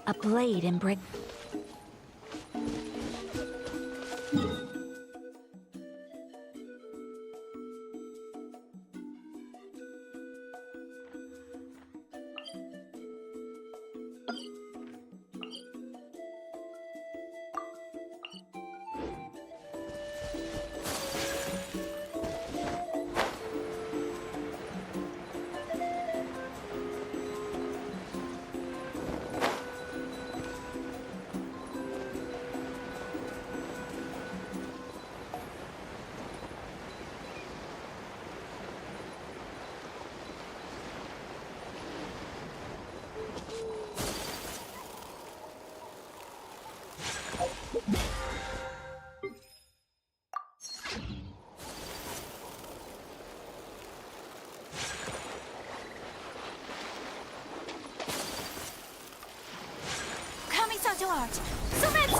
A blade and brick. To art. So let's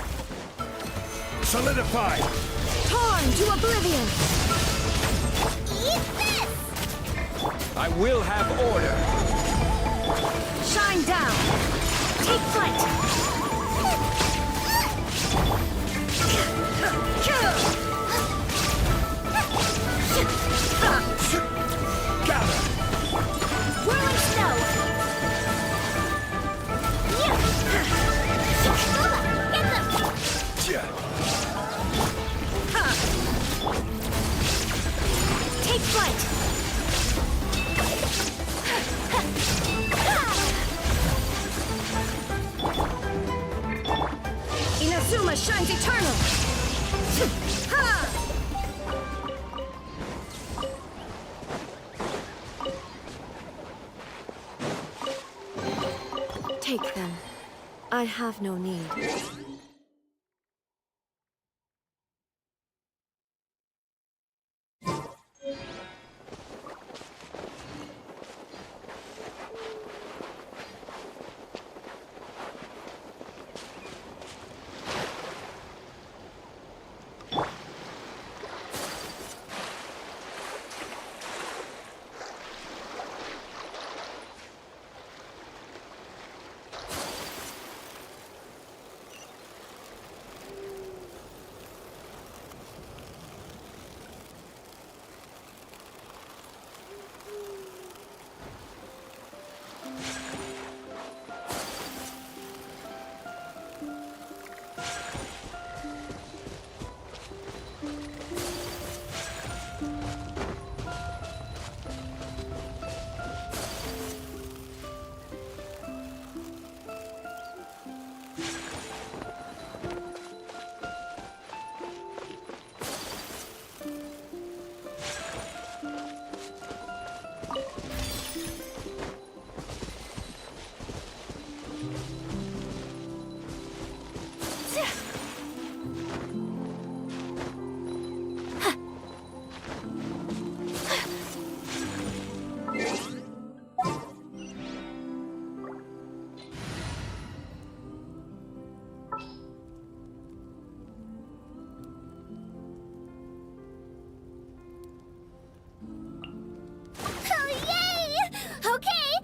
solidify. torn to oblivion. Eat this. I will have order. Shine down. Take flight. Gather. Whirling snow. Take flight! Inazuma shines eternal! Take them. I have no need.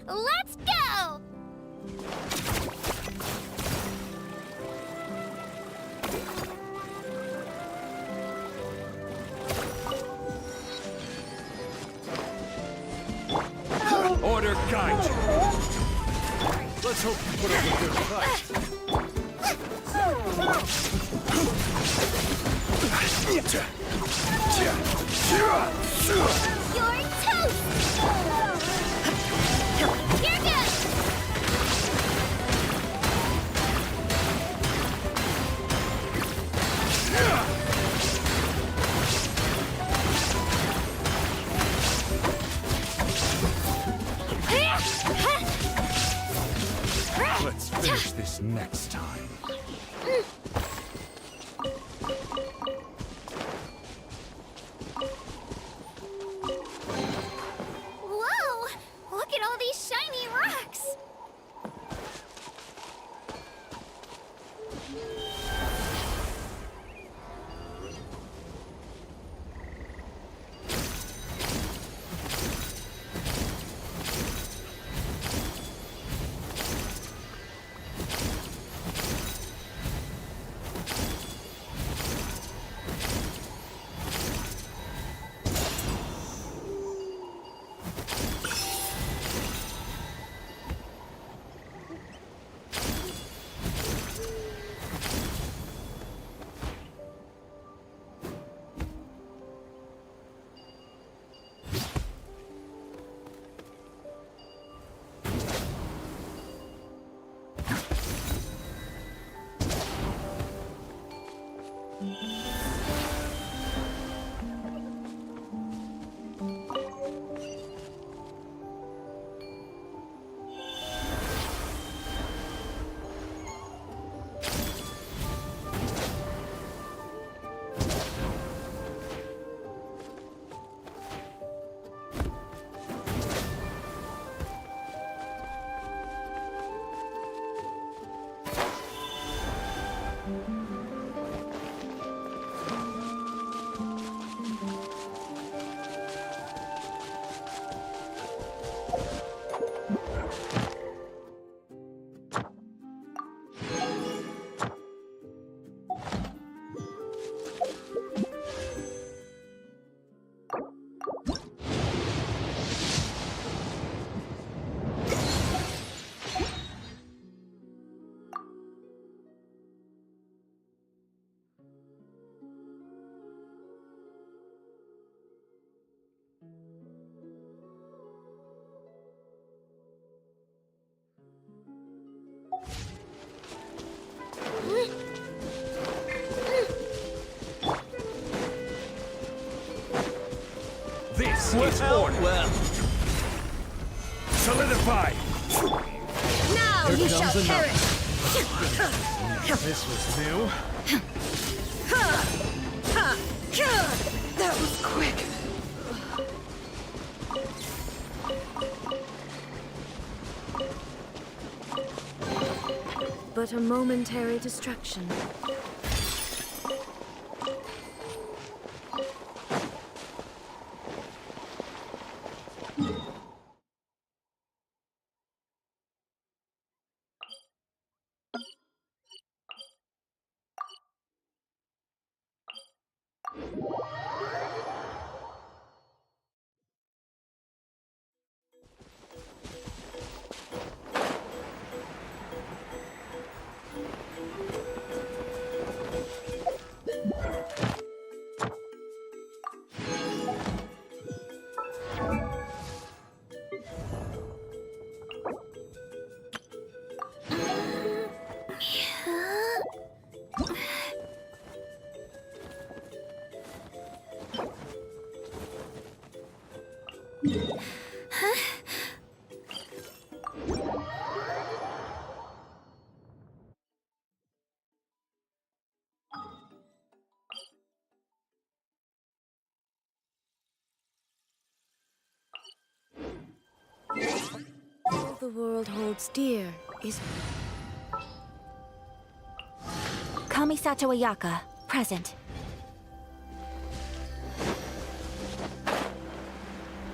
Let's go! Order guide you. Let's hope you put up a good fight. You're toast! You're good! Let's finish this next time. Whoa! Look at all these shiny rocks! Let's order. Well, Solidify. Now Here you comes shall another. perish! This was new. That was quick. But a momentary distraction. All the world holds dear is... Kamisato Ayaka, present.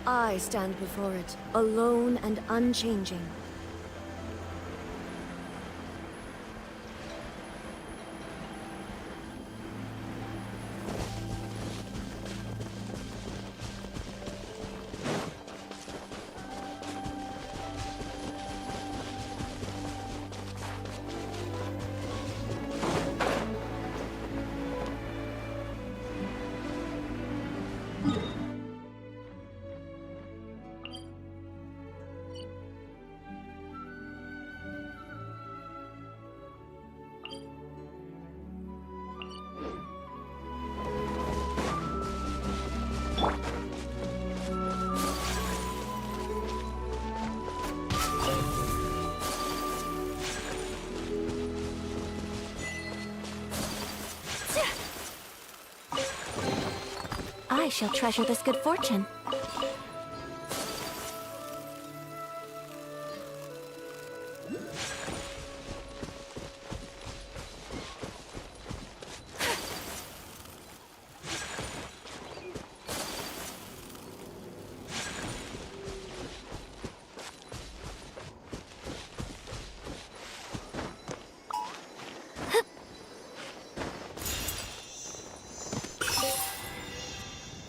I stand before it, alone and unchanging. I shall treasure this good fortune.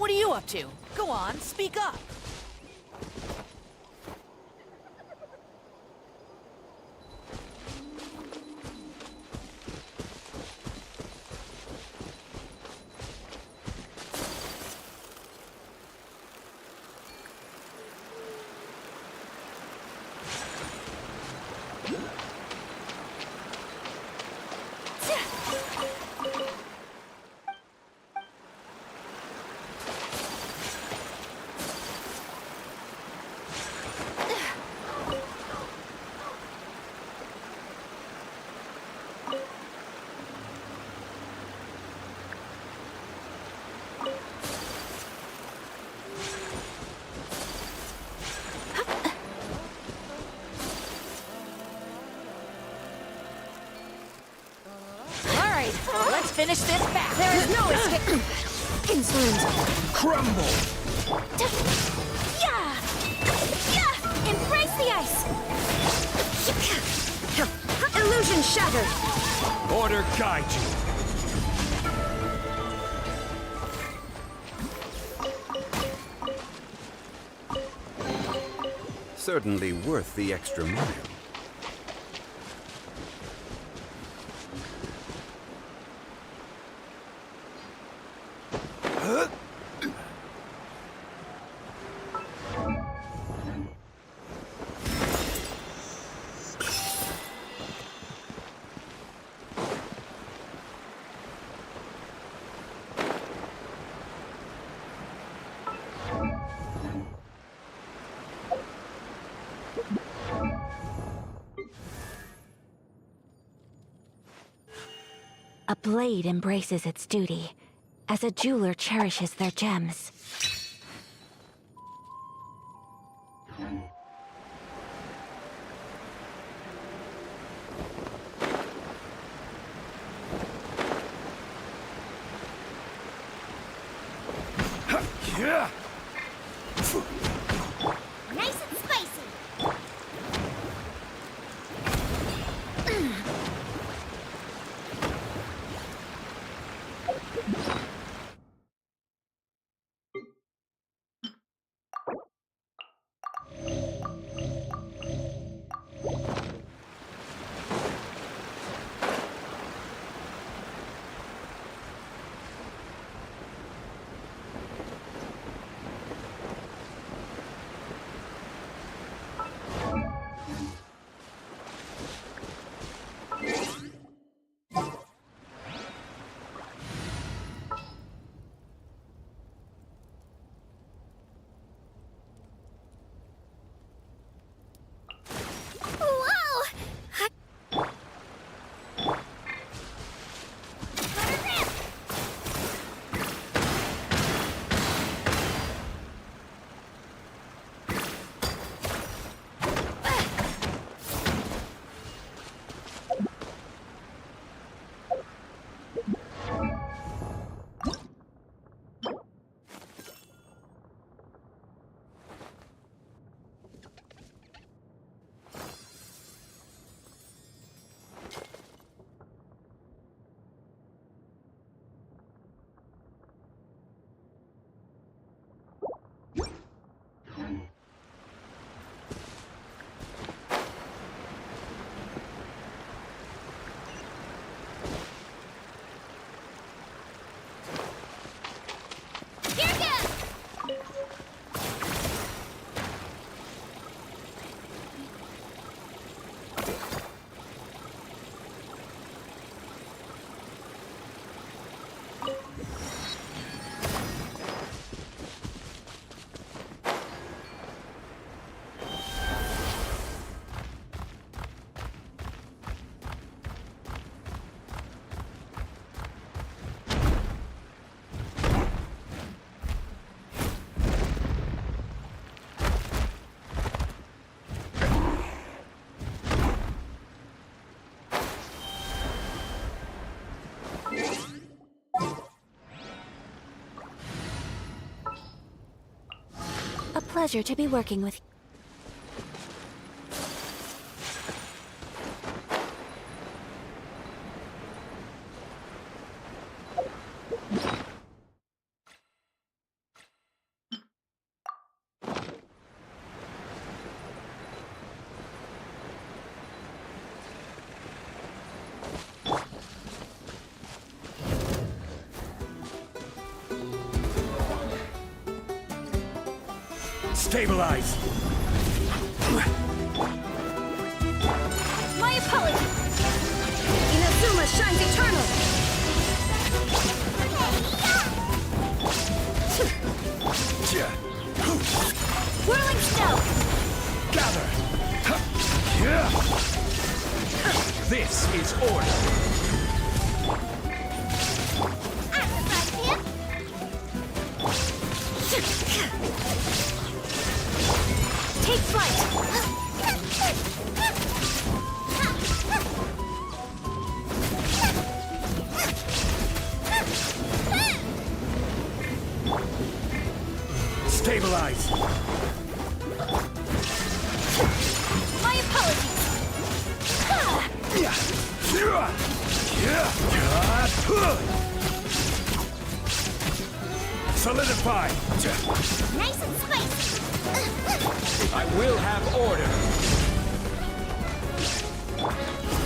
what are you up to? Go on, speak up. Let's finish this back. There is no escape. Insolent! Crumble. Yeah! Yeah! Embrace the ice! Illusion shattered! Order guide you. Certainly worth the extra mile. A blade embraces its duty, as a jeweler cherishes their gems. Yeah! Nice and spicy. Whoa! Here goes! A pleasure to be working with you. Stabilize! My apologies! Inazuma shines eternal! Yeah. Whirling snow! Gather! Yeah. This is order! Exercise him! Take flight! Stabilize! My apologies! Solidify! Nice and spicy! I will have order!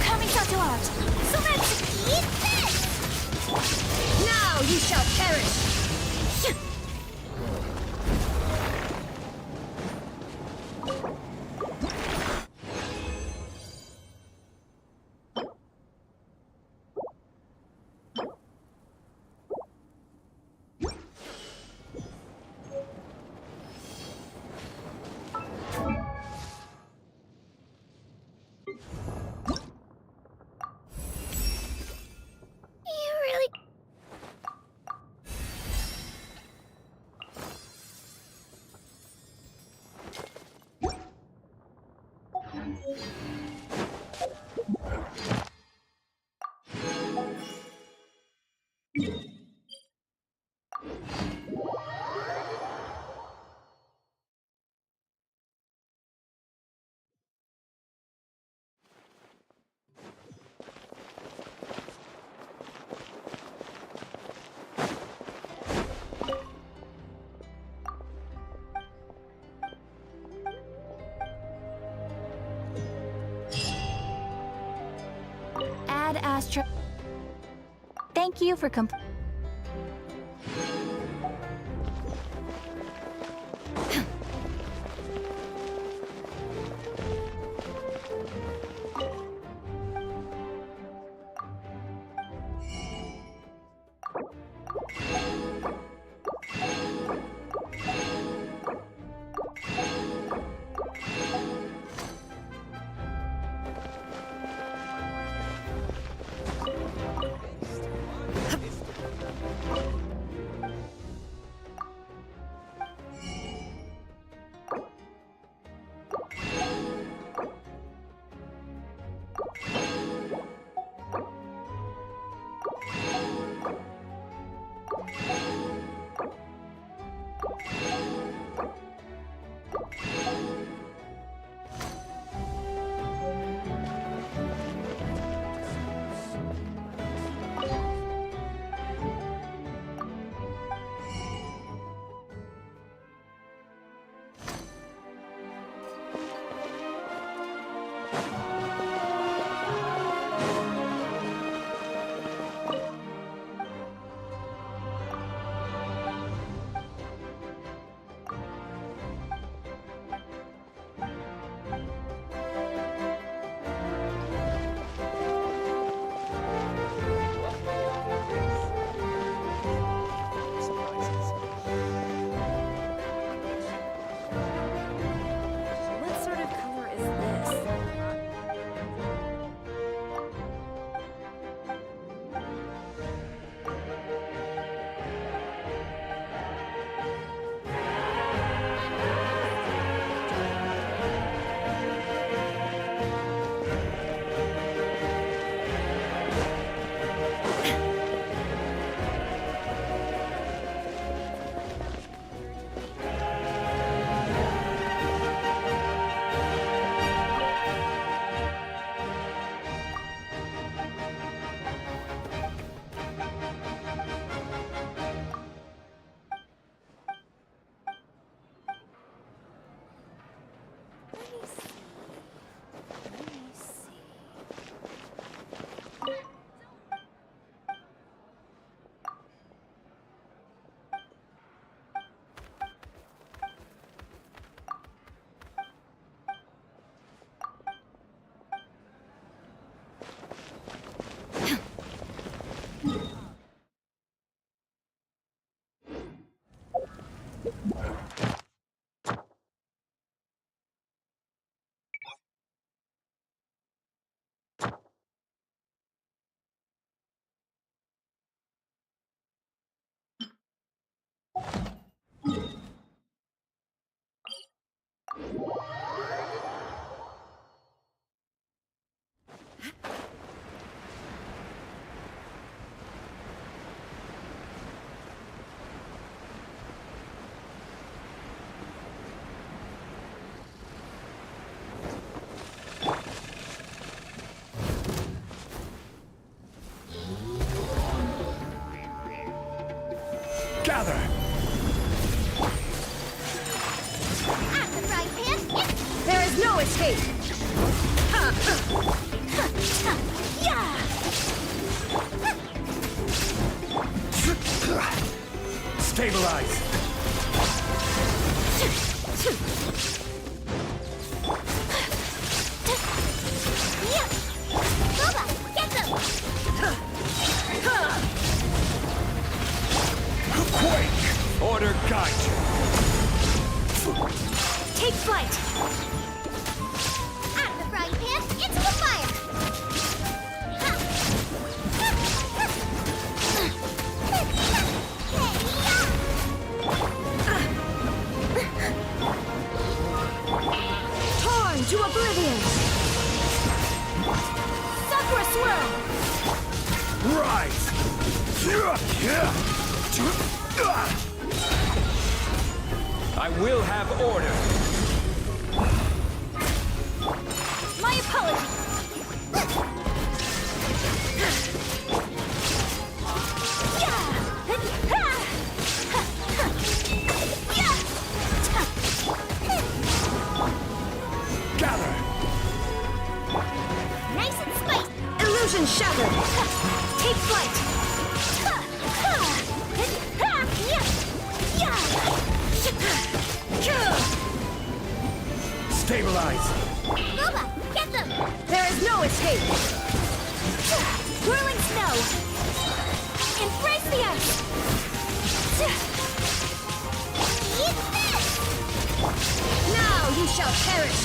Coming to art! So let's eat this! Now you shall perish! Ad Astra. Thank you for What sort of color is this? Gather! At the right hand, There is no escape! yeah! Stabilize! Yeah! Boba, get them! Quake! Order guide you! Take flight! At the frying pan, into the fire! Torn to oblivion! Sakura swirl! Rise! I will have order! My apologies! Gather! Nice and spicy! Illusion shattered! Take flight! Stabilize! Boba, get them! There is no escape! Whirling snow! Embrace the ice! Eat this! Now you shall perish!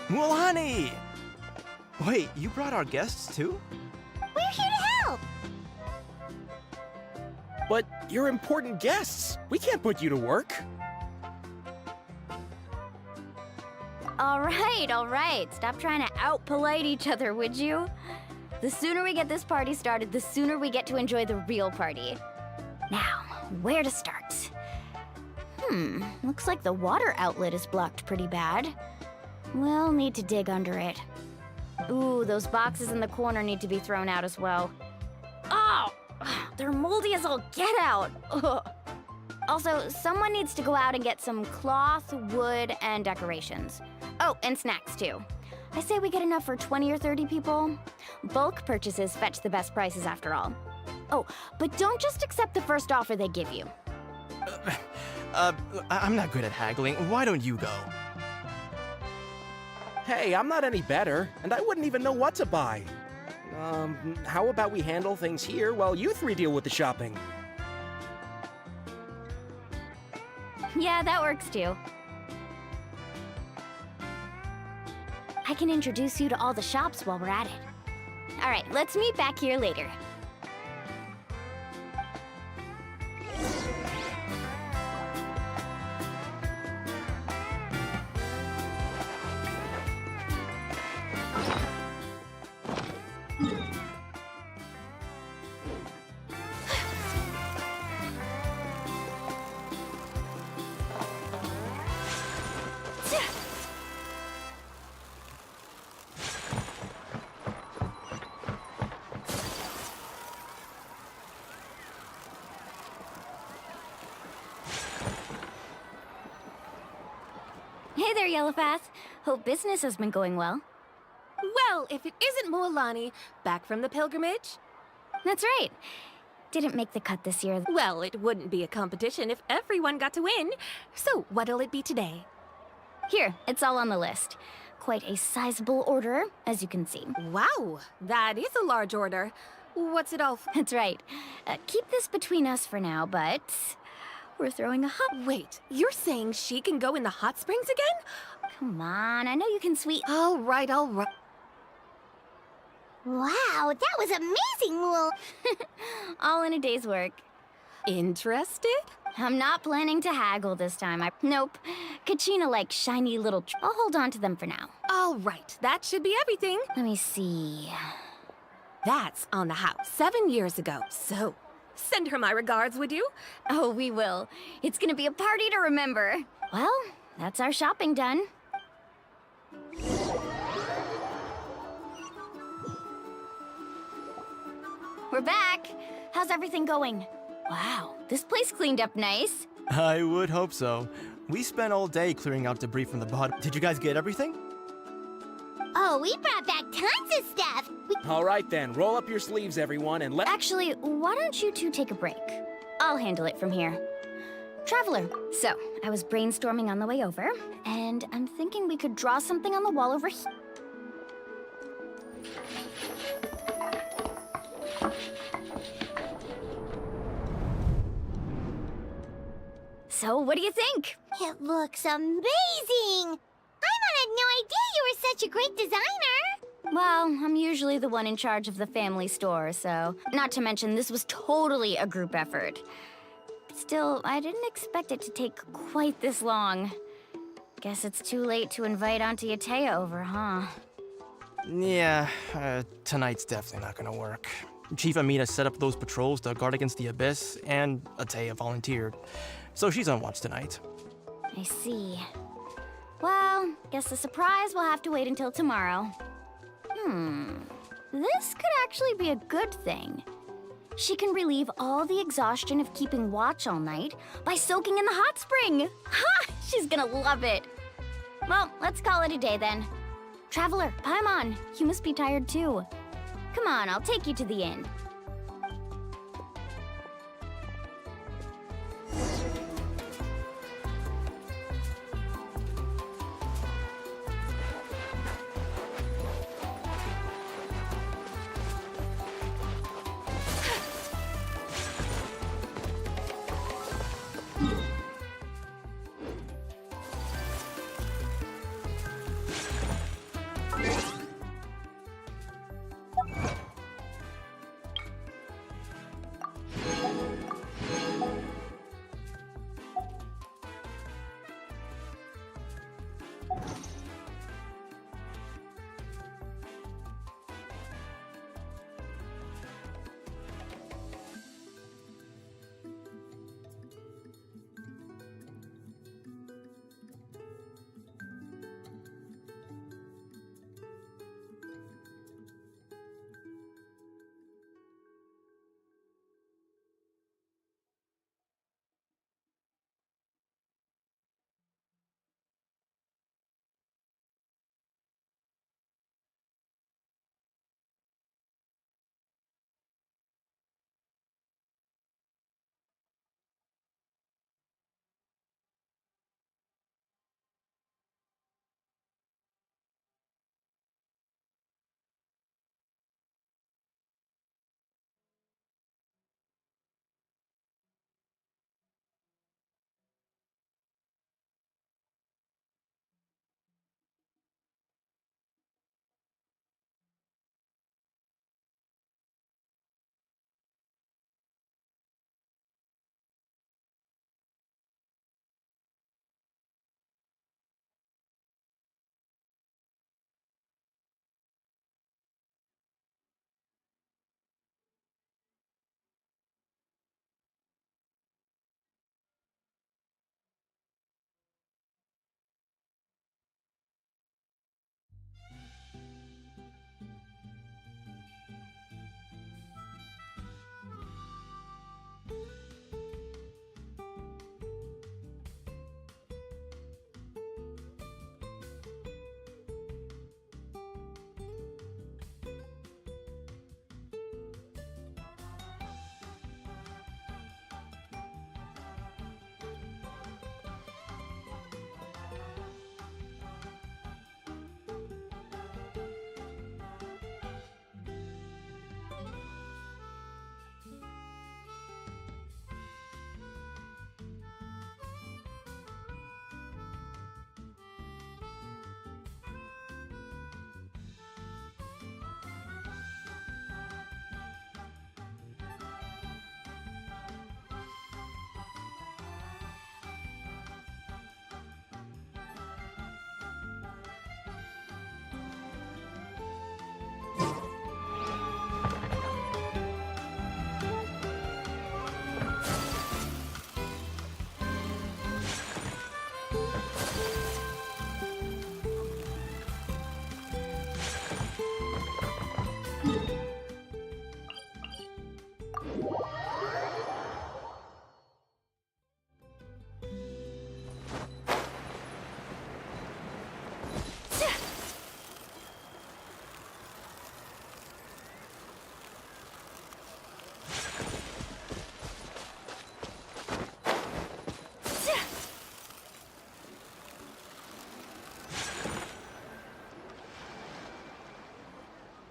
Well, honey! Wait, you brought our guests too? We're here to help! But you're important guests. We can't put you to work. All right. Stop trying to out-polite each other, would you? The sooner we get this party started, the sooner we get to enjoy the real party. Now, where to start? Looks like the water outlet is blocked pretty bad. We'll need to dig under it. Ooh, those boxes in the corner need to be thrown out as well. Oh! They're moldy as all get out! Ugh. Also, someone needs to go out and get some cloth, wood, and decorations. Oh, and snacks too. I say we get enough for 20 or 30 people. Bulk purchases fetch the best prices after all. Oh, but don't just accept the first offer they give you. I'm not good at haggling. Why don't you go? Hey, I'm not any better, and I wouldn't even know what to buy. How about we handle things here while you three deal with the shopping? Yeah, that works too. I can introduce you to all the shops while we're at it. All right, let's meet back here later. Hey there, Yellowpath. Hope business has been going well. Well, if it isn't Moalani, back from the pilgrimage? That's right. Didn't make the cut this year. Well, it wouldn't be a competition if everyone got to win. So, what'll it be today? Here, it's all on the list. Quite a sizable order, as you can see. Wow, that is a large order. What's it all for? That's right. Keep this between us for now, but we're throwing a hot... Wait, you're saying she can go in the hot springs again? Come on, I know you can sweet... All right, all right. Wow, that was amazing, Mool. all in a day's work. Interested? I'm not planning to haggle this time. Nope. Kachina likes shiny little... I'll hold on to them for now. All right, that should be everything. Let me see... That's on the house 7 years ago, so send her my regards, would you? Oh, we will. It's gonna be a party to remember. Well, that's our shopping done. We're back. How's everything going? Wow, this place cleaned up nice. I would hope so. We spent all day clearing out debris from the bottom. Did you guys get everything? Oh, we brought back tons of stuff. All right then, roll up your sleeves, everyone, and let... Actually, why don't you two take a break? I'll handle it from here. Traveler, so I was brainstorming on the way over, and I'm thinking we could draw something on the wall over here. So, what do you think? It looks amazing. Paimon had no idea you were such a great designer. Well, I'm usually the one in charge of the family store, so... Not to mention, this was totally a group effort. Still, I didn't expect it to take quite this long. Guess it's too late to invite Auntie Atea over, huh? Yeah, tonight's definitely not gonna work. Chief Amina set up those patrols to guard against the Abyss, and Atea volunteered. So she's on watch tonight. I see. Well, guess the surprise will have to wait until tomorrow. This could actually be a good thing. She can relieve all the exhaustion of keeping watch all night by soaking in the hot spring. Ha! She's gonna love it. Well, let's call it a day then. Traveler, Paimon, you must be tired too. Come on, I'll take you to the inn.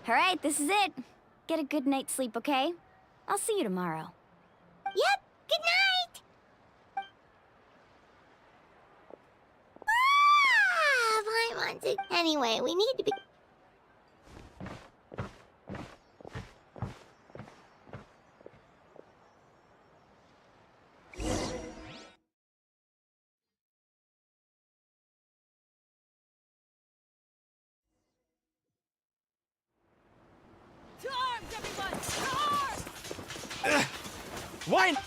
Alright, this is it. Get a good night's sleep, okay? I'll see you tomorrow. Yep, good night! Anyway, we need to be... To arms, everyone! To arms! Wine!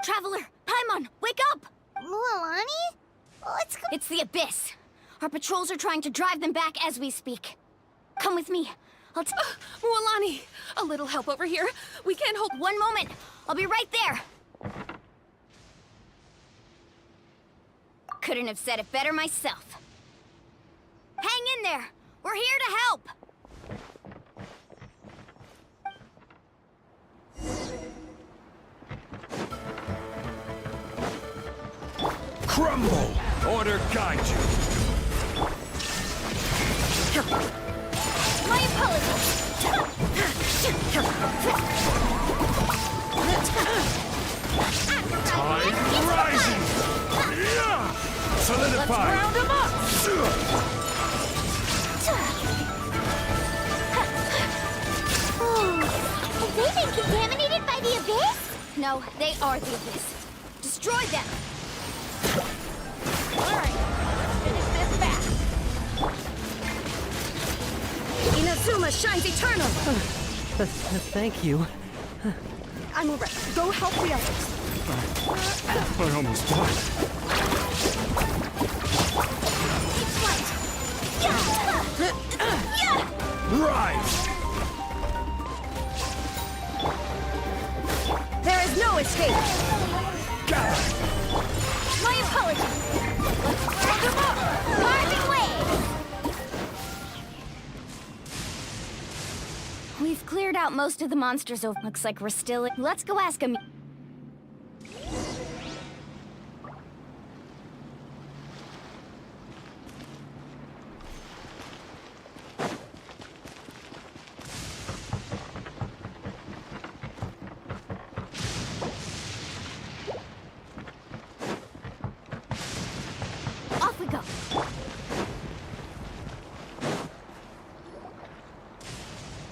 Traveler! Paimon, wake up! Mualani? What's going... It's the Abyss. Our patrols are trying to drive them back as we speak. Come with me. Mualani, a little help over here. We can't hold... One moment. I'll be right there. Couldn't have said it better myself. Hang in there. We're here to help. Crumble! Order guide you! My apologies. Tide rising! Yeah! Solidify! Round them up! Have they been contaminated by the Abyss? No, they are the Abyss. Destroy them. Alright, finish this fast! Inazuma shines eternal! Thank you. I'm alright. Go help the others. I almost died. Rise! There is no escape! My apologies. Let's round them up. Parting ways. We've cleared out most of the monsters. Looks like we're still... Let's go ask him. Off we go.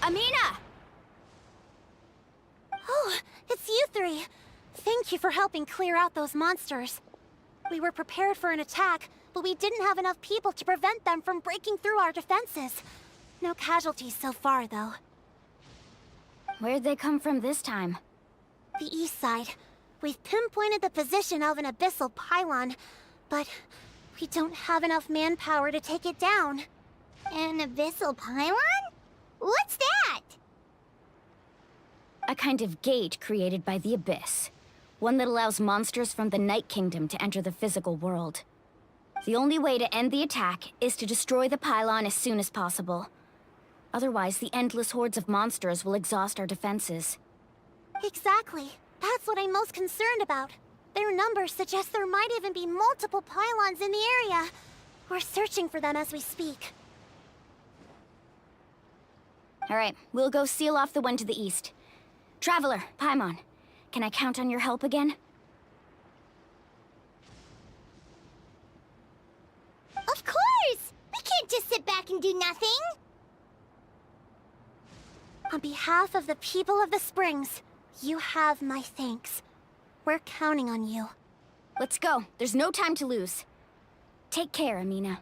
Amina! Oh, it's you three. Thank you for helping clear out those monsters. We were prepared for an attack, but we didn't have enough people to prevent them from breaking through our defenses. No casualties so far, though. Where'd they come from this time? The east side. We've pinpointed the position of an abyssal pylon, but we don't have enough manpower to take it down. An abyssal pylon? What's that? A kind of gate created by the Abyss. One that allows monsters from the Night Kingdom to enter the physical world. The only way to end the attack is to destroy the pylon as soon as possible. Otherwise, the endless hordes of monsters will exhaust our defenses. Exactly. That's what I'm most concerned about. Their numbers suggest there might even be multiple pylons in the area. We're searching for them as we speak. All right, we'll go seal off the one to the east. Traveler, Paimon, can I count on your help again? Of course! We can't just sit back and do nothing! On behalf of the people of the Springs, you have my thanks. We're counting on you. Let's go. There's no time to lose. Take care, Amina.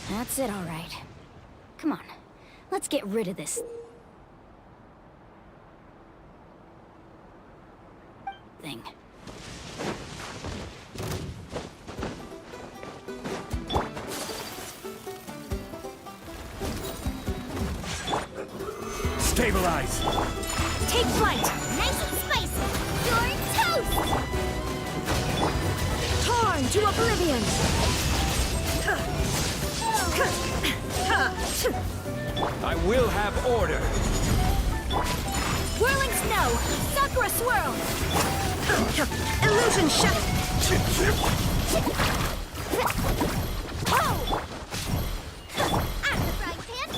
That's it, all right. Come on, let's get rid of this thing. Stabilize! Take flight! Nice and spicy! You're toast! Torn to oblivion! I will have order! Whirling snow! Sakura swirl! Illusion shut! Oh! I'm the frying pan!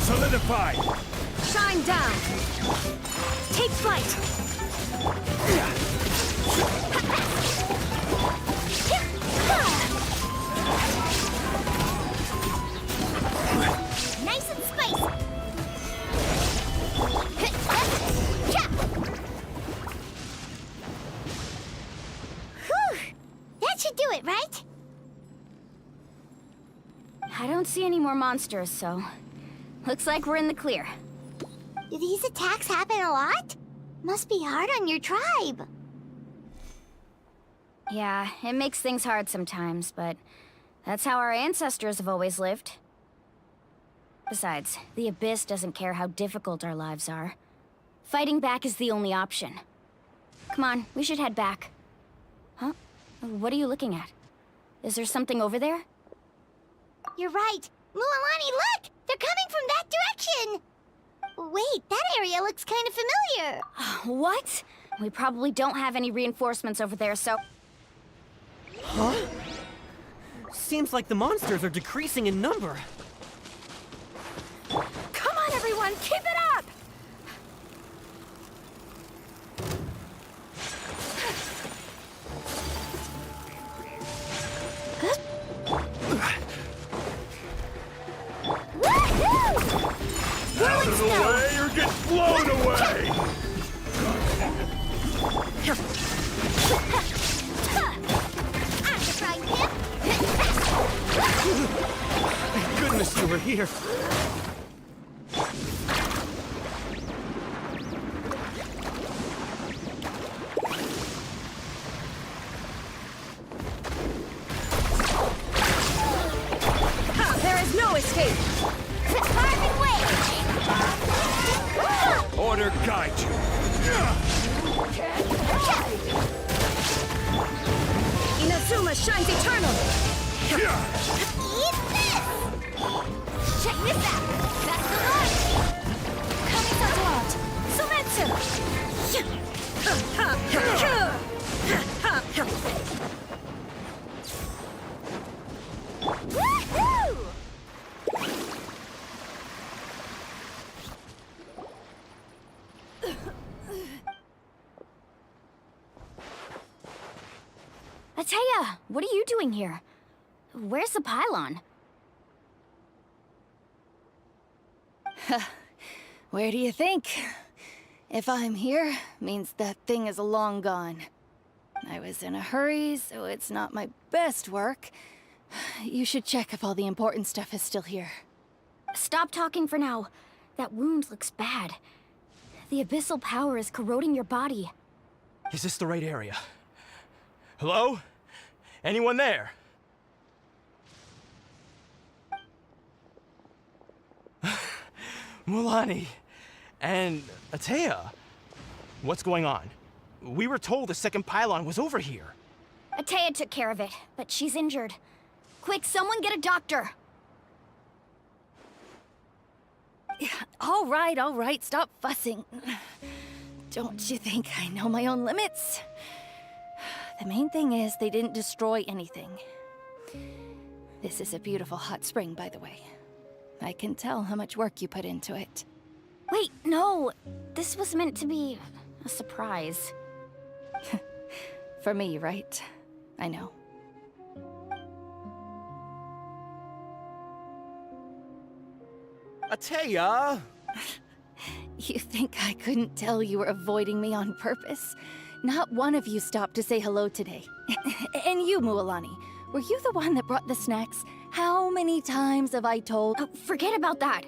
Solidify! Shine down! Take flight! Nice and spicy! Whew! That should do it, right? I don't see any more monsters, so... Looks like we're in the clear. Do these attacks happen a lot? Must be hard on your tribe. Yeah, it makes things hard sometimes, but... That's how our ancestors have always lived. Besides, the Abyss doesn't care how difficult our lives are. Fighting back is the only option. Come on, we should head back. Huh? What are you looking at? Is there something over there? You're right. Mualani, look! They're coming from that direction! Wait, that area looks kind of familiar. What? We probably don't have any reinforcements over there, so... Huh? Seems like the monsters are decreasing in number. Come on, everyone! Keep it up! Out of the way or get blown away! I'm the frying pan. Thank goodness you were here. There is no escape! Carving way! Order guide you! Inazuma shines eternal! Eat this! Check this out! That's the one! Kamisato! Sumetsu! Woohoo! Ateya, what are you doing here? Where's the pylon? Where do you think? If I'm here, means that thing is long gone. I was in a hurry, so it's not my best work. You should check if all the important stuff is still here. Stop talking for now. That wound looks bad. The abyssal power is corroding your body. Is this the right area? Hello? Anyone there? Mulani and Ateya. What's going on? We were told the second pylon was over here. Ateya took care of it, but she's injured. Quick, someone get a doctor! All right, stop fussing. Don't you think I know my own limits? The main thing is they didn't destroy anything. This is a beautiful hot spring, by the way. I can tell how much work you put into it. Wait, no! This was meant to be a surprise. For me, right? I know. Ateya! You think I couldn't tell you were avoiding me on purpose? Not one of you stopped to say hello today. And you, Mualani, were you the one that brought the snacks? How many times have I told— Oh, forget about that.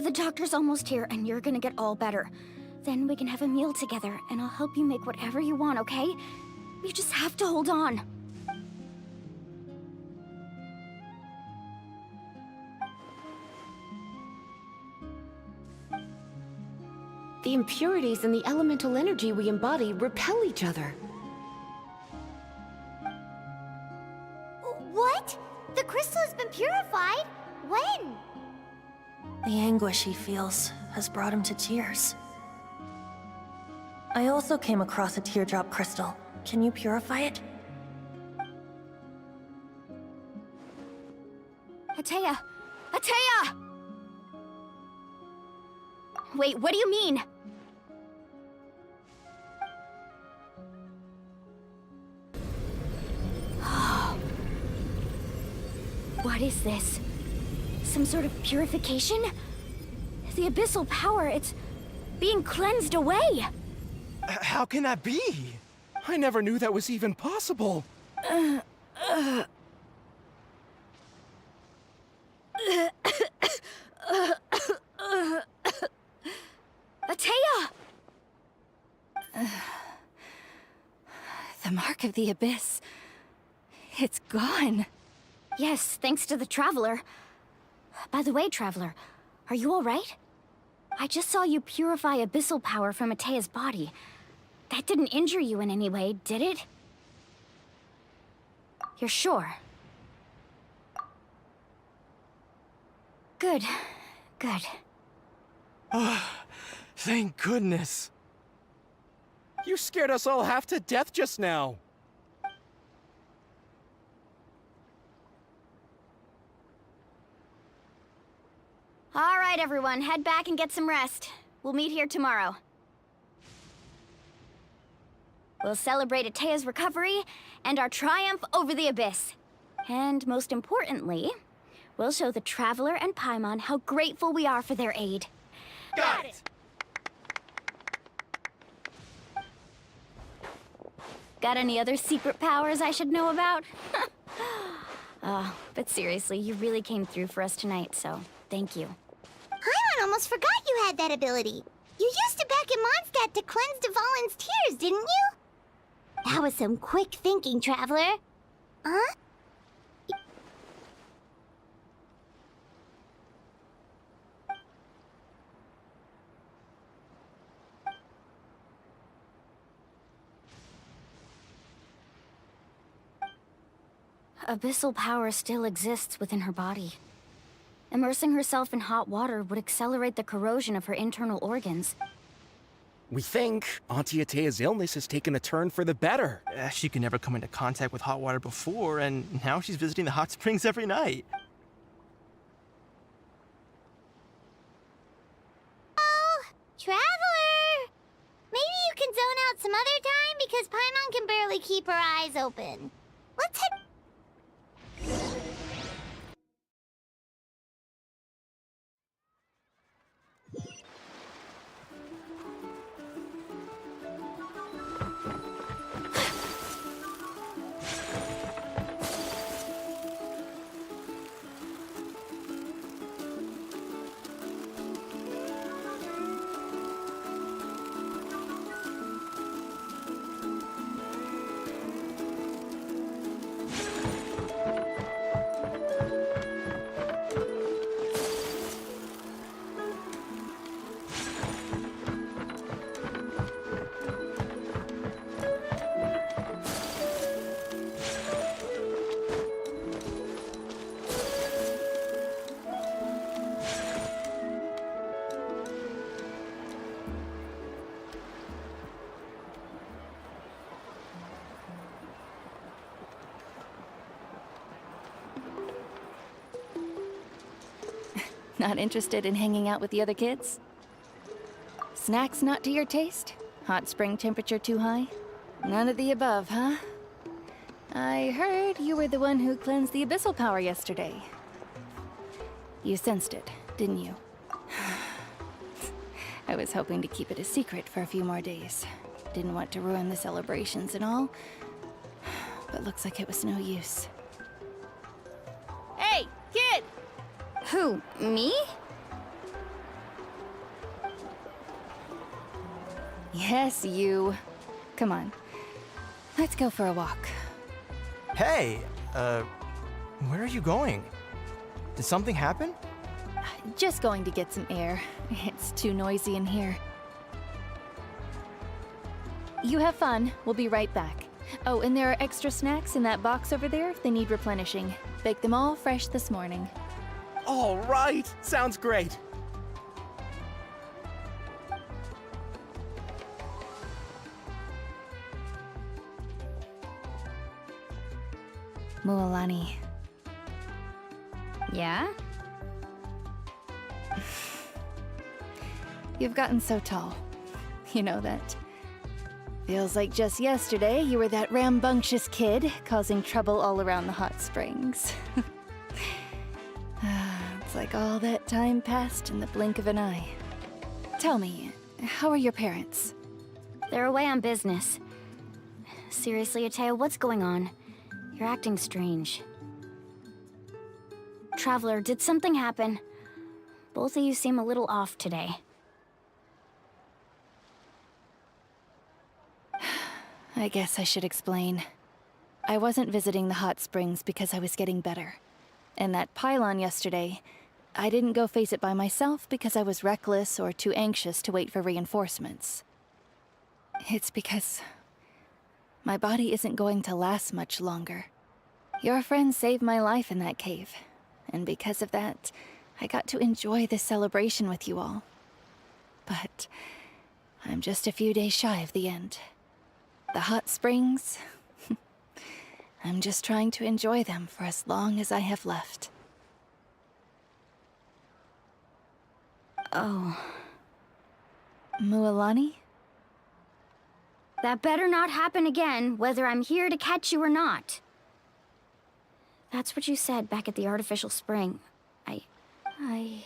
The doctor's almost here, and you're gonna get all better. Then we can have a meal together, and I'll help you make whatever you want, okay? You just have to hold on. The impurities and the elemental energy we embody repel each other. What? The crystal has been purified? When? The anguish he feels has brought him to tears. I also came across a teardrop crystal. Can you purify it? Atea! Atea! Wait, what do you mean? What is this? Some sort of purification? The abyssal power, it's being cleansed away! How can that be? I never knew that was even possible. Atea! The mark of the abyss. It's gone. Yes, thanks to the Traveler. By the way, Traveler, are you alright? I just saw you purify abyssal power from Atea's body. That didn't injure you in any way, did it? You're sure? Good. Good. Thank goodness. You scared us all half to death just now. All right, everyone, head back and get some rest. We'll meet here tomorrow. We'll celebrate Atea's recovery and our triumph over the Abyss. And most importantly, we'll show the Traveler and Paimon how grateful we are for their aid. Got it! Got any other secret powers I should know about? But seriously, you really came through for us tonight, so thank you. Paimon almost forgot you had that ability. You used it back in Mondstadt to cleanse Dvalin's tears, didn't you? That was some quick thinking, Traveler. Huh? Abyssal power still exists within her body. Immersing herself in hot water would accelerate the corrosion of her internal organs. We think Auntie Atea's illness has taken a turn for the better. She could never come into contact with hot water before, and now she's visiting the hot springs every night. Oh, Traveler! Maybe you can zone out some other time because Paimon can barely keep her eyes open. Let's head... Not interested in hanging out with the other kids? Snacks not to your taste? Hot spring temperature too high? None of the above, huh? I heard you were the one who cleansed the abyssal power yesterday. You sensed it, didn't you? I was hoping to keep it a secret for a few more days. didn't want to ruin the celebrations and all. But looks like it was no use. Hey, kid! Who, me? Yes, you. Come on. Let's go for a walk. Hey, where are you going? Did something happen? Just going to get some air. It's too noisy in here. You have fun. We'll be right back. Oh, and there are extra snacks in that box over there if they need replenishing. Baked them all fresh this morning. All right, sounds great. Mualani. Yeah? You've gotten so tall. You know that. Feels like just yesterday you were that rambunctious kid causing trouble all around the hot springs. It's like all that time passed in the blink of an eye. Tell me, how are your parents? They're away on business. Seriously, Ateo, what's going on? You're acting strange. Traveler, did something happen? Both of you seem a little off today. I guess I should explain. I wasn't visiting the hot springs because I was getting better. And that pylon yesterday, I didn't go face it by myself because I was reckless or too anxious to wait for reinforcements. It's because my body isn't going to last much longer. Your friend saved my life in that cave, and because of that, I got to enjoy this celebration with you all. But I'm just a few days shy of the end. The hot springs, I'm just trying to enjoy them for as long as I have left. Oh. Mualani? That better not happen again, whether I'm here to catch you or not. That's what you said back at the artificial spring. I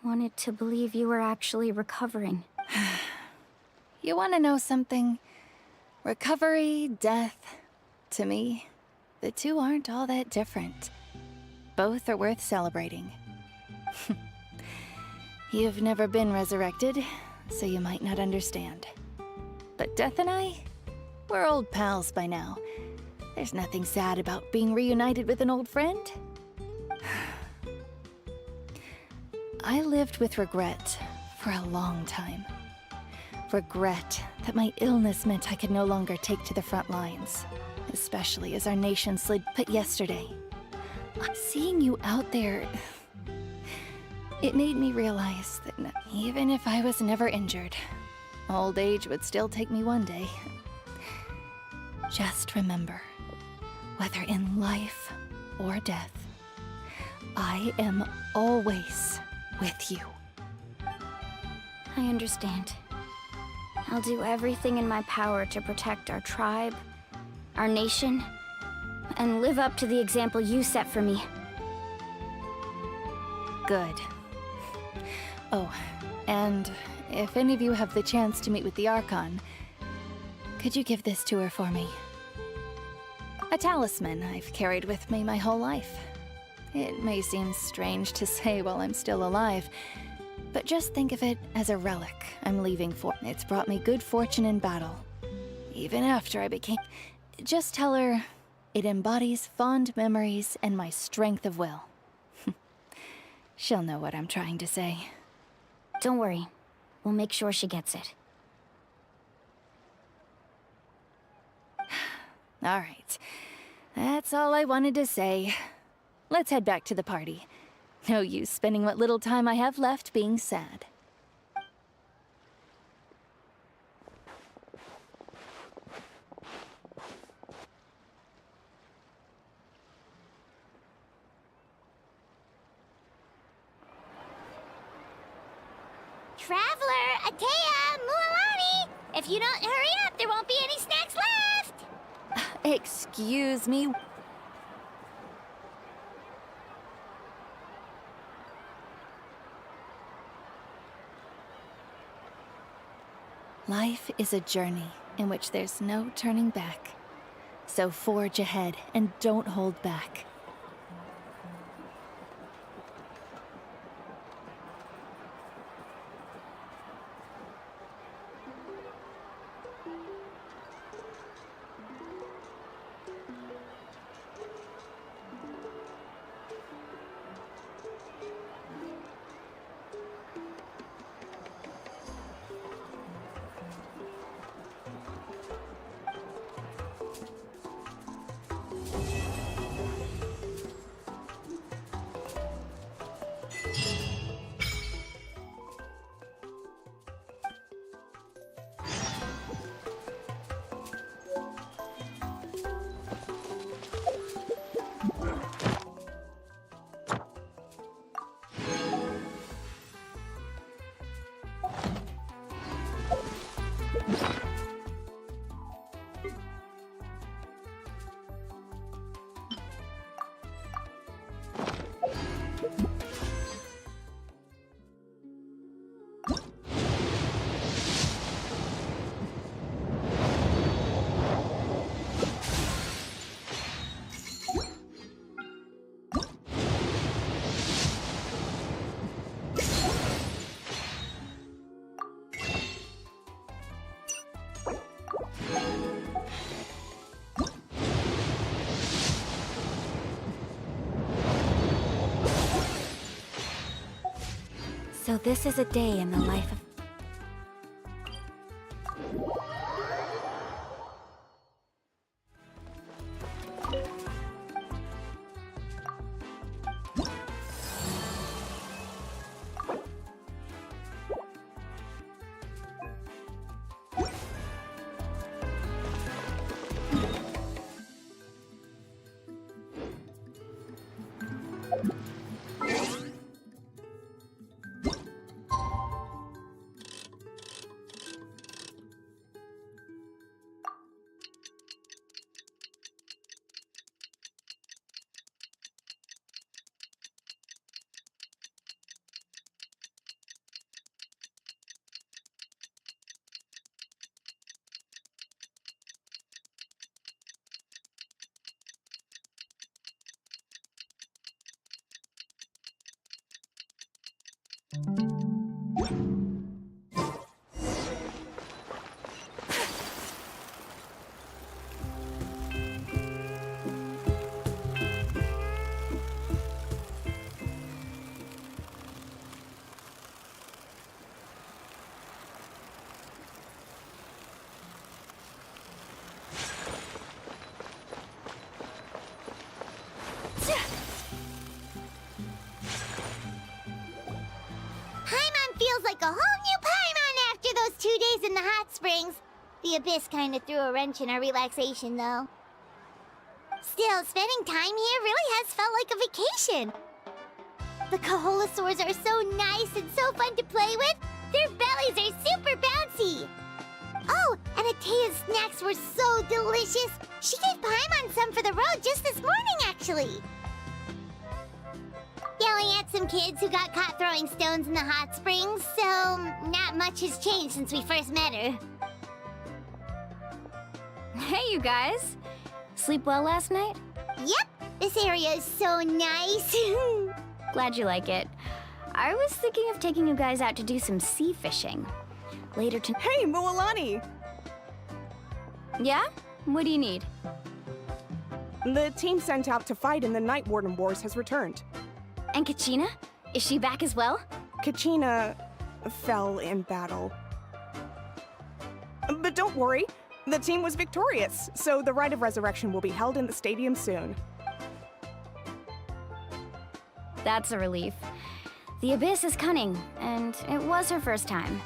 wanted to believe you were actually recovering. You want to know something? Recovery, death, to me, the two aren't all that different. Both are worth celebrating. You've never been resurrected, so you might not understand. But Death and I, we're old pals by now. There's nothing sad about being reunited with an old friend. I lived with regret for a long time. Regret that my illness meant I could no longer take to the front lines, especially as our nation slid. But yesterday, seeing you out there, it made me realize that even if I was never injured, old age would still take me one day. Just remember, whether in life or death, I am always with you. I understand. I'll do everything in my power to protect our tribe, our nation, and live up to the example you set for me. Good. Oh, and if any of you have the chance to meet with the Archon, could you give this to her for me? A talisman I've carried with me my whole life. It may seem strange to say while I'm still alive, but just think of it as a relic I'm leaving for. It's brought me good fortune in battle. Even after I became... Just tell her it embodies fond memories and my strength of will. She'll know what I'm trying to say. Don't worry. We'll make sure she gets it. All right. That's all I wanted to say. Let's head back to the party. No use spending what little time I have left being sad. Traveler, Atea, Mualani! If you don't hurry up, there won't be any snacks left! Excuse me. Life is a journey in which there's no turning back. So forge ahead and don't hold back. So this is a day in the life of... Feels like a whole new Paimon after those 2 days in the hot springs. The Abyss kind of threw a wrench in our relaxation, though. Still, spending time here really has felt like a vacation. The Kaholasaurs are so nice and so fun to play with. Their bellies are super bouncy. Oh, and Atea's snacks were so delicious. She gave Paimon some for the road just this morning, actually. Yelling at some kids who got caught throwing stones in the hot springs, so not much has changed since we first met her. Hey, you guys. Sleep well last night? Yep, this area is so nice. Glad you like it. I was thinking of taking you guys out to do some sea fishing. Later tonight. Hey, Mualani! Yeah? What do you need? The team sent out to fight in the Night Warden Wars has returned. And Kachina? Is she back as well? Kachina fell in battle. But don't worry, the team was victorious, so the Rite of Resurrection will be held in the stadium soon. That's a relief. The Abyss is cunning, and it was her first time.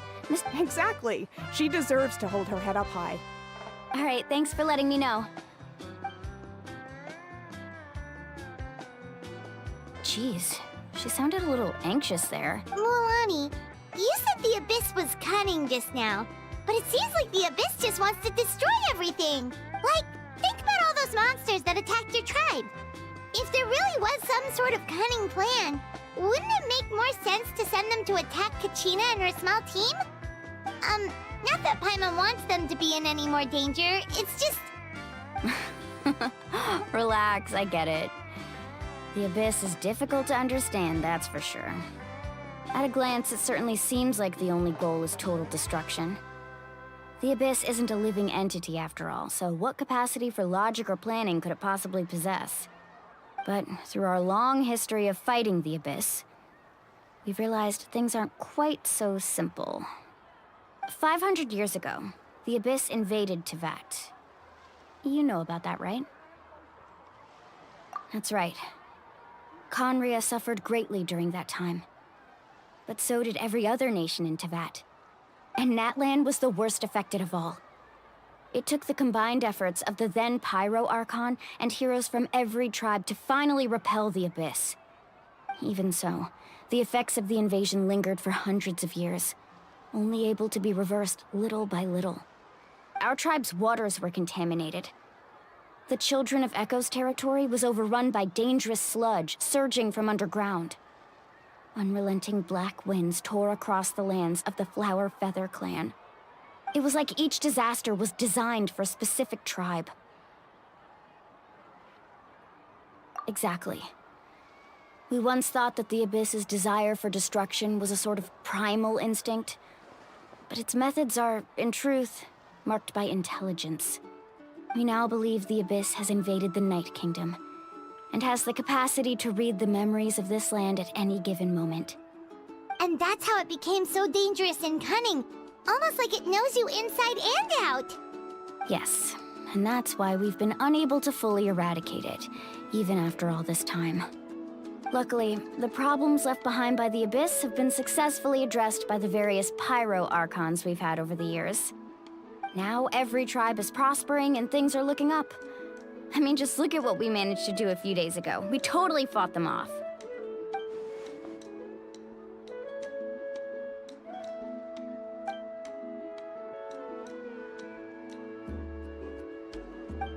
Exactly. She deserves to hold her head up high. All right, thanks for letting me know. Jeez, she sounded a little anxious there. Mualani, you said the Abyss was cunning just now, but it seems like the Abyss just wants to destroy everything. Like, think about all those monsters that attacked your tribe. If there really was some sort of cunning plan, wouldn't it make more sense to send them to attack Kachina and her small team? Not that Paimon wants them to be in any more danger, it's just... Relax, I get it. The Abyss is difficult to understand, that's for sure. At a glance, it certainly seems like the only goal is total destruction. The Abyss isn't a living entity after all, so what capacity for logic or planning could it possibly possess? But through our long history of fighting the Abyss, we've realized things aren't quite so simple. 500 years ago, the Abyss invaded Teyvat. You know about that, right? That's right. Conria suffered greatly during that time. But so did every other nation in Teyvat. And Natlan was the worst affected of all. It took the combined efforts of the then Pyro Archon and heroes from every tribe to finally repel the Abyss. Even so, the effects of the invasion lingered for hundreds of years, only able to be reversed little by little. Our tribe's waters were contaminated. The Children of Echo's territory was overrun by dangerous sludge surging from underground. Unrelenting black winds tore across the lands of the Flower Feather clan. It was like each disaster was designed for a specific tribe. Exactly. We once thought that the Abyss's desire for destruction was a sort of primal instinct, but its methods are, in truth, marked by intelligence. We now believe the Abyss has invaded the Night Kingdom, and has the capacity to read the memories of this land at any given moment. And that's how it became so dangerous and cunning. Almost like it knows you inside and out. Yes, and that's why we've been unable to fully eradicate it, even after all this time. Luckily, the problems left behind by the Abyss have been successfully addressed by the various Pyro Archons we've had over the years. Now every tribe is prospering and things are looking up. I mean, just look at what we managed to do a few days ago. We totally fought them off.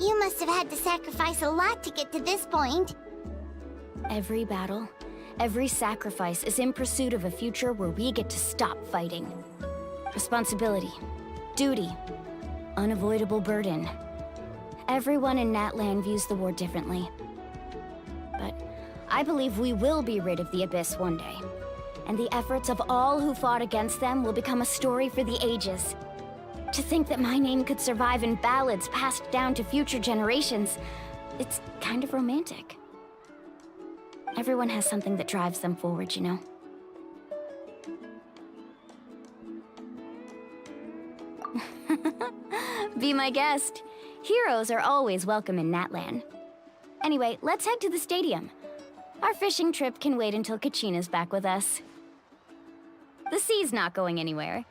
You must have had to sacrifice a lot to get to this point. Every battle, every sacrifice is in pursuit of a future where we get to stop fighting. Responsibility, duty, unavoidable burden. Everyone in Natlan views the war differently. But I believe we will be rid of the Abyss one day. And the efforts of all who fought against them will become a story for the ages. To think that my name could survive in ballads passed down to future generations, it's kind of romantic. Everyone has something that drives them forward, you know? Be my guest. Heroes are always welcome in Natlan. Anyway, let's head to the stadium. Our fishing trip can wait until Kachina's back with us. The sea's not going anywhere.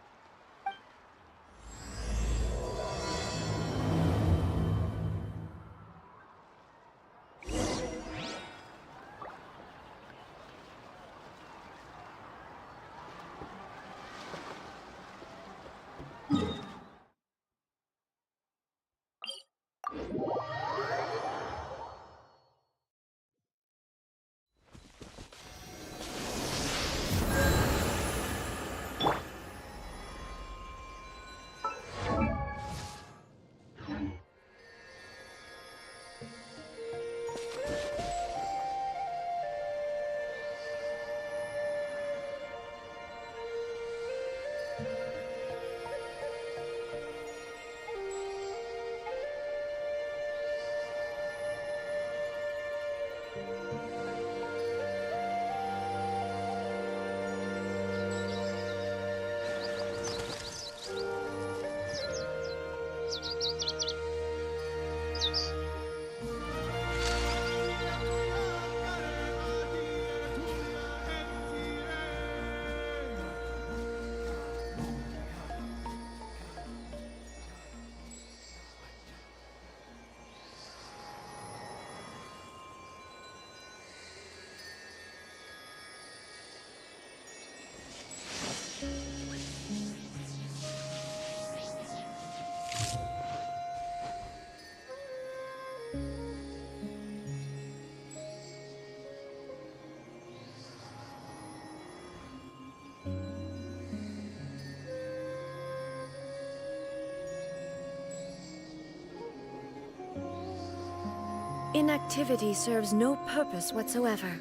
Inactivity serves no purpose whatsoever.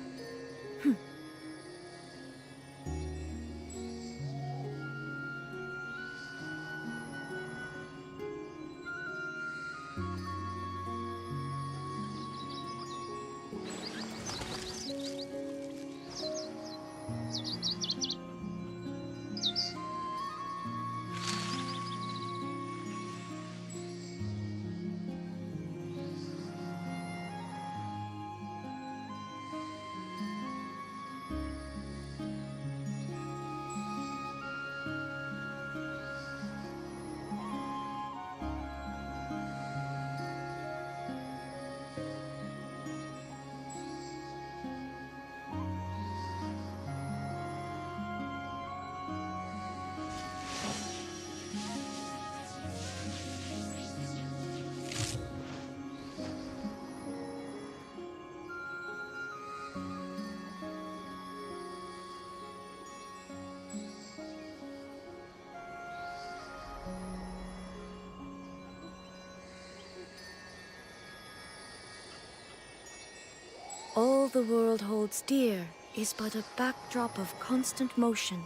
All the world holds dear is but a backdrop of constant motion.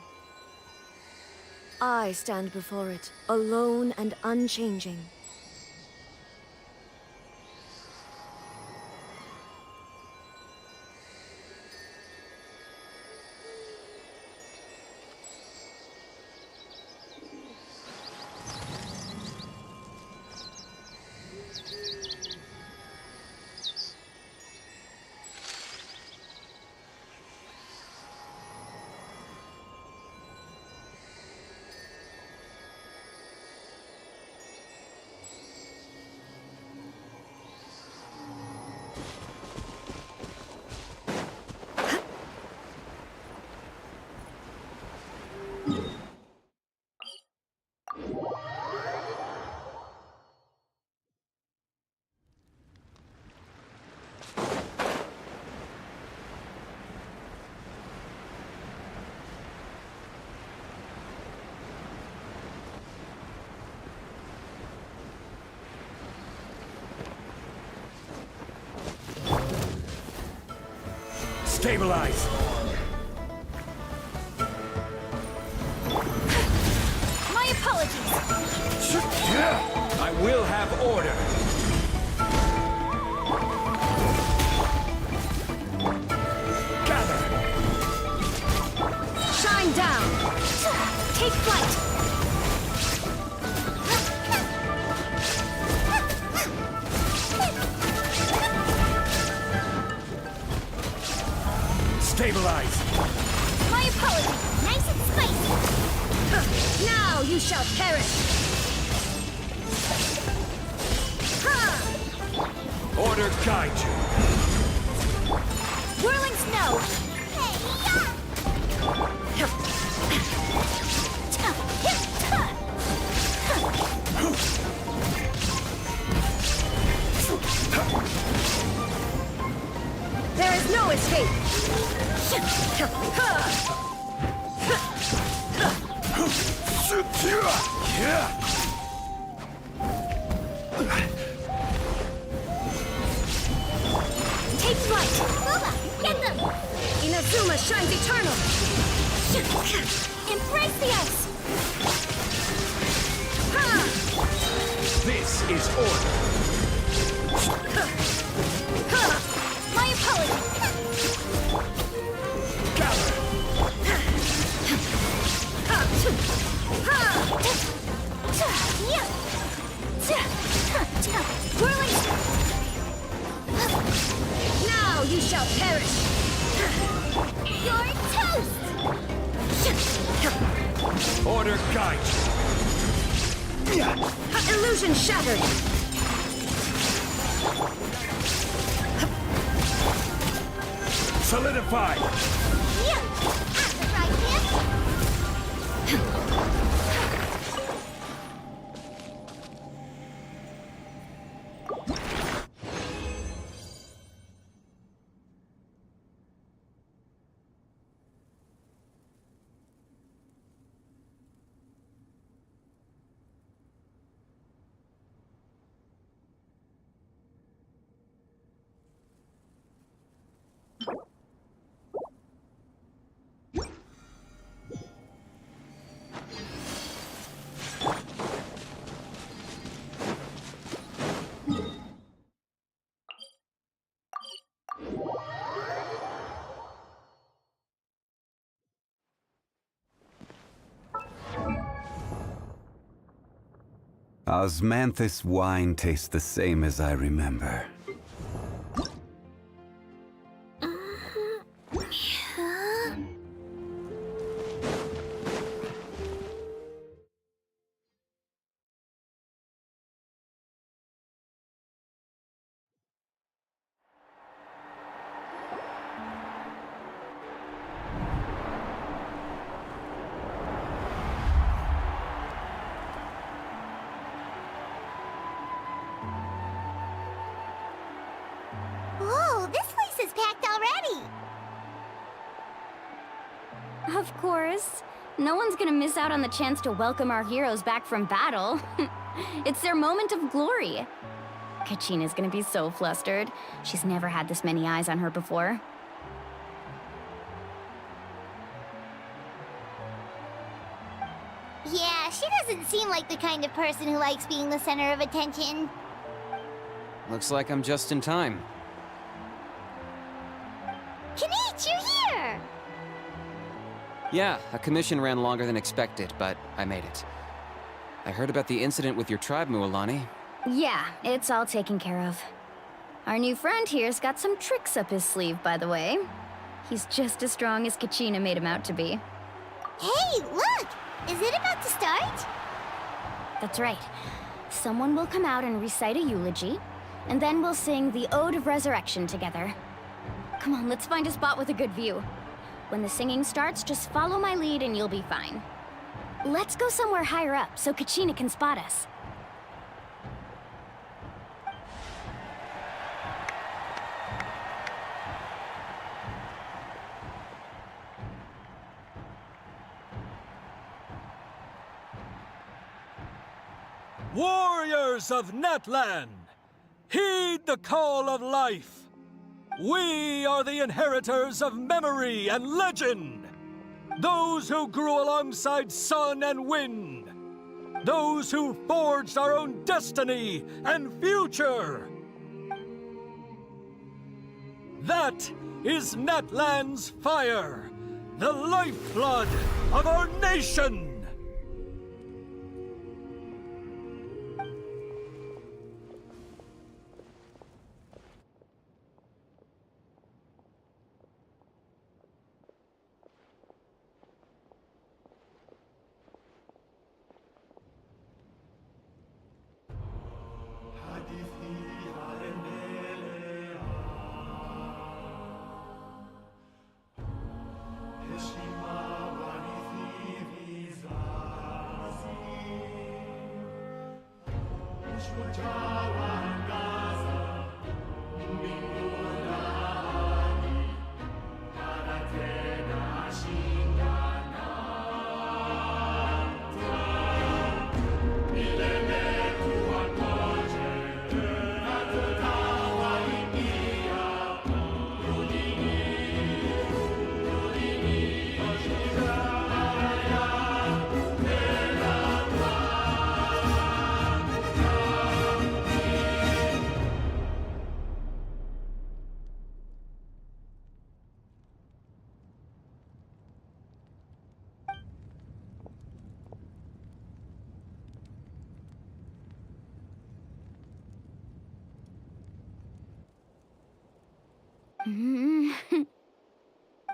I stand before it, alone and unchanging. Stabilize! My apologies! I will have order! Gather! Shine down! Take flight! Stabilize! My apologies! Nice and spicy! Now you shall perish! Order guide you! Whirling snow! There is no escape! Take flight! Booba! Get them! Inazuma shines eternal! Embrace the ice! This is order! My apologies! Gather! Whirling! Now you shall perish! You're toast! Order guide you! Illusion shattered! Solidify! Yeah! At the right hand! Osmanthus wine tastes the same as I remember. Whoa, this place is packed already! Of course. No one's gonna miss out on the chance to welcome our heroes back from battle. It's their moment of glory. Kachina's gonna be so flustered. She's never had this many eyes on her before. Yeah, she doesn't seem like the kind of person who likes being the center of attention. Looks like I'm just in time. Kanich, you're here! Yeah, a commission ran longer than expected, but I made it. I heard about the incident with your tribe, Mualani. Yeah, it's all taken care of. Our new friend here's got some tricks up his sleeve, by the way. He's just as strong as Kachina made him out to be. Hey, look! Is it about to start? That's right. Someone will come out and recite a eulogy, and then we'll sing the Ode of Resurrection together. Come on, let's find a spot with a good view. When the singing starts, just follow my lead and you'll be fine. Let's go somewhere higher up so Kachina can spot us. Warriors of Natlan, heed the call of life. We are the inheritors of memory and legend. Those who grew alongside sun and wind. Those who forged our own destiny and future. That is Natlan's fire, the lifeblood of our nation.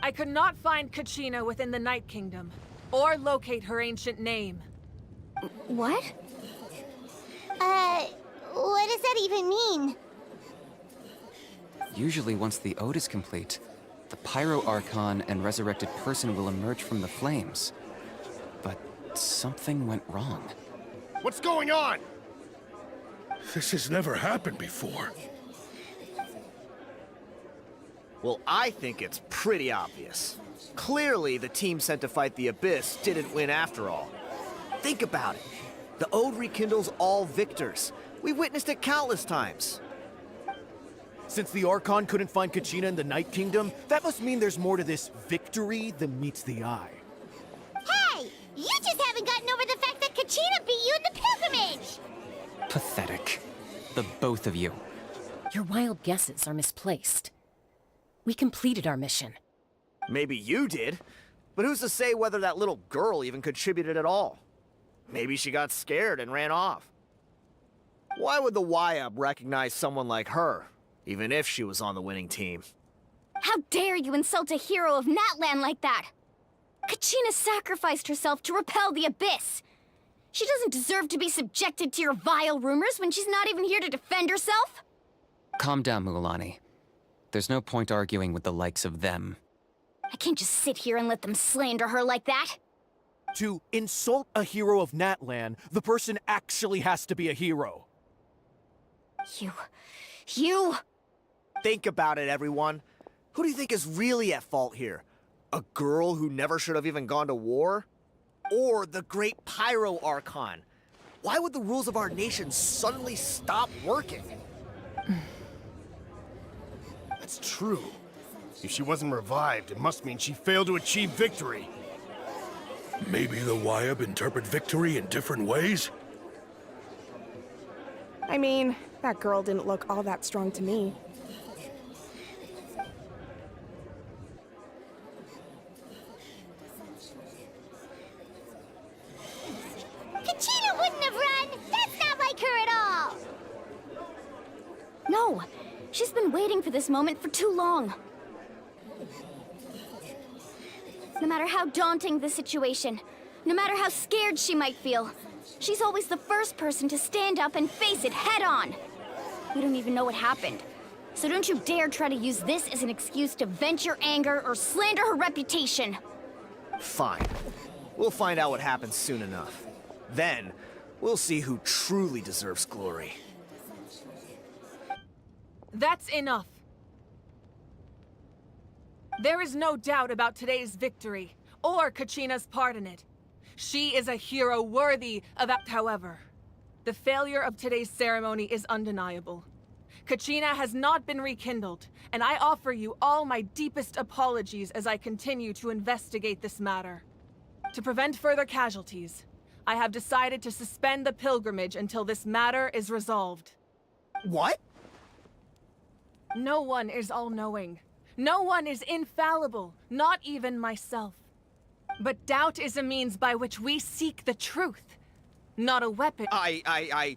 I could not find Kachina within the Night Kingdom, or locate her ancient name. What? What does that even mean? Usually once the ode is complete, the Pyro Archon and resurrected person will emerge from the flames. But something went wrong. What's going on? This has never happened before. Well, I think it's pretty obvious. Clearly, the team sent to fight the Abyss didn't win after all. Think about it. The Ode rekindles all victors. We've witnessed it countless times. Since the Archon couldn't find Kachina in the Night Kingdom, that must mean there's more to this victory than meets the eye. Hey! You just haven't gotten over the fact that Kachina beat you in the pilgrimage! Pathetic. The both of you. Your wild guesses are misplaced. We completed our mission. Maybe you did, but who's to say whether that little girl even contributed at all? Maybe she got scared and ran off. Why would the YUB recognize someone like her, even if she was on the winning team? How dare you insult a hero of Natlan like that? Kachina sacrificed herself to repel the Abyss. She doesn't deserve to be subjected to your vile rumors when she's not even here to defend herself. Calm down, Mualani. There's no point arguing with the likes of them. I can't just sit here and let them slander her like that. To insult a hero of Natlan, the person actually has to be a hero. You... Think about it, everyone. Who do you think is really at fault here? A girl who never should have even gone to war? Or the great Pyro Archon? Why would the rules of our nation suddenly stop working? That's true. If she wasn't revived, it must mean she failed to achieve victory. Maybe the YUB interpret victory in different ways? I mean, that girl didn't look all that strong to me. Kachina wouldn't have run! That's not like her at all! No, she's been waiting for this moment for too long. No matter how daunting the situation, no matter how scared she might feel, she's always the first person to stand up and face it head on. We don't even know what happened, so don't you dare try to use this as an excuse to vent your anger or slander her reputation. Fine. We'll find out what happens soon enough. Then, we'll see who truly deserves glory. That's enough. There is no doubt about today's victory, or Kachina's part in it. She is a hero worthy of that. However, the failure of today's ceremony is undeniable. Kachina has not been rekindled, and I offer you all my deepest apologies as I continue to investigate this matter. To prevent further casualties, I have decided to suspend the pilgrimage until this matter is resolved. What? No one is all-knowing. No one is infallible, not even myself. But doubt is a means by which we seek the truth, not a weapon. I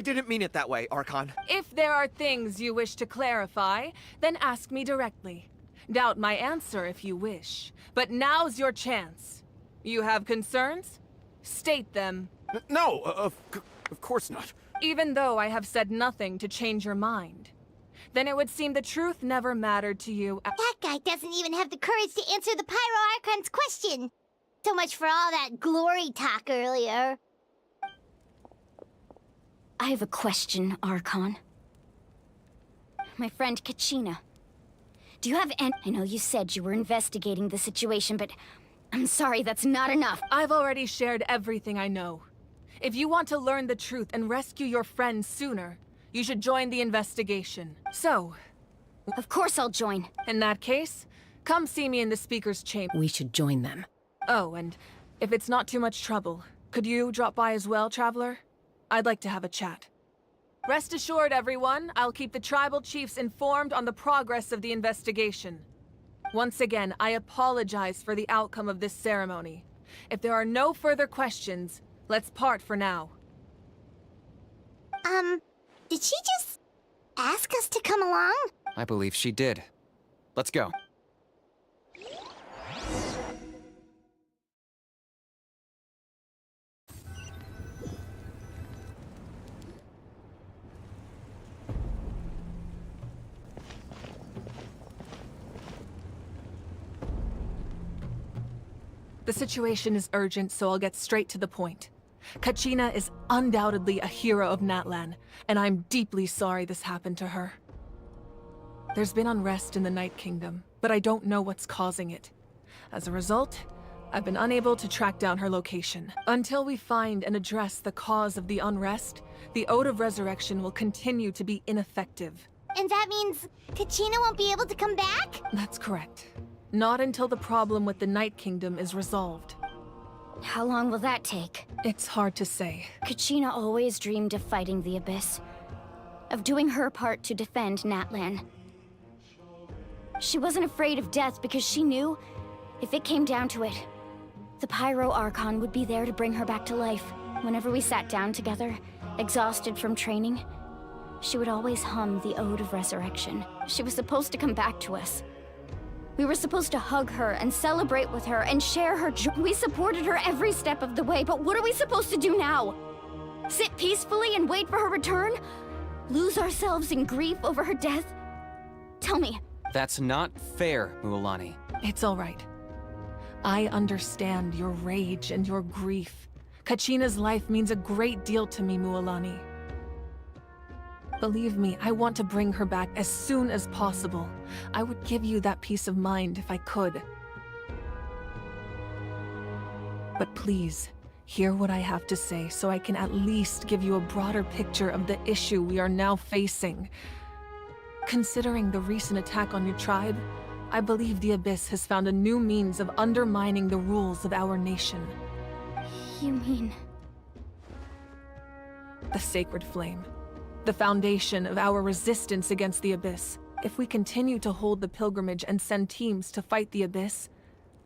didn't mean it that way, Archon. If there are things you wish to clarify, then ask me directly. Doubt my answer if you wish. But now's your chance. You have concerns? State them. No, of course not. Even though I have said nothing to change your mind. Then it would seem the truth never mattered to you. That guy doesn't even have the courage to answer the Pyro Archon's question. So much for all that glory talk earlier. I have a question, Archon. My friend Kachina. Do you have any... I know you said you were investigating the situation, but I'm sorry, that's not enough. I've already shared everything I know. If you want to learn the truth and rescue your friends sooner, you should join the investigation. So... Of course I'll join. In that case, come see me in the speaker's chamber. We should join them. Oh, and if it's not too much trouble, could you drop by as well, Traveler? I'd like to have a chat. Rest assured, everyone, I'll keep the tribal chiefs informed on the progress of the investigation. Once again, I apologize for the outcome of this ceremony. If there are no further questions, let's part for now. Did she just ask us to come along? I believe she did. Let's go. The situation is urgent, so I'll get straight to the point. Kachina is undoubtedly a hero of Natlan, and I'm deeply sorry this happened to her. There's been unrest in the Night Kingdom, but I don't know what's causing it. As a result, I've been unable to track down her location. Until we find and address the cause of the unrest, the Ode of Resurrection will continue to be ineffective. And that means Kachina won't be able to come back? That's correct. Not until the problem with the Night Kingdom is resolved. How long will that take? It's hard to say. Kachina always dreamed of fighting the Abyss. Of doing her part to defend Natlan. She wasn't afraid of death because she knew, if it came down to it, the Pyro Archon would be there to bring her back to life. Whenever we sat down together, exhausted from training, she would always hum the Ode of Resurrection. She was supposed to come back to us. We were supposed to hug her and celebrate with her and share her joy. We supported her every step of the way, but what are we supposed to do now? Sit peacefully and wait for her return? Lose ourselves in grief over her death? Tell me. That's not fair, Mualani. It's all right. I understand your rage and your grief. Kachina's life means a great deal to me, Mualani. Believe me, I want to bring her back as soon as possible. I would give you that peace of mind if I could. But please, hear what I have to say so I can at least give you a broader picture of the issue we are now facing. Considering the recent attack on your tribe, I believe the Abyss has found a new means of undermining the rules of our nation. You mean... The Sacred Flame. The foundation of our resistance against the Abyss. If we continue to hold the pilgrimage and send teams to fight the Abyss,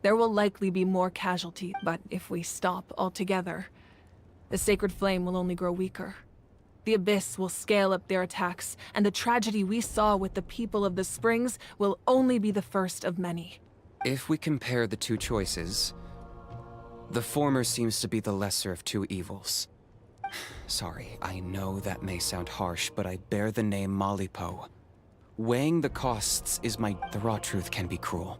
there will likely be more casualties. But if we stop altogether, the Sacred Flame will only grow weaker. The Abyss will scale up their attacks, and the tragedy we saw with the people of the Springs will only be the first of many. If we compare the two choices, the former seems to be the lesser of two evils. Sorry, I know that may sound harsh, but I bear the name Malipo. Weighing the costs is the raw truth can be cruel.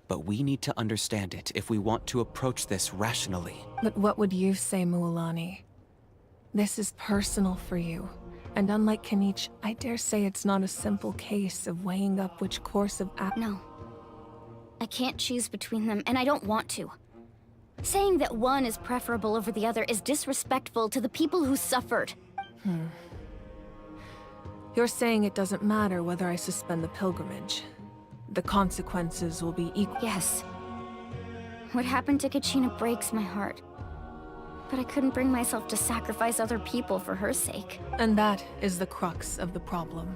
But we need to understand it if we want to approach this rationally. But what would you say, Mualani? This is personal for you, and unlike Kanich, I dare say it's not a simple case of weighing up which course of action. No. I can't choose between them, and I don't want to. Saying that one is preferable over the other is disrespectful to the people who suffered. You're saying it doesn't matter whether I suspend the pilgrimage. The consequences will be equal. Yes. What happened to Kachina breaks my heart. But I couldn't bring myself to sacrifice other people for her sake. And that is the crux of the problem.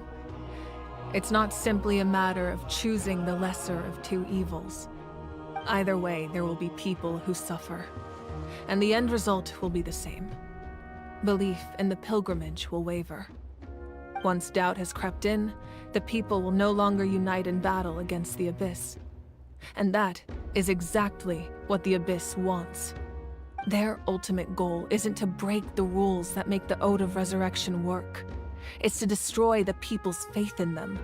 It's not simply a matter of choosing the lesser of two evils. Either way, there will be people who suffer. And the end result will be the same. Belief in the pilgrimage will waver. Once doubt has crept in, the people will no longer unite in battle against the Abyss. And that is exactly what the Abyss wants. Their ultimate goal isn't to break the rules that make the Ode of Resurrection work. It's to destroy the people's faith in them.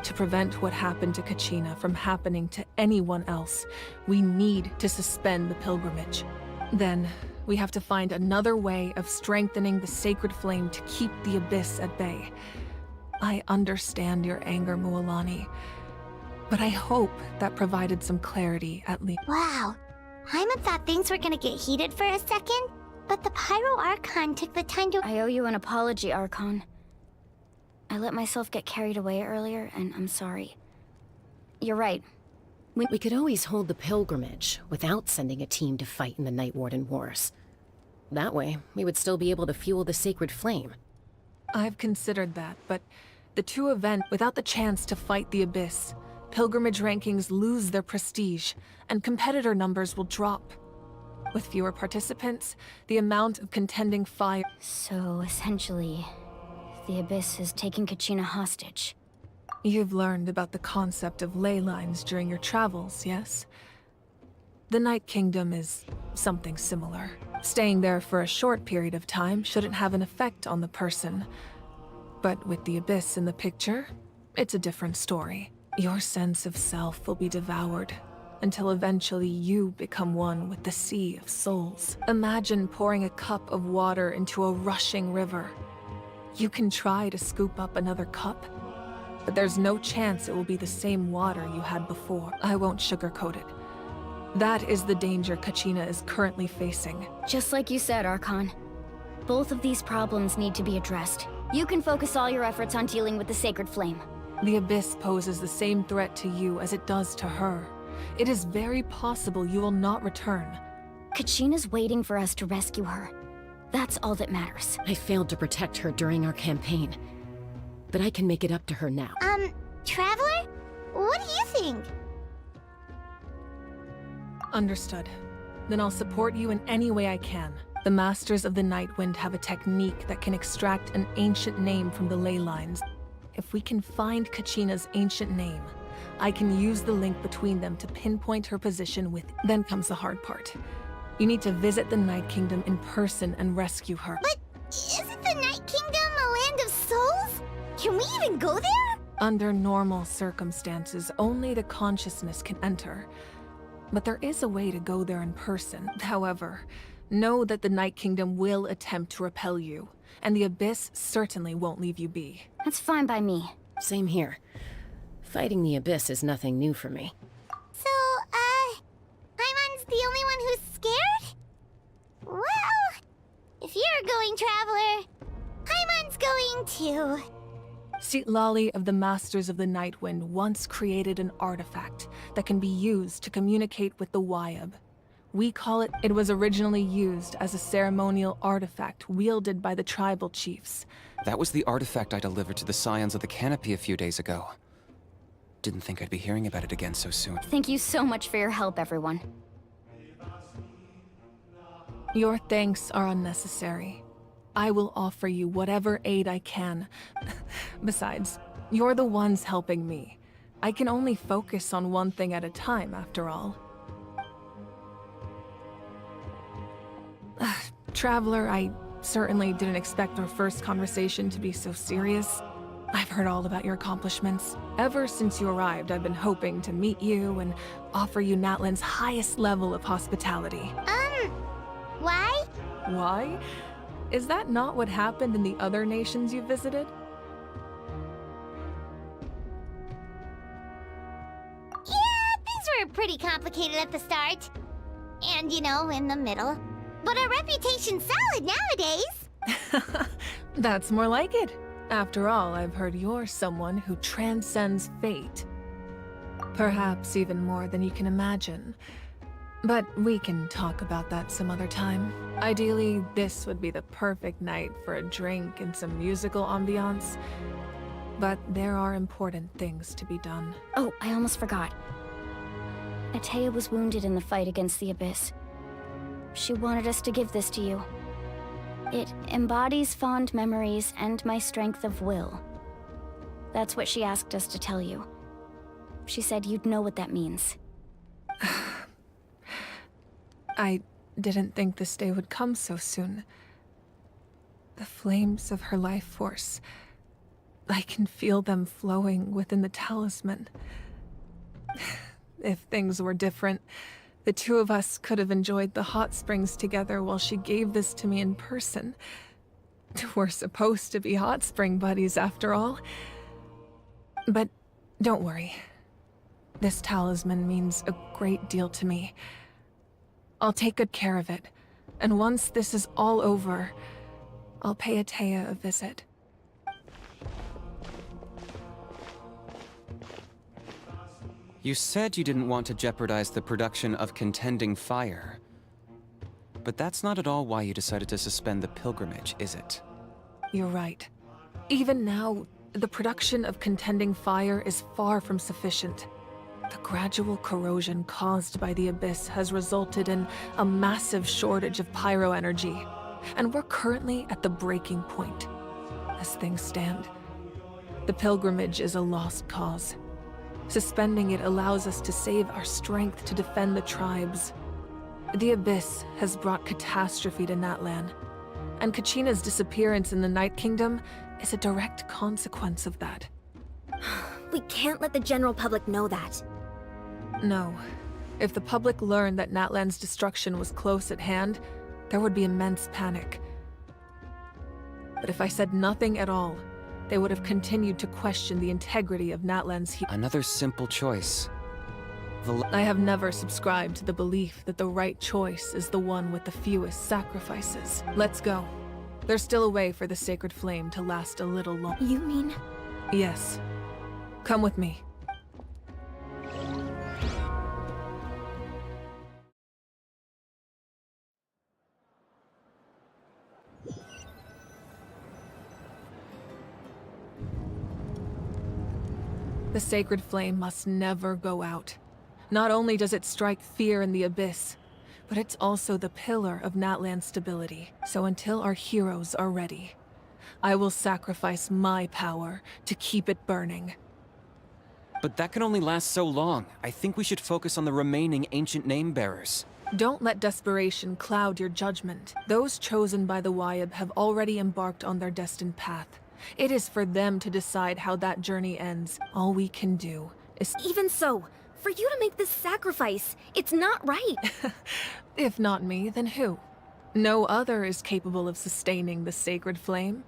To prevent what happened to Kachina from happening to anyone else, we need to suspend the pilgrimage. Then, we have to find another way of strengthening the Sacred Flame to keep the Abyss at bay. I understand your anger, Mualani, but I hope that provided some clarity at least. Wow. Hyman thought things were gonna get heated for a second, but the Pyro Archon took the time to— I owe you an apology, Archon. I let myself get carried away earlier, and I'm sorry. You're right. We could always hold the pilgrimage without sending a team to fight in the Night Warden Wars. That way, we would still be able to fuel the Sacred Flame. I've considered that, but the two events without the chance to fight the Abyss, pilgrimage rankings lose their prestige, and competitor numbers will drop. With fewer participants, the amount of contending fire— So, essentially, the Abyss is taking Kachina hostage. You've learned about the concept of ley lines during your travels, yes? The Night Kingdom is something similar. Staying there for a short period of time shouldn't have an effect on the person. But with the Abyss in the picture, it's a different story. Your sense of self will be devoured, until eventually you become one with the Sea of Souls. Imagine pouring a cup of water into a rushing river. You can try to scoop up another cup, but there's no chance it will be the same water you had before. I won't sugarcoat it. That is the danger Kachina is currently facing. Just like you said, Archon. Both of these problems need to be addressed. You can focus all your efforts on dealing with the Sacred Flame. The Abyss poses the same threat to you as it does to her. It is very possible you will not return. Kachina's waiting for us to rescue her. That's all that matters. I failed to protect her during our campaign, but I can make it up to her now. Traveler? What do you think? Understood. Then I'll support you in any way I can. The Masters of the Nightwind have a technique that can extract an ancient name from the ley lines. If we can find Kachina's ancient name, I can use the link between them to pinpoint her position with. Then comes the hard part. You need to visit the Night Kingdom in person and rescue her. But isn't the Night Kingdom a land of souls? Can we even go there? Under normal circumstances, only the consciousness can enter. But there is a way to go there in person. However, know that the Night Kingdom will attempt to repel you, and the Abyss certainly won't leave you be. That's fine by me. Same here. Fighting the Abyss is nothing new for me. So, Paimon's the only one who's scared? Well, if you're going, Traveler, Paimon's going too. Citlali of the Masters of the Nightwind once created an artifact that can be used to communicate with the Wyab. We call it. It was originally used as a ceremonial artifact wielded by the tribal chiefs. That was the artifact I delivered to the Scions of the Canopy a few days ago. Didn't think I'd be hearing about it again so soon. Thank you so much for your help, everyone. Your thanks are unnecessary. I will offer you whatever aid I can. Besides, you're the ones helping me. I can only focus on one thing at a time, after all. Traveler, I certainly didn't expect our first conversation to be so serious. I've heard all about your accomplishments. Ever since you arrived, I've been hoping to meet you and offer you Natlan's highest level of hospitality. Why? Why? Is that not what happened in the other nations you visited? Yeah, things were pretty complicated at the start. And, in the middle. But our reputation's solid nowadays. That's more like it. After all, I've heard you're someone who transcends fate. Perhaps even more than you can imagine. But we can talk about that some other time. Ideally, this would be the perfect night for a drink and some musical ambiance. But there are important things to be done. Oh, I almost forgot. Atea was wounded in the fight against the Abyss. She wanted us to give this to you. It embodies fond memories and my strength of will. That's what she asked us to tell you. She said you'd know what that means. I didn't think this day would come so soon. The flames of her life force. I can feel them flowing within the talisman. If things were different, the two of us could have enjoyed the hot springs together while she gave this to me in person. We're supposed to be hot spring buddies after all. But don't worry. This talisman means a great deal to me. I'll take good care of it, and once this is all over, I'll pay Atea a visit. You said you didn't want to jeopardize the production of Contending Fire. But that's not at all why you decided to suspend the pilgrimage, is it? You're right. Even now, the production of Contending Fire is far from sufficient. The gradual corrosion caused by the Abyss has resulted in a massive shortage of pyro energy, and we're currently at the breaking point. As things stand, the pilgrimage is a lost cause. Suspending it allows us to save our strength to defend the tribes. The Abyss has brought catastrophe to Natlan, and Kachina's disappearance in the Night Kingdom is a direct consequence of that. We can't let the general public know that. No. If the public learned that Natlan's destruction was close at hand, there would be immense panic. But if I said nothing at all, they would have continued to question the integrity of Natlan's Another simple choice. I have never subscribed to the belief that the right choice is the one with the fewest sacrifices. Let's go. There's still a way for the sacred flame to last a little longer. You mean? Yes. Come with me. The sacred flame must never go out. Not only does it strike fear in the Abyss, but it's also the pillar of Natlan's stability. So until our heroes are ready, I will sacrifice my power to keep it burning. But that can only last so long. I think we should focus on the remaining ancient name-bearers. Don't let desperation cloud your judgment. Those chosen by the Wyab have already embarked on their destined path. It is for them to decide how that journey ends. All we can do is... Even so, for you to make this sacrifice, it's not right. If not me, then who? No other is capable of sustaining the sacred flame.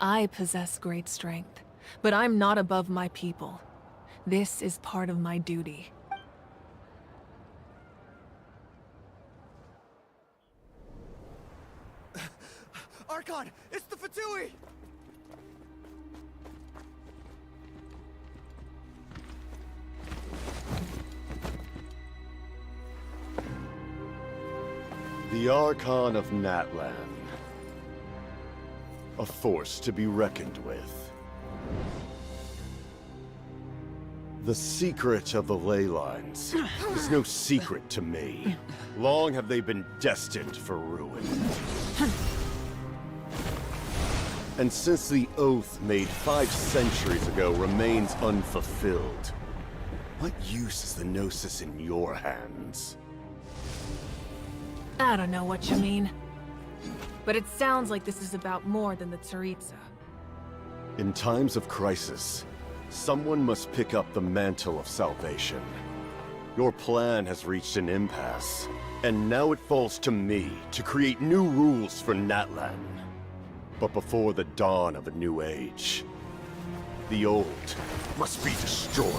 I possess great strength, but I'm not above my people. This is part of my duty. Archon, it's the Fatui! The Archon of Natlan. A force to be reckoned with. The secret of the ley lines is no secret to me. Long have they been destined for ruin. And since the oath made 5 centuries ago remains unfulfilled, what use is the Gnosis in your hands? I don't know what you mean. But it sounds like this is about more than the Tsaritsa. In times of crisis, someone must pick up the mantle of salvation. Your plan has reached an impasse, and now it falls to me to create new rules for Natlan. But before the dawn of a new age, the old must be destroyed.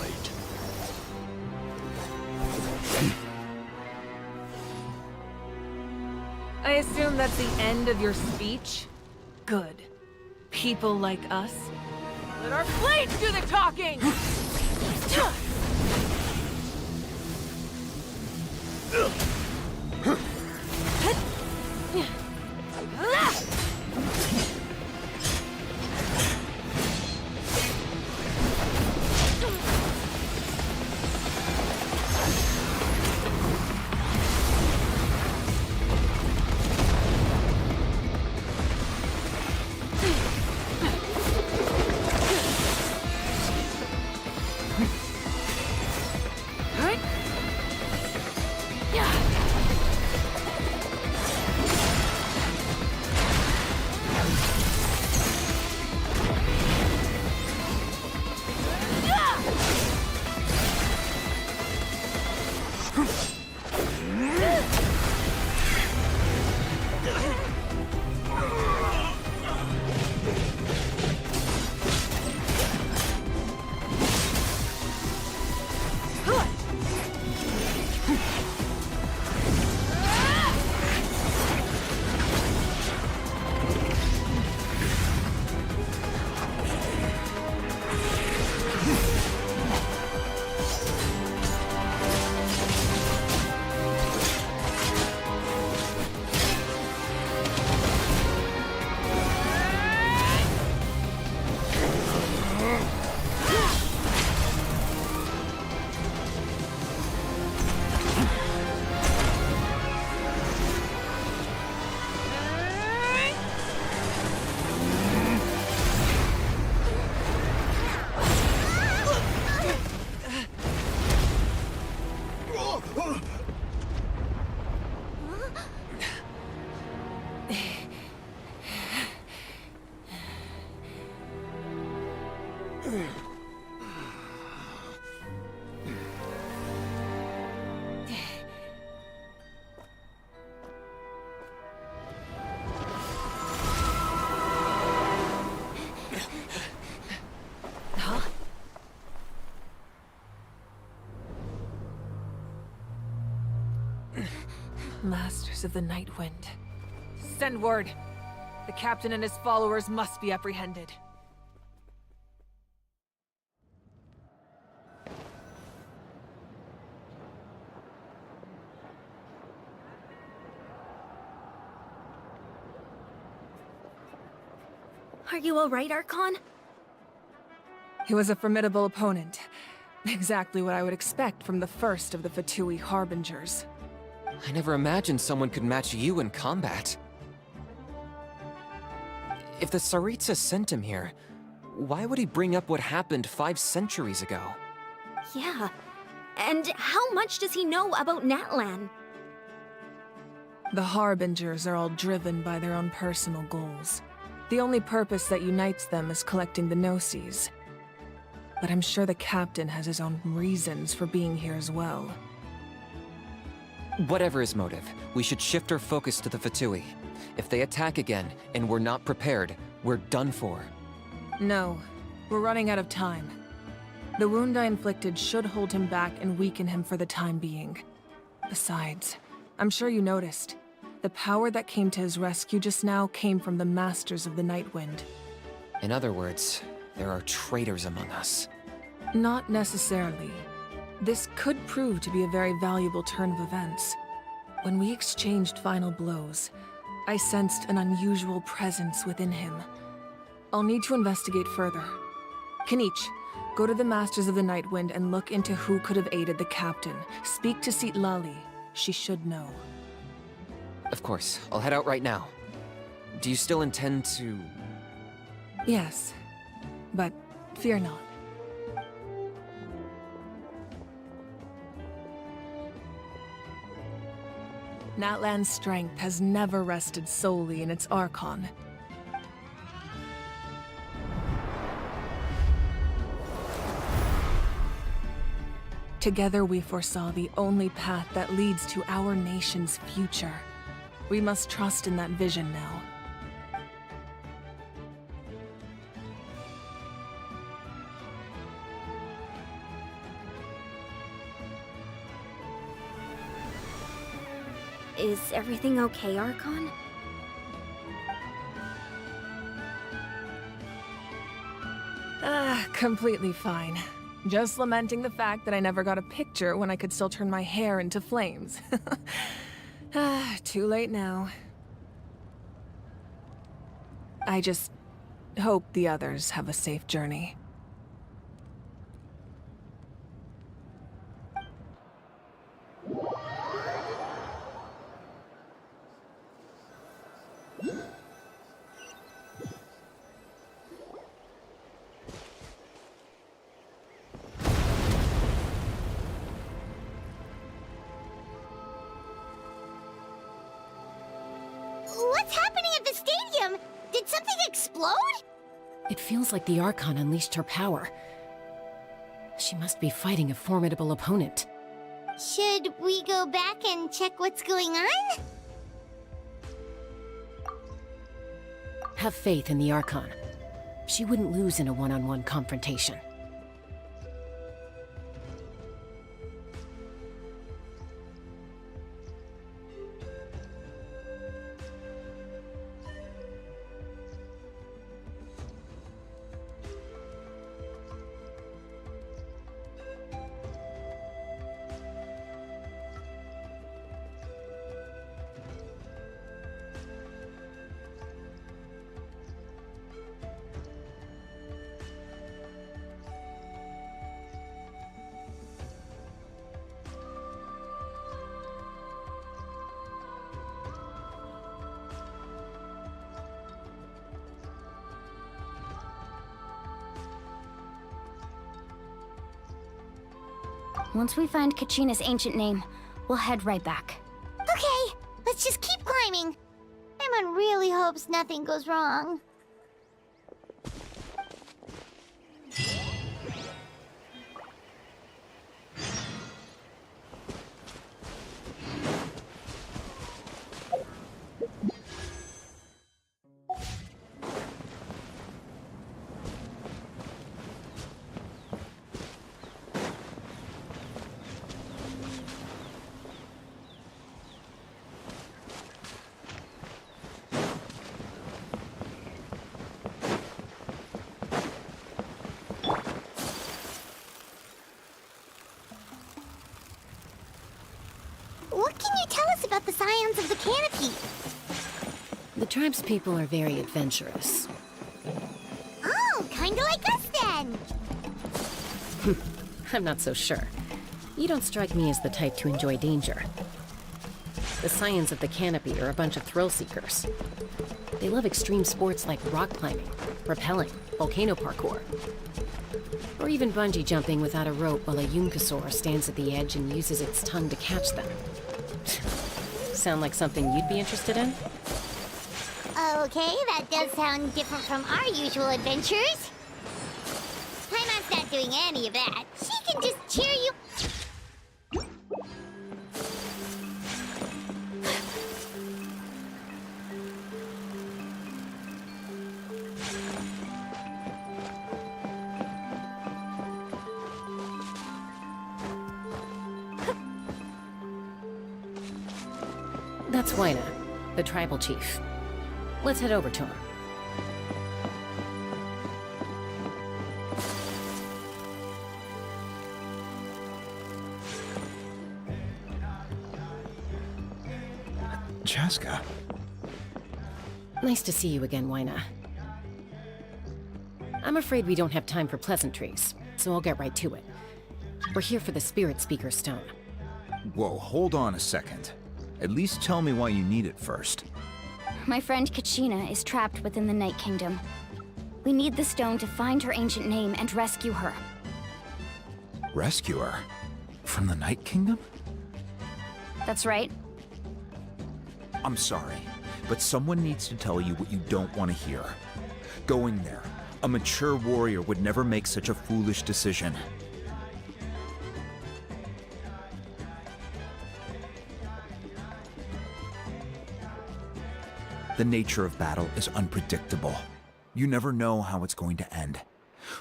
I assume that's the end of your speech? Good. People like us, let our blades do the talking! Masters of the Night Wind. Send word. The captain and his followers must be apprehended. Are you alright, Archon? He was a formidable opponent. Exactly what I would expect from the first of the Fatui Harbingers. I never imagined someone could match you in combat. If the Tsaritsa sent him here, why would he bring up what happened 5 centuries ago? Yeah. And how much does he know about Natlan? The Harbingers are all driven by their own personal goals. The only purpose that unites them is collecting the Gnosis. But I'm sure the captain has his own reasons for being here as well. Whatever his motive, we should shift our focus to the Fatui. If they attack again, and we're not prepared, we're done for. No, we're running out of time. The wound I inflicted should hold him back and weaken him for the time being. Besides, I'm sure you noticed, the power that came to his rescue just now came from the Masters of the Nightwind. In other words, there are traitors among us. Not necessarily. This could prove to be a very valuable turn of events. When we exchanged final blows, I sensed an unusual presence within him. I'll need to investigate further. Kenichi, go to the Masters of the Nightwind and look into who could have aided the captain. Speak to Lali. She should know. Of course, I'll head out right now. Do you still intend to... Yes, but fear not. Natlan's strength has never rested solely in its Archon. Together we foresaw the only path that leads to our nation's future. We must trust in that vision now. Is everything okay, Archon? Completely fine. Just lamenting the fact that I never got a picture when I could still turn my hair into flames. Too late now. I just hope the others have a safe journey. What's happening at the stadium? Did something explode? It feels like the Archon unleashed her power. She must be fighting a formidable opponent. Should we go back and check what's going on? Have faith in the Archon. She wouldn't lose in a one-on-one confrontation. Once we find Kachina's ancient name, we'll head right back. Okay, let's just keep climbing. Paimon really hopes nothing goes wrong. What can you tell us about the scions of the canopy? The tribespeople are very adventurous. Oh, kinda like us then! I'm not so sure. You don't strike me as the type to enjoy danger. The Scions of the Canopy are a bunch of thrill seekers. They love extreme sports like rock climbing, rappelling, volcano parkour, or even bungee jumping without a rope while a Yunkasaur stands at the edge and uses its tongue to catch them. Sound like something you'd be interested in? Okay, that does sound different from our usual adventures. Paimon's not doing any of that. She can just cheer you. That's Wyna, the tribal chief. Let's head over to him. Chaska. Nice to see you again, Wyna. I'm afraid we don't have time for pleasantries, so I'll get right to it. We're here for the Spirit Speaker Stone. Whoa, hold on a second. At least tell me why you need it first. My friend Kachina is trapped within the Night Kingdom. We need the stone to find her ancient name and rescue her. Rescue her? From the Night Kingdom? That's right. I'm sorry, but someone needs to tell you what you don't want to hear. Going there, a mature warrior would never make such a foolish decision. The nature of battle is unpredictable. You never know how it's going to end.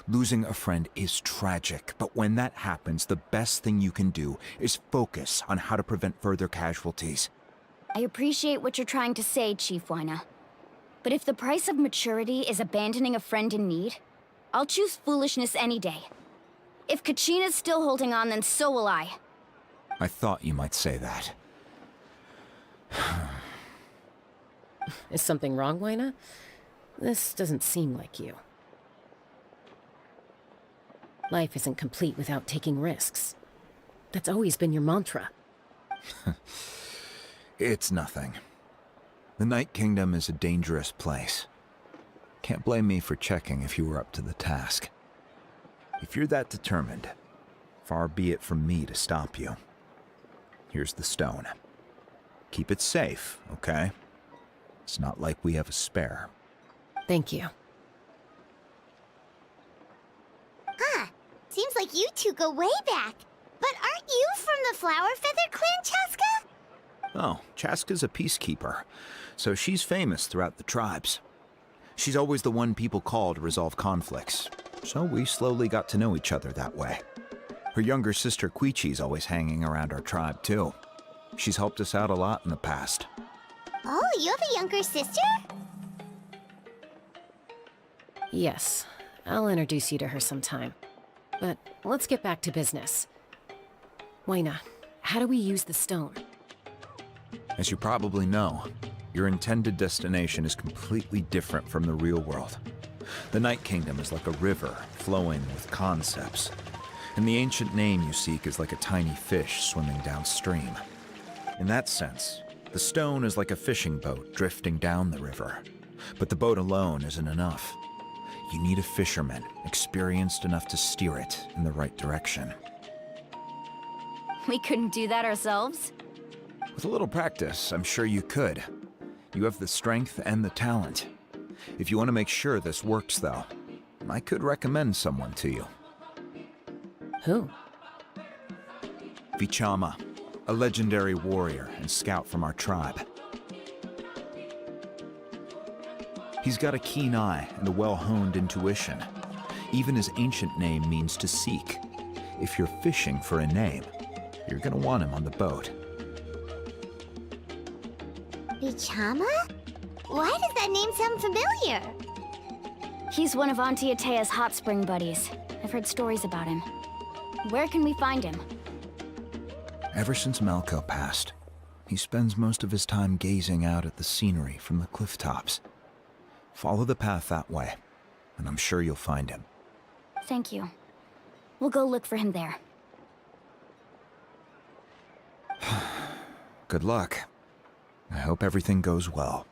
Losing a friend is tragic, but when that happens, the best thing you can do is focus on how to prevent further casualties. I appreciate what you're trying to say, Chief Wyna. But if the price of maturity is abandoning a friend in need, I'll choose foolishness any day. If Kachina's still holding on, then so will I. I thought you might say that. Is something wrong, Wyna? This doesn't seem like you. Life isn't complete without taking risks. That's always been your mantra. It's nothing. The Night Kingdom is a dangerous place. Can't blame me for checking if you were up to the task. If you're that determined, far be it from me to stop you. Here's the stone. Keep it safe, okay? It's not like we have a spare. Thank you. Huh. Seems like you two go way back. But aren't you from the Flower Feather Clan, Chaska? Oh, Chaska's a peacekeeper, so she's famous throughout the tribes. She's always the one people call to resolve conflicts, so we slowly got to know each other that way. Her younger sister Quichi's always hanging around our tribe, too. She's helped us out a lot in the past. Oh, you have a younger sister? Yes, I'll introduce you to her sometime. But let's get back to business. Wyna, how do we use the stone? As you probably know, your intended destination is completely different from the real world. The Night Kingdom is like a river flowing with concepts, and the ancient name you seek is like a tiny fish swimming downstream. In that sense, the stone is like a fishing boat drifting down the river, but the boat alone isn't enough. You need a fisherman experienced enough to steer it in the right direction. We couldn't do that ourselves? With a little practice, I'm sure you could. You have the strength and the talent. If you want to make sure this works, though, I could recommend someone to you. Who? Vichama, a legendary warrior and scout from our tribe. He's got a keen eye and a well-honed intuition. Even his ancient name means to seek. If you're fishing for a name, you're gonna want him on the boat. Vichama? Why does that name sound familiar? He's one of Auntie Atea's hot spring buddies. I've heard stories about him. Where can we find him? Ever since Malco passed, he spends most of his time gazing out at the scenery from the cliff tops. Follow the path that way, and I'm sure you'll find him. Thank you. We'll go look for him there. Good luck. I hope everything goes well.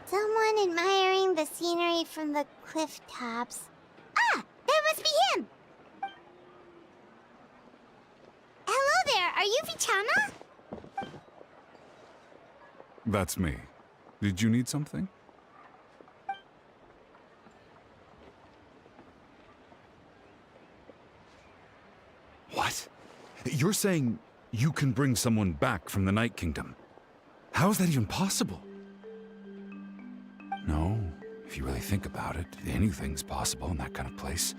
Someone admiring the scenery from the cliff tops. Ah! That must be him! Hello there, are you Vichama? That's me. Did you need something? What? You're saying you can bring someone back from the Night Kingdom? How is that even possible? No, if you really think about it, anything's possible in that kind of place.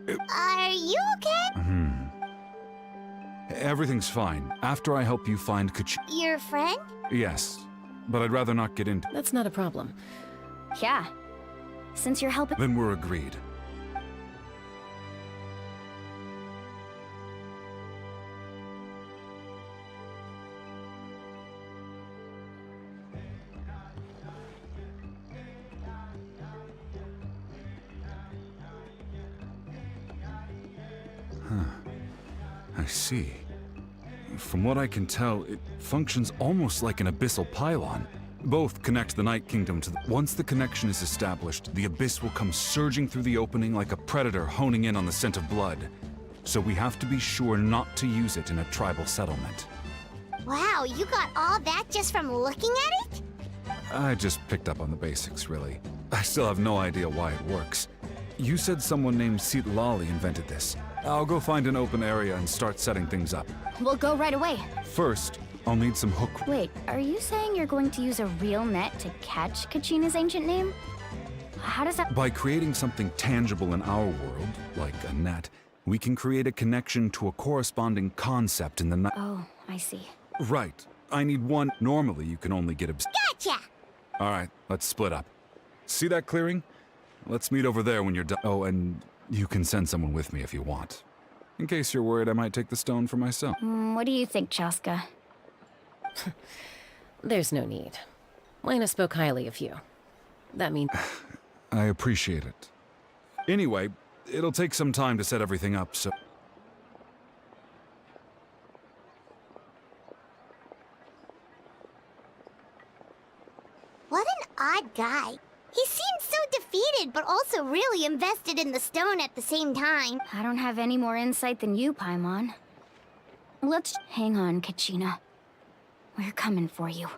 Are you okay? Everything's fine. After I help you find Your friend? Yes, but I'd rather not get into... That's not a problem. Yeah. Since you're helping... Then we're agreed. I see. From what I can tell, it functions almost like an abyssal pylon. Both connect the Night Kingdom to the... Once the connection is established, the abyss will come surging through the opening like a predator honing in on the scent of blood. So we have to be sure not to use it in a tribal settlement. Wow, you got all that just from looking at it? I just picked up on the basics, really. I still have no idea why it works. You said someone named Lali invented this. I'll go find an open area and start setting things up. We'll go right away. First, I'll need some hook... Wait, are you saying you're going to use a real net to catch Kachina's ancient name? How does that... By creating something tangible in our world, like a net, we can create a connection to a corresponding concept in the night. Oh, I see. Right. I need one. Normally, you can only get Gotcha! Alright, let's split up. See that clearing? Let's meet over there when you're done. Oh, and you can send someone with me if you want. In case you're worried I might take the stone for myself. What do you think, Chaska? There's no need. Lena spoke highly of you. That means... I appreciate it. Anyway, it'll take some time to set everything up, so... What an odd guy. He seems so defeated, but also really invested in the stone at the same time. I don't have any more insight than you, Paimon. Let's... Hang on, Kachina. We're coming for you.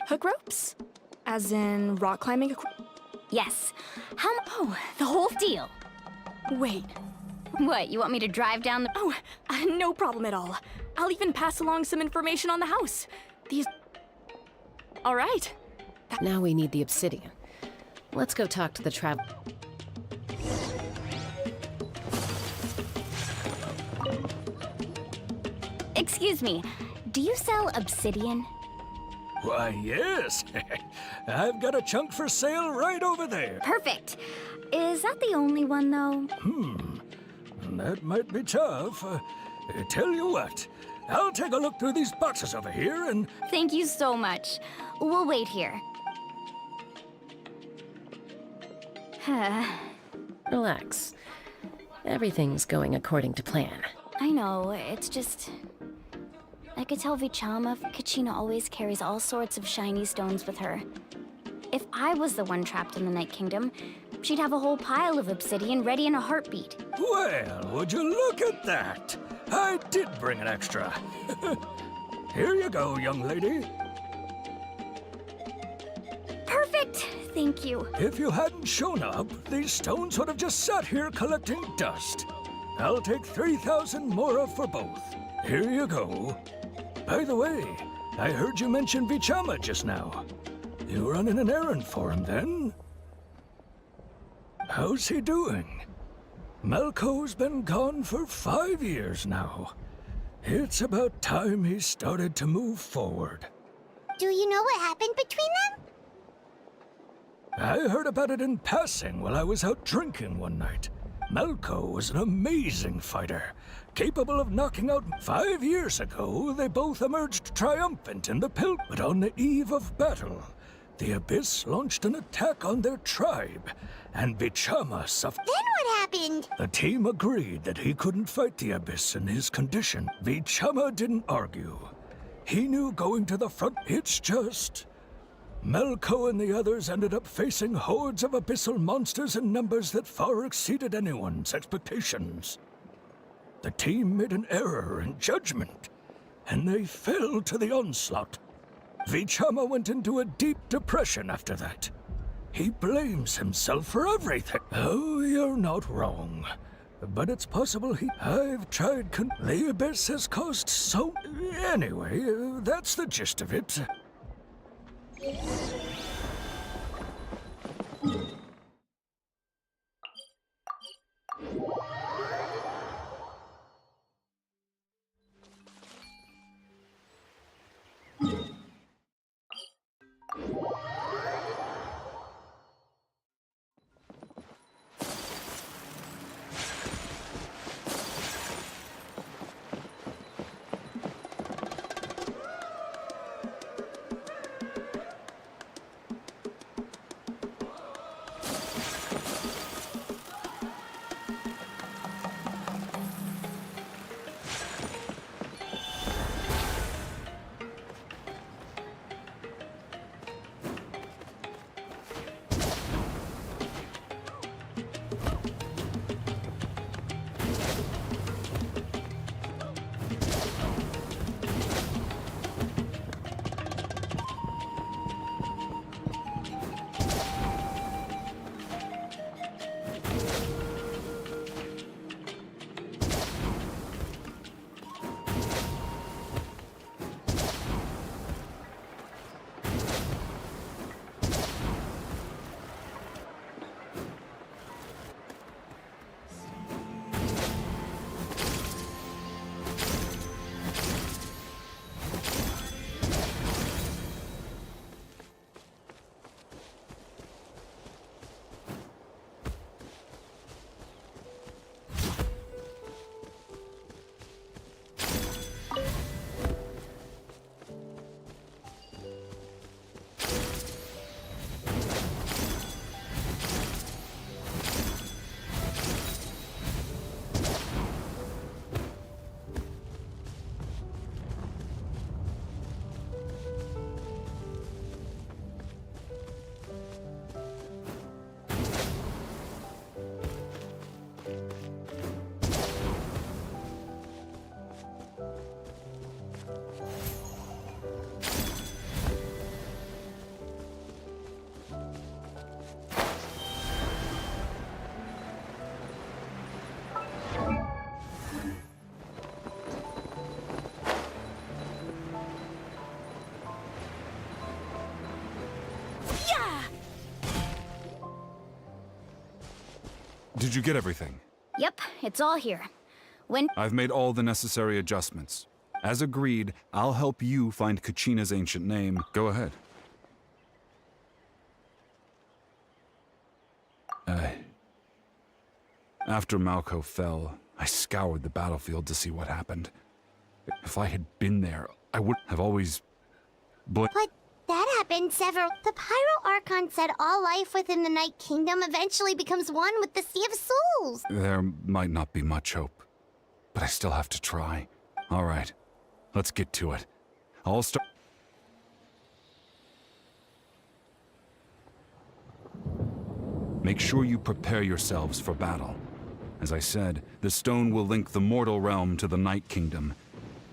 Hook ropes? As in rock climbing Yes. Oh, the whole deal. Wait. What, you want me to drive down the... Oh, no problem at all. I'll even pass along some information on the house. These... All right. Now we need the obsidian. Let's go talk to the travel... Excuse me, do you sell obsidian? Why, yes. I've got a chunk for sale right over there. Perfect. Is that the only one, though? That might be tough. Tell you what, I'll take a look through these boxes over here and... Thank you so much. We'll wait here. Relax. Everything's going according to plan. I know, it's just... I could tell Vichama Kachina always carries all sorts of shiny stones with her. If I was the one trapped in the Night Kingdom, she'd have a whole pile of obsidian ready in a heartbeat. Well, would you look at that? I did bring an extra. Here you go, young lady. Perfect! Thank you. If you hadn't shown up, these stones would have just sat here collecting dust. I'll take 3,000 mora for both. Here you go. By the way, I heard you mention Vichama just now. You running an errand for him, then? How's he doing? Malco's been gone for 5 years now. It's about time he started to move forward. Do you know what happened between them? I heard about it in passing while I was out drinking one night. Malco was an amazing fighter, capable of knocking out. 5 years ago, they both emerged triumphant in the pit, but on the eve of battle, the Abyss launched an attack on their tribe, and Vichama suffered. Then what happened? The team agreed that he couldn't fight the Abyss in his condition. Vichama didn't argue. He knew going to the front. It's just Malco and the others ended up facing hordes of abyssal monsters in numbers that far exceeded anyone's expectations. The team made an error in judgment, and they fell to the onslaught. Vichama went into a deep depression after that. He blames himself for everything. Oh, you're not wrong. But it's possible I've tried the Abyss has caused so... Anyway, that's the gist of it. Did you get everything? Yep, it's all here. I've made all the necessary adjustments. As agreed, I'll help you find Kachina's ancient name. Go ahead. After Malco fell, I scoured the battlefield to see what happened. If I had been there, I would have always... But that happened several... The Pyro Archon said all life within the Night Kingdom eventually becomes one with the Sea of Souls. There might not be much hope, but I still have to try. All right, let's get to it. I'll start... Make sure you prepare yourselves for battle. As I said, the stone will link the mortal realm to the Night Kingdom.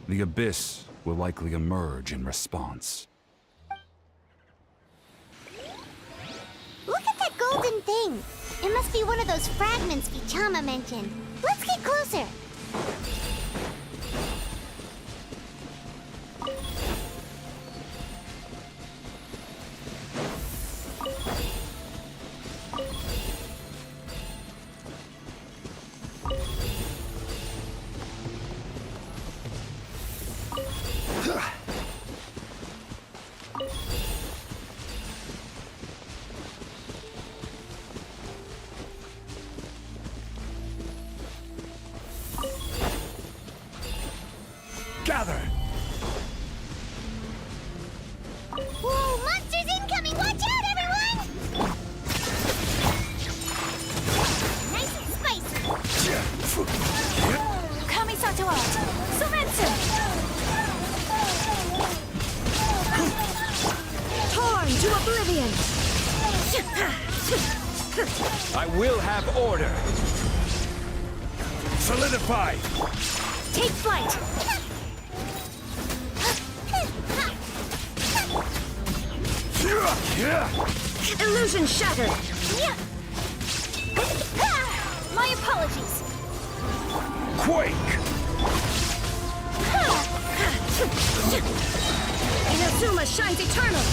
The Abyss will likely emerge in response. Look at that golden thing! It must be one of those fragments Vichama mentioned. Let's get closer! Gather! Whoa, monsters incoming! Watch out, everyone! Nice and spicy! Kamisato out! Sumetsu! Torn to oblivion! I will have order. Solidify! Take flight! Illusion shattered! My apologies! Quake! Inazuma shines eternal!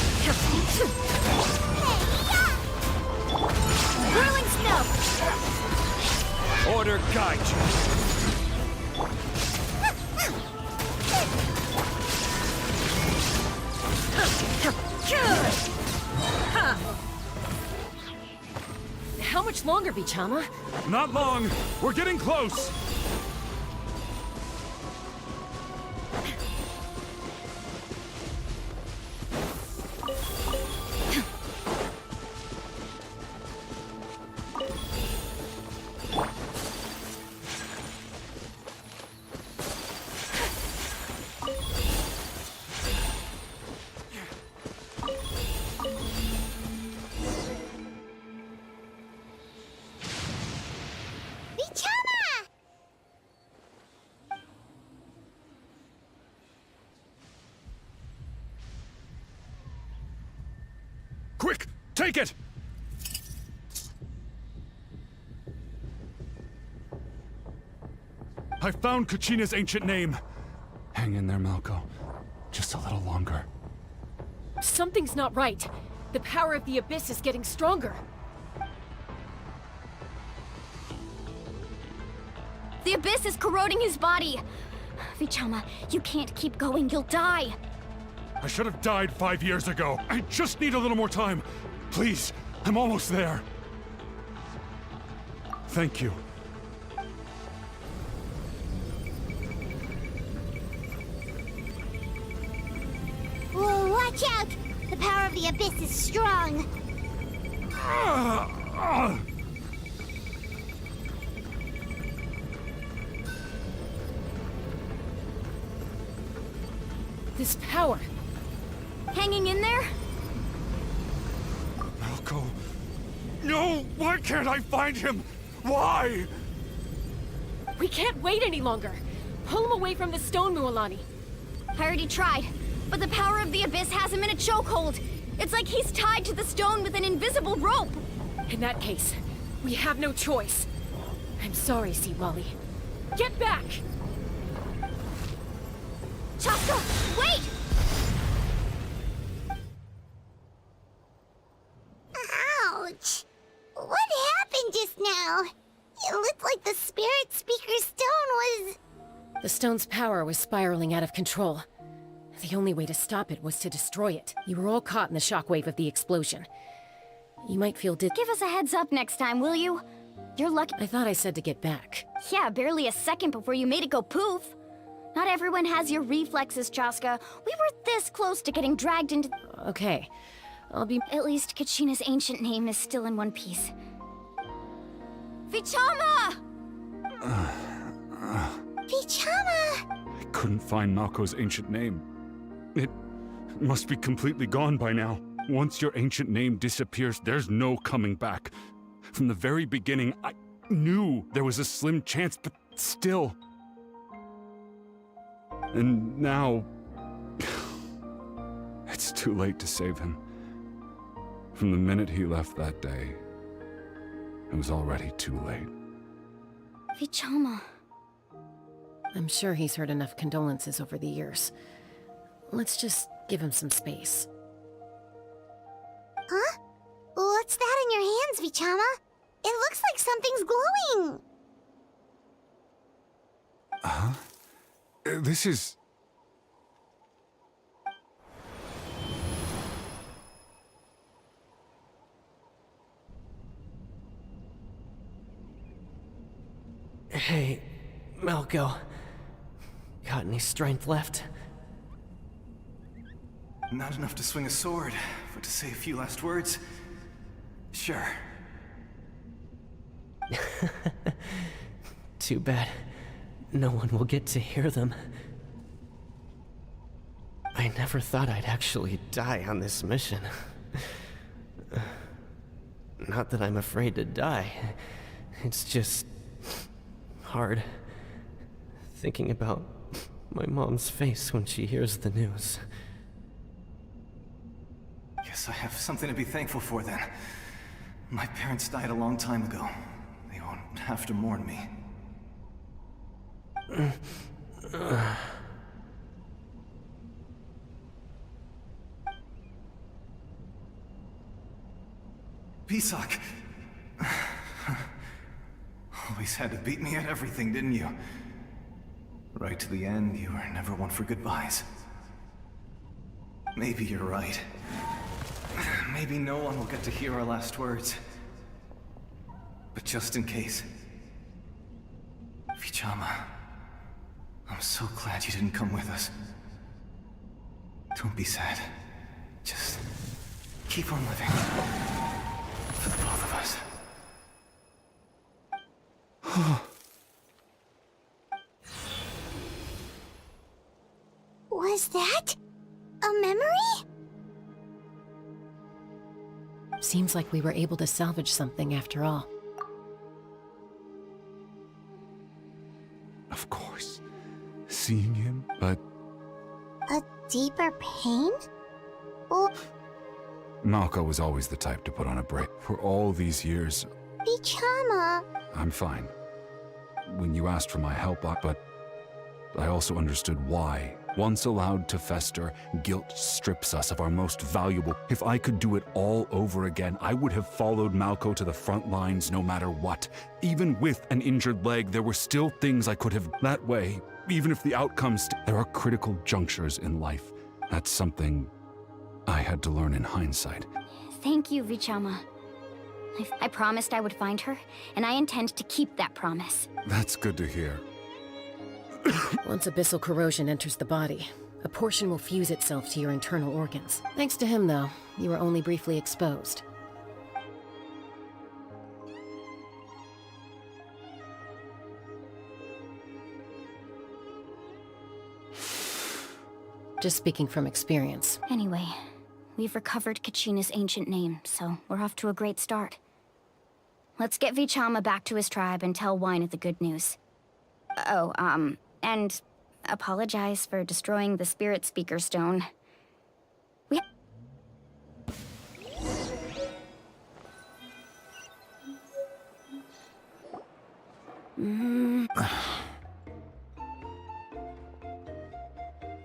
Whirling snow! Order guide you! How much longer, Vichama? Not long! We're getting close! Vichama! Quick! Take it! I found Kachina's ancient name. Hang in there, Malko. Just a little longer. Something's not right. The power of the Abyss is getting stronger. The Abyss is corroding his body! Vichama, you can't keep going, you'll die! I should have died 5 years ago. I just need a little more time. Please, I'm almost there. Thank you. Whoa, watch out! The power of the Abyss is strong! This power. Hanging in there? Malko. No! Why can't I find him? Why? We can't wait any longer. Pull him away from the stone, Mualani. I already tried, but the power of the Abyss has him in a chokehold. It's like he's tied to the stone with an invisible rope. In that case, we have no choice. I'm sorry, Sea Wally. Get back! Chaska, wait! Ouch! What happened just now? It looked like the Spirit Speaker's stone was... The stone's power was spiraling out of control. The only way to stop it was to destroy it. You were all caught in the shockwave of the explosion. You might feel Give us a heads up next time, will you? You're lucky. I thought I said to get back. Yeah, barely a second before you made it go poof. Not everyone has your reflexes, Chaska. We were this close to getting dragged into... Okay, I'll be... At least Kachina's ancient name is still in one piece. Vichama! Vichama! I couldn't find Malko's ancient name. It must be completely gone by now. Once your ancient name disappears, there's no coming back. From the very beginning, I knew there was a slim chance, but still. And now, It's too late to save him. From the minute he left that day, it was already too late. Vichama. I'm sure he's heard enough condolences over the years. Let's just give him some space. Huh? What's that in your hands, Vichama? It looks like something's glowing! Huh? This is... Hey, Malco. Got any strength left? Not enough to swing a sword, but to say a few last words? Sure. Too bad. No one will get to hear them. I never thought I'd actually die on this mission. Not that I'm afraid to die. It's just... hard. Thinking about my mom's face when she hears the news. Guess I have something to be thankful for then. My parents died a long time ago. They won't have to mourn me. Pisak! Always had to beat me at everything, didn't you? Right to the end, you were never one for goodbyes. Maybe you're right. Maybe no one will get to hear our last words. But just in case... Vichama, I'm so glad you didn't come with us. Don't be sad. Just keep on living. For the both of us. Was that a memory? Seems like we were able to salvage something after all. Of course. Seeing him, but... A deeper pain? Oh, Malco was always the type to put on a break. For all these years, Vichama. I'm fine. When you asked for my help, but I also understood why. Once allowed to fester, guilt strips us of our most valuable. If I could do it all over again, I would have followed Malco to the front lines no matter what. Even with an injured leg, there were still things I could have that way. Even if the outcomes, there are critical junctures in life. That's something I had to learn in hindsight. Thank you, Vichama. I promised I would find her, and I intend to keep that promise. That's good to hear. Once abyssal corrosion enters the body, a portion will fuse itself to your internal organs. Thanks to him, though, you were only briefly exposed. Just speaking from experience. Anyway, we've recovered Kachina's ancient name, so we're off to a great start. Let's get Vichama back to his tribe and tell Wine the good news. Oh, and apologize for destroying the Spirit Speaker Stone. We...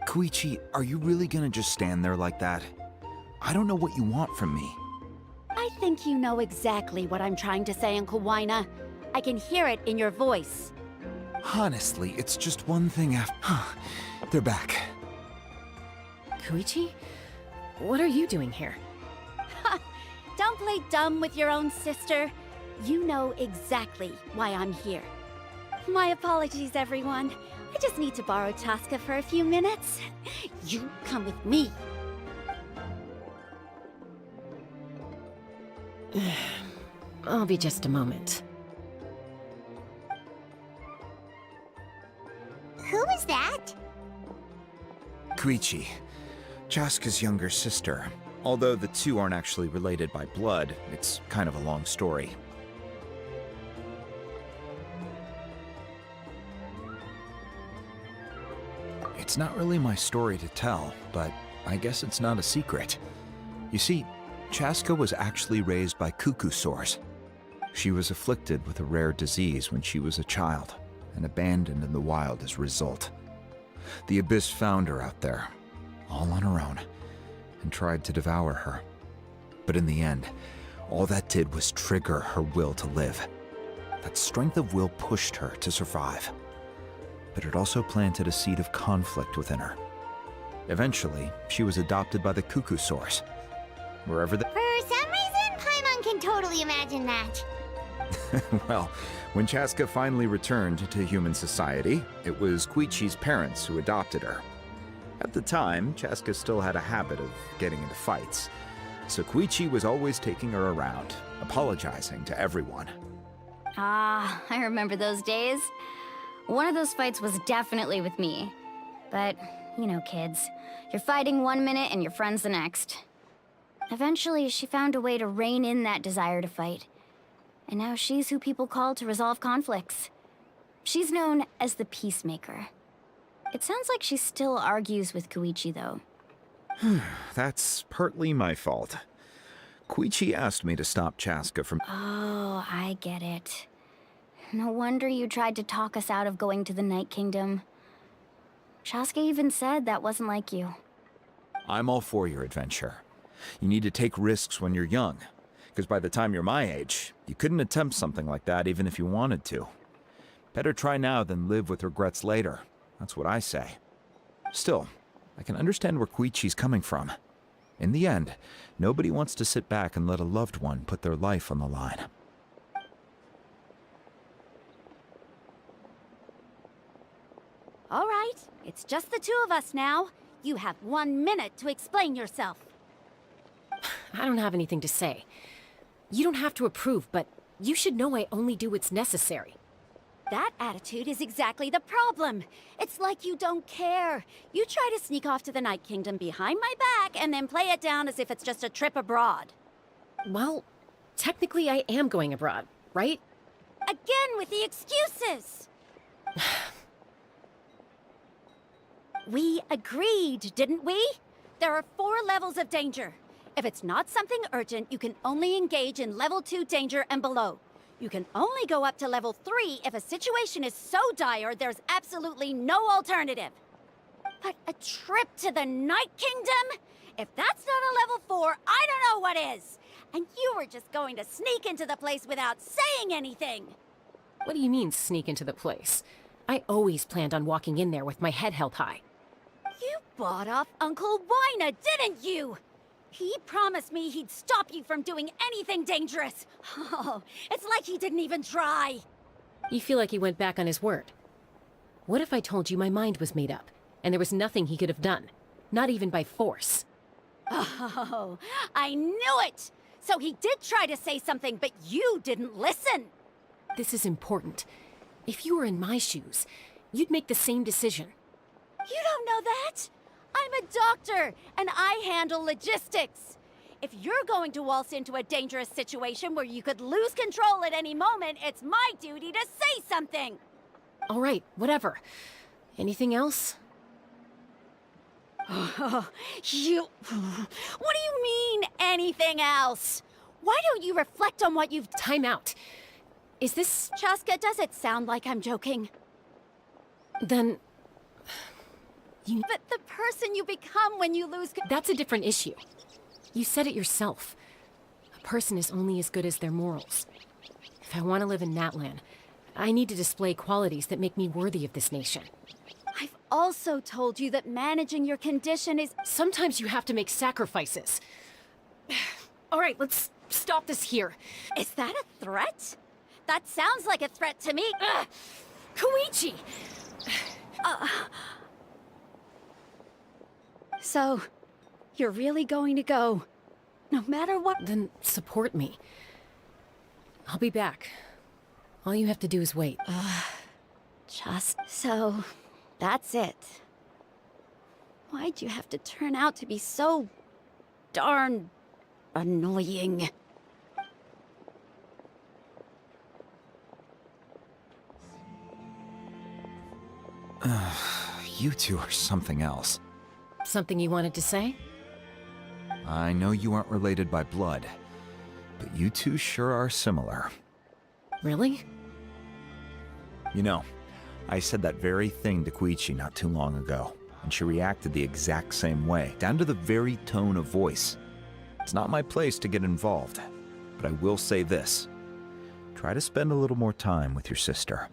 Koichi, are you really gonna just stand there like that? I don't know what you want from me. I think you know exactly what I'm trying to say, Uncle Wina. I can hear it in your voice. Honestly, it's just one thing after... They're back. Koichi? What are you doing here? Don't play dumb with your own sister. You know exactly why I'm here. My apologies, everyone. I just need to borrow Tosca for a few minutes. You come with me. I'll be just a moment. Who is that? Koichi, Chaska's younger sister. Although the two aren't actually related by blood, it's kind of a long story. It's not really my story to tell, but I guess it's not a secret. You see, Chaska was actually raised by cuckoo sores. She was afflicted with a rare disease when she was a child and abandoned in the wild as a result. The Abyss found her out there, all on her own, and tried to devour her. But in the end, all that did was trigger her will to live. That strength of will pushed her to survive. But it also planted a seed of conflict within her. Eventually, she was adopted by the cuckoo source. Wherever the... For some reason, Paimon can totally imagine that. Well, when Chaska finally returned to human society, it was Koichi's parents who adopted her. At the time, Chaska still had a habit of getting into fights, so Koichi was always taking her around, apologizing to everyone. Ah, I remember those days. One of those fights was definitely with me. But, you know, kids. You're fighting one minute and your friend's the next. Eventually, she found a way to rein in that desire to fight. And now she's who people call to resolve conflicts. She's known as the Peacemaker. It sounds like she still argues with Koichi, though. That's partly my fault. Koichi asked me to stop Chaska from... Oh, I get it. No wonder you tried to talk us out of going to the Night Kingdom. Chaska even said that wasn't like you. I'm all for your adventure. You need to take risks when you're young, because by the time you're my age, you couldn't attempt something like that even if you wanted to. Better try now than live with regrets later. That's what I say. Still, I can understand where Koichi's coming from. In the end, nobody wants to sit back and let a loved one put their life on the line. All right, it's just the two of us now. You have 1 minute to explain yourself. I don't have anything to say. You don't have to approve, but you should know I only do what's necessary. That attitude is exactly the problem. It's like you don't care. You try to sneak off to the Night Kingdom behind my back and then play it down as if it's just a trip abroad. Well, technically I am going abroad, right? Again with the excuses! We agreed, didn't we? There are 4 levels of danger. If it's not something urgent, you can only engage in level 2 danger and below. You can only go up to level 3 if a situation is so dire there's absolutely no alternative. But a trip to the Night Kingdom? If that's not a level 4, I don't know what is. And you were just going to sneak into the place without saying anything. What do you mean, sneak into the place? I always planned on walking in there with my head held high. You bought off Uncle Wina, didn't you? He promised me he'd stop you from doing anything dangerous. Oh, it's like he didn't even try. You feel like he went back on his word. What if I told you my mind was made up, and there was nothing he could have done? Not even by force. Oh, I knew it! So he did try to say something, but you didn't listen. This is important. If you were in my shoes, you'd make the same decision. You don't know that? I'm a doctor, and I handle logistics. If you're going to waltz into a dangerous situation where you could lose control at any moment, it's my duty to say something. All right, whatever. Anything else? What do you mean, anything else? Why don't you reflect on what you've... Time out. Is this... Chaska, does it sound like I'm joking? Then... But the person you become when you lose... That's a different issue. You said it yourself. A person is only as good as their morals. If I want to live in Natlan, I need to display qualities that make me worthy of this nation. I've also told you that managing your condition is... Sometimes you have to make sacrifices. All right, let's stop this here. Is that a threat? That sounds like a threat to me. Koichi! So, you're really going to go, no matter what? Then support me. I'll be back. All you have to do is wait. Just so, that's it. Why'd you have to turn out to be so darn annoying? You two are something else. Something you wanted to say? I know you aren't related by blood, but you two sure are similar. Really? You know, I said that very thing to Koichi not too long ago, and she reacted the exact same way, down to the very tone of voice. It's not my place to get involved, but I will say this. Try to spend a little more time with your sister.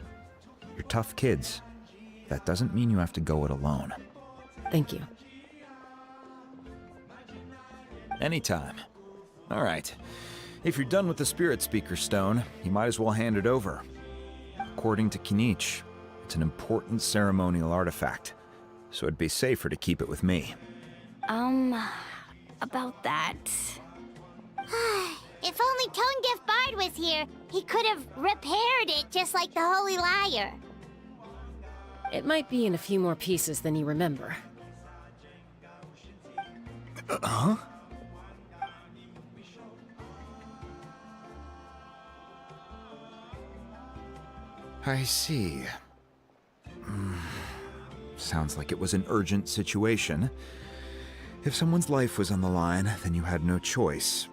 You're tough kids. That doesn't mean you have to go it alone. Thank you. Anytime. All right. If you're done with the Spirit Speaker Stone, you might as well hand it over. According to Kinich, it's an important ceremonial artifact, so it'd be safer to keep it with me. About that. If only Tone Deaf Bard was here, he could have repaired it just like the Holy Liar. It might be in a few more pieces than you remember. Huh? I see. Sounds like it was an urgent situation. If someone's life was on the line, then you had no choice.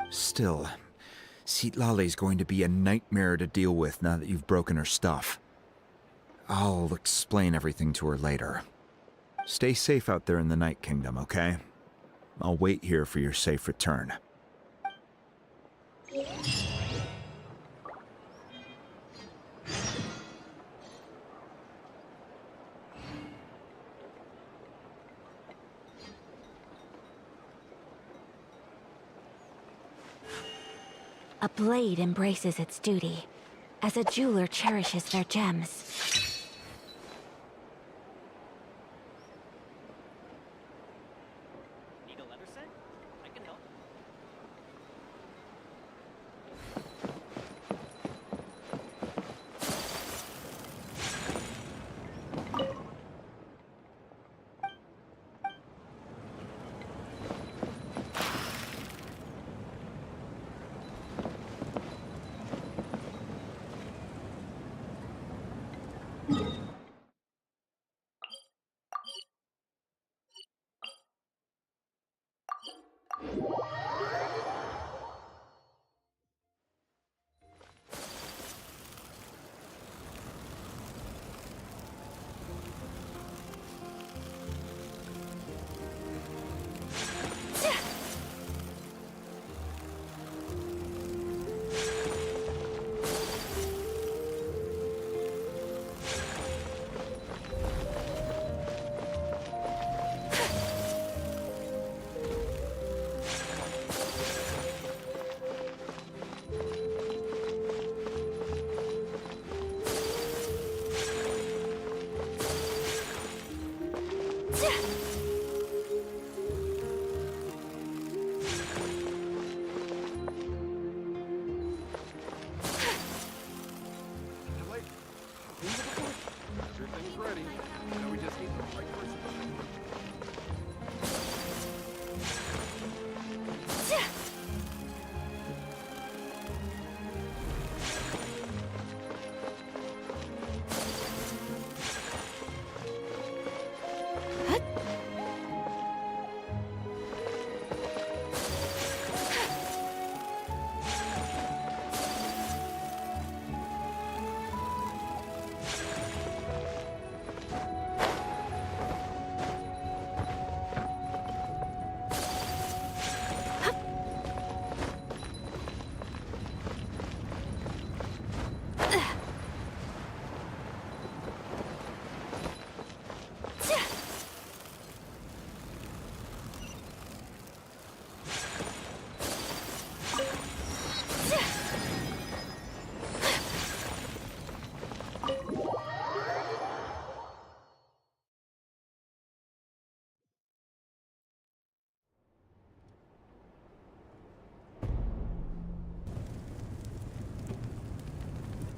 Still, Citlali's going to be a nightmare to deal with now that you've broken her stuff. I'll explain everything to her later. Stay safe out there in the Night Kingdom, okay? I'll wait here for your safe return. A blade embraces its duty, as a jeweler cherishes their gems.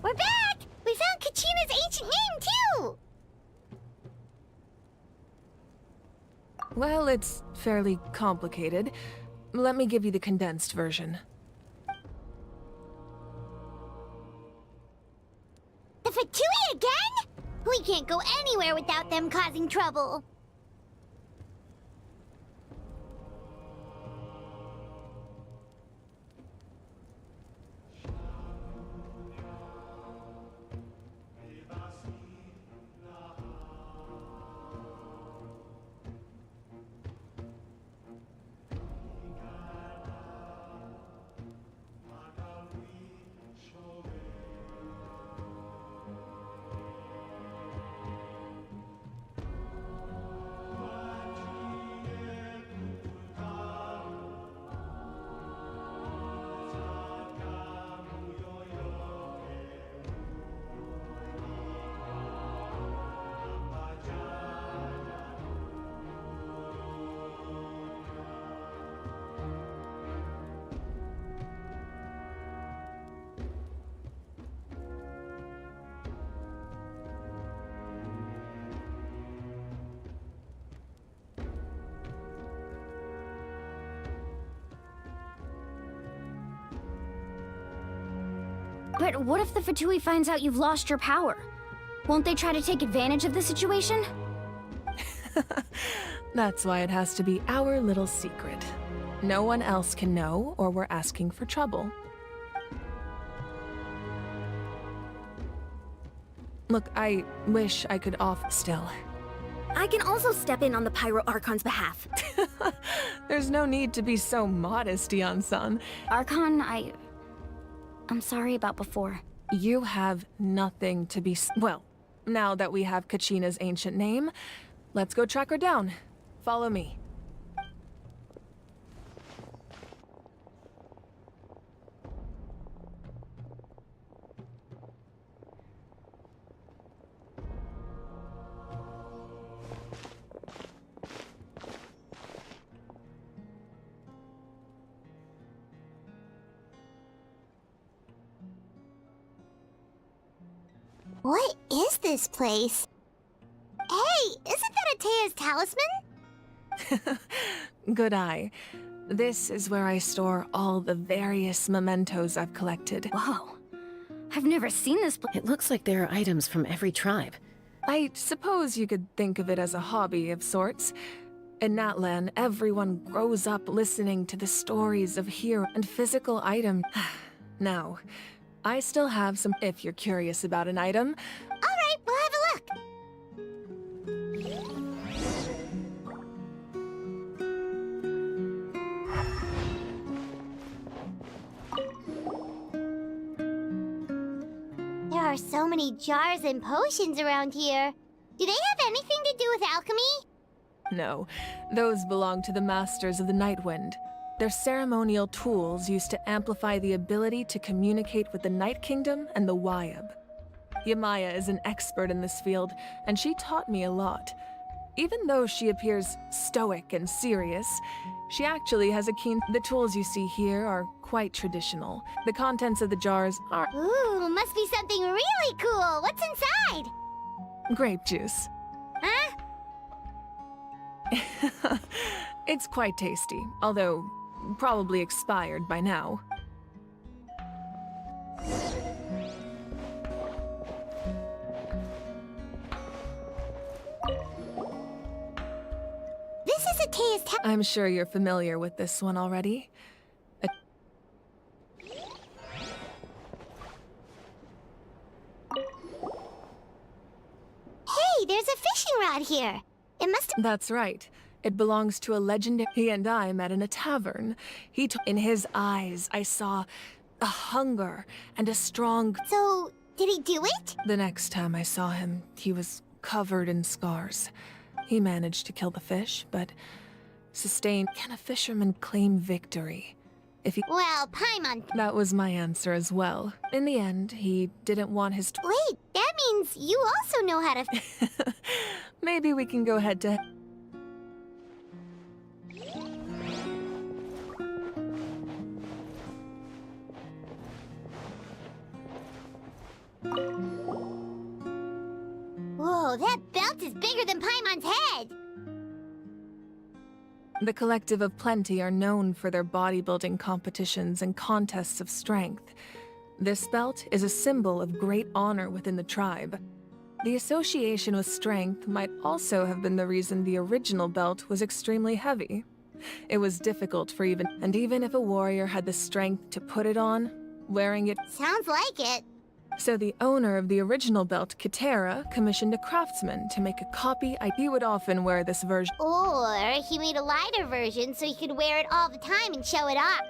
We're back! We found Kachina's ancient name, too! Well, it's fairly complicated. Let me give you the condensed version. The Fatui again? We can't go anywhere without them causing trouble. But what if the Fatui finds out you've lost your power? Won't they try to take advantage of the situation? That's why it has to be our little secret. No one else can know, or we're asking for trouble. Look, I wish I could off still. I can also step in on the Pyro Archon's behalf. There's no need to be so modest, Dion-san. Archon, I'm sorry about before. You have nothing to be well, now that we have Kachina's ancient name, let's go track her down. Follow me. What is this place? Hey, isn't that Atea's talisman? Good eye. This is where I store all the various mementos I've collected. Whoa. I've never seen this place. It looks like there are items from every tribe. I suppose you could think of it as a hobby of sorts. In Natlan, everyone grows up listening to the stories of hero and physical items. Now, I still have some if you're curious about an item. Alright, we'll have a look. There are so many jars and potions around here. Do they have anything to do with alchemy? No, those belong to the Masters of the Nightwind. They're ceremonial tools used to amplify the ability to communicate with the Night Kingdom and the Wyab. Yamaya is an expert in this field, and she taught me a lot. Even though she appears stoic and serious, she actually has a keen... The tools you see here are quite traditional. The contents of the jars are... Ooh, must be something really cool. What's inside? grape juice. Huh? It's quite tasty, although probably expired by now. This is Atea's I'm sure you're familiar with this one already. Hey, there's a fishing rod here. It must have... That's right. It belongs to a legendary... He and I met in a tavern. In his eyes, I saw a hunger and a strong... So, did he do it? The next time I saw him, he was covered in scars. He managed to kill the fish, but sustained... Can a fisherman claim victory? If he... Well, Paimon... That was my answer as well. In the end, he didn't want his... Wait, that means you also know how to... Maybe we can go head to... Whoa, that belt is bigger than Paimon's head! The Collective of Plenty are known for their bodybuilding competitions and contests of strength. This belt is a symbol of great honor within the tribe. The association with strength might also have been the reason the original belt was extremely heavy. It was difficult for even if a warrior had the strength to put it on, wearing it... Sounds like it. So the owner of the original belt, Kitera, commissioned a craftsman to make a copy. He would often wear this version. Or he made a lighter version so he could wear it all the time and show it off.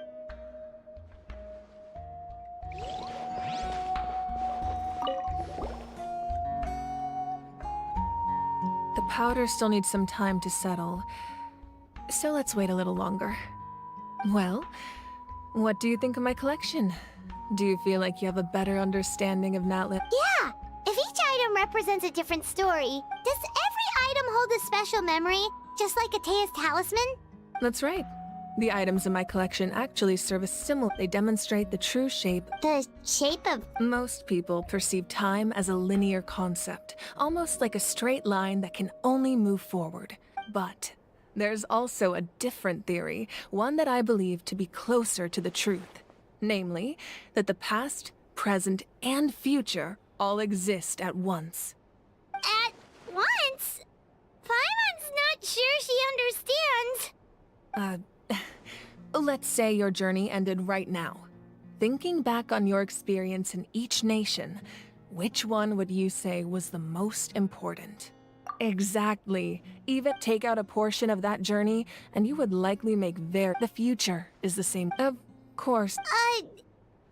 The powder still needs some time to settle, so let's wait a little longer. Well, what do you think of my collection? Do you feel like you have a better understanding of Natlan? Yeah! If each item represents a different story, does every item hold a special memory, just like Atea's talisman? That's right. The items in my collection actually serve a similar... They demonstrate the true shape... The shape of... Most people perceive time as a linear concept, almost like a straight line that can only move forward. But there's also a different theory, one that I believe to be closer to the truth. Namely, that the past, present, and future all exist at once. At once? Paimon's not sure she understands. Let's say your journey ended right now. Thinking back on your experience in each nation, which one would you say was the most important? Exactly. Even take out a portion of that journey, and you would likely make the future is the same. Of course.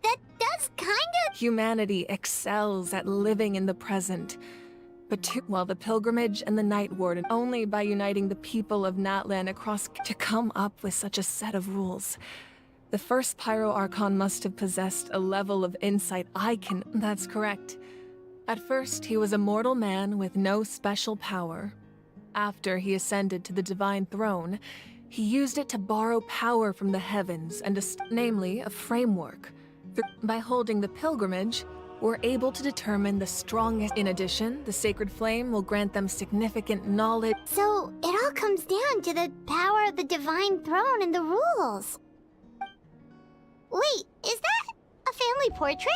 That does kinda... Humanity excels at living in the present. But while the pilgrimage and the Night Warden, only by uniting the people of Natlan across to come up with such a set of rules. The first Pyro Archon must have possessed a level of insight That's correct. At first, he was a mortal man with no special power. After he ascended to the Divine Throne, he used it to borrow power from the heavens and namely, a framework. By holding the pilgrimage, we're able to determine the strongest. In addition, the Sacred Flame will grant them significant knowledge. So, it all comes down to the power of the Divine Throne and the rules. Wait, is that a family portrait?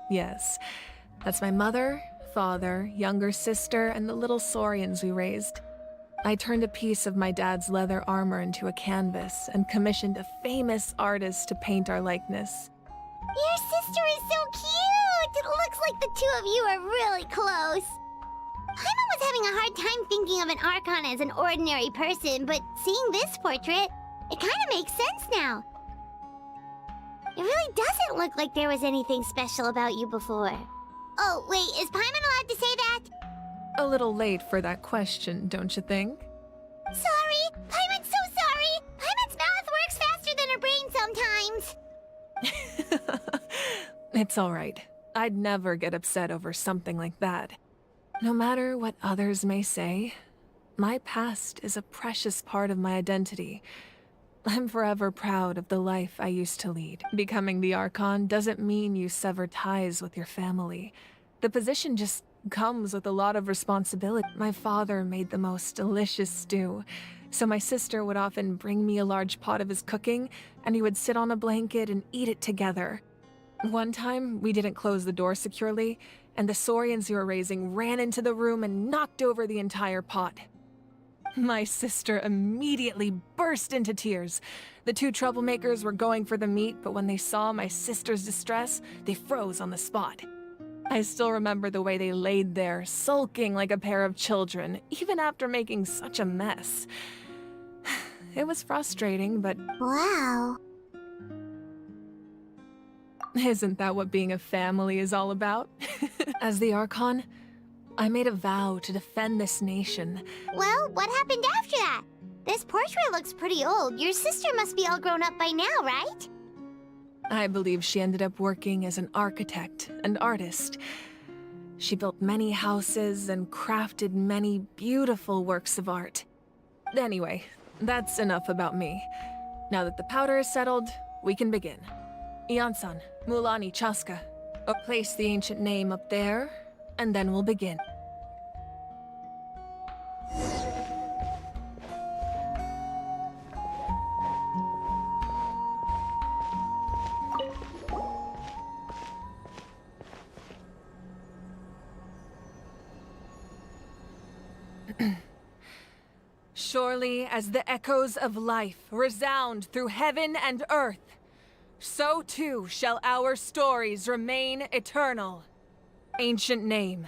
Yes. That's my mother, father, younger sister, and the little saurians we raised. I turned a piece of my dad's leather armor into a canvas and commissioned a famous artist to paint our likeness. Your sister is so cute! It looks like the two of you are really close. Paimon was having a hard time thinking of an Archon as an ordinary person, but seeing this portrait, it kind of makes sense now. It really doesn't look like there was anything special about you before. Oh, wait, is Paimon allowed to say that? A little late for that question, don't you think? Sorry! Paimon's so sorry! Paimon's mouth works faster than her brain sometimes! It's all right. I'd never get upset over something like that. No matter what others may say, my past is a precious part of my identity. I'm forever proud of the life I used to lead. Becoming the Archon doesn't mean you sever ties with your family. The position just comes with a lot of responsibility. My father made the most delicious stew, so my sister would often bring me a large pot of his cooking, and he would sit on a blanket and eat it together. One time, we didn't close the door securely, and the saurians we were raising ran into the room and knocked over the entire pot. My sister immediately burst into tears. The two troublemakers were going for the meat, but when they saw my sister's distress, they froze on the spot. I still remember the way they laid there, sulking like a pair of children, even after making such a mess. It was frustrating, but... Wow. Isn't that what being a family is all about? As the Archon, I made a vow to defend this nation. Well, what happened after that? This portrait looks pretty old. Your sister must be all grown up by now, right? I believe she ended up working as an architect and artist. She built many houses and crafted many beautiful works of art. Anyway, that's enough about me. Now that the powder is settled, we can begin. Iansan, Mulani Chaska. Place the ancient name up there, and then we'll begin. Surely as the echoes of life resound through heaven and earth, so too shall our stories remain eternal. Ancient name,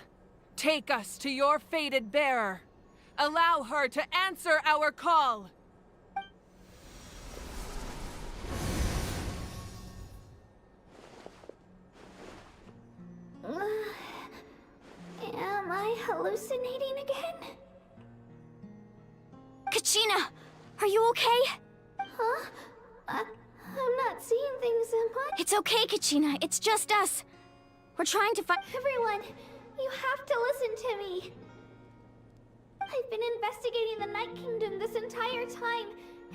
take us to your fated bearer. Allow her to answer our call. Am I hallucinating again? Kachina! Are you okay? Huh? I'm not seeing things that much. It's okay, Kachina. It's just us. We're trying to find... Everyone, you have to listen to me. I've been investigating the Night Kingdom this entire time,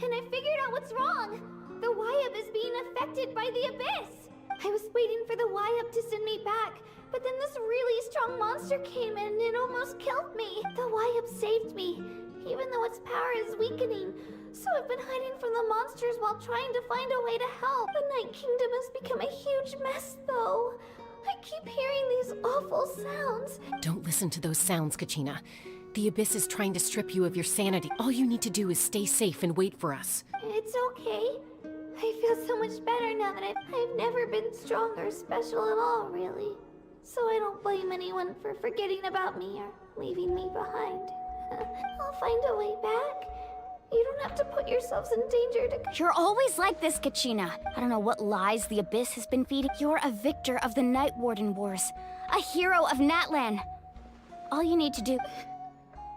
and I figured out what's wrong. The Wyup is being affected by the Abyss. I was waiting for the Wyup to send me back, but then this really strong monster came in and it almost killed me. The Wyup saved me, even though its power is weakening. So I've been hiding from the monsters while trying to find a way to help. The Night Kingdom has become a huge mess, though. I keep hearing these awful sounds. Don't listen to those sounds, Kachina. The Abyss is trying to strip you of your sanity. All you need to do is stay safe and wait for us. It's okay. I feel so much better now that I've never been strong or special at all, really. So I don't blame anyone for forgetting about me or leaving me behind. I'll find a way back. You don't have to put yourselves in danger to... You're always like this, Kachina. I don't know what lies the Abyss has been feeding. You're a victor of the Night Warden Wars. A hero of Natlan. All you need to do...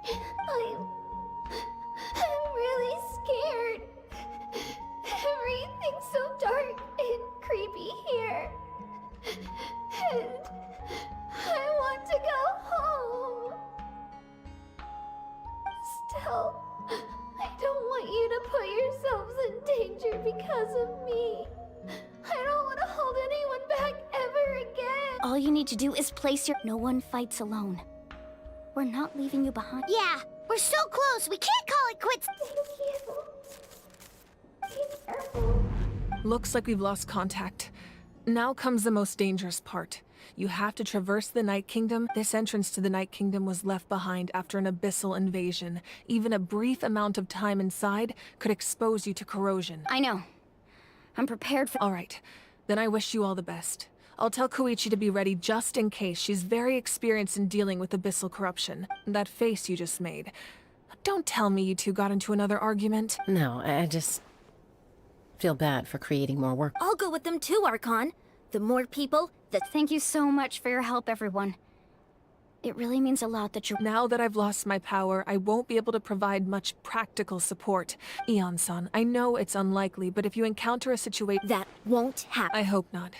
I'm really scared. Everything's so dark and creepy here. And I want to go home. Still, I don't want you to put yourselves in danger because of me. I don't want to hold anyone back ever again. All you need to do is place your... No one fights alone. We're not leaving you behind. Yeah, we're so close. We can't call it quits. Looks like we've lost contact. Now comes the most dangerous part. You have to traverse the Night Kingdom. This entrance to the Night Kingdom was left behind after an abyssal invasion. Even a brief amount of time inside could expose you to corrosion. I know. I'm prepared for... All right. Then I wish you all the best. I'll tell Koichi to be ready just in case. She's very experienced in dealing with abyssal corruption. That face you just made. Don't tell me you two got into another argument. No, I just feel bad for creating more work. I'll go with them too, Archon. The more people, the... Thank you so much for your help, everyone. It really means a lot that you're... Now that I've lost my power, I won't be able to provide much practical support. Eon-san, I know it's unlikely, but if you encounter a situation... That won't happen. I hope not.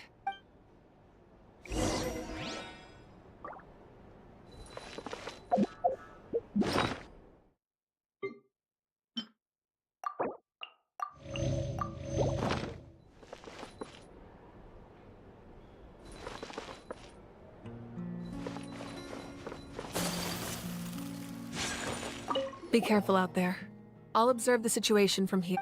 Be careful out there. I'll observe the situation from here.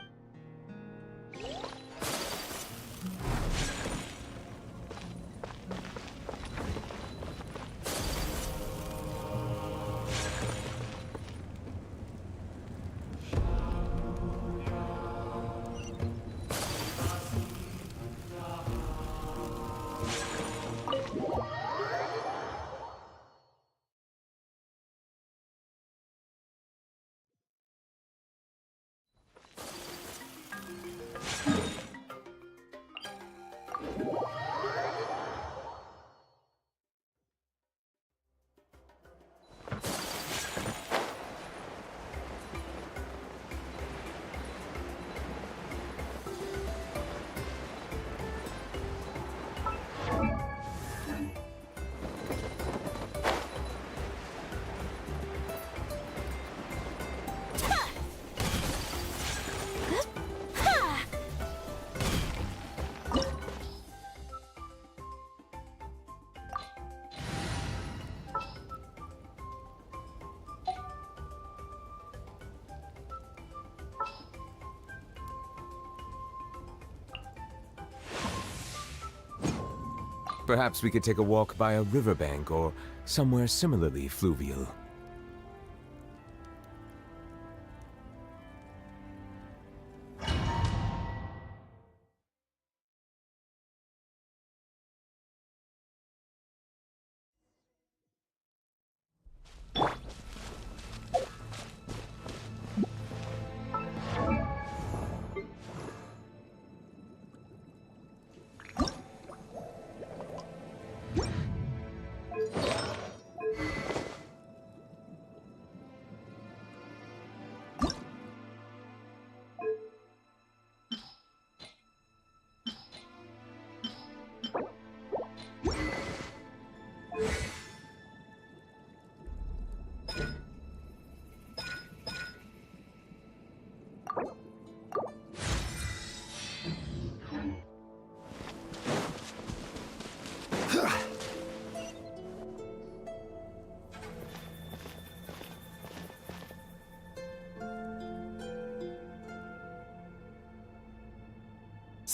Perhaps we could take a walk by a riverbank or somewhere similarly fluvial.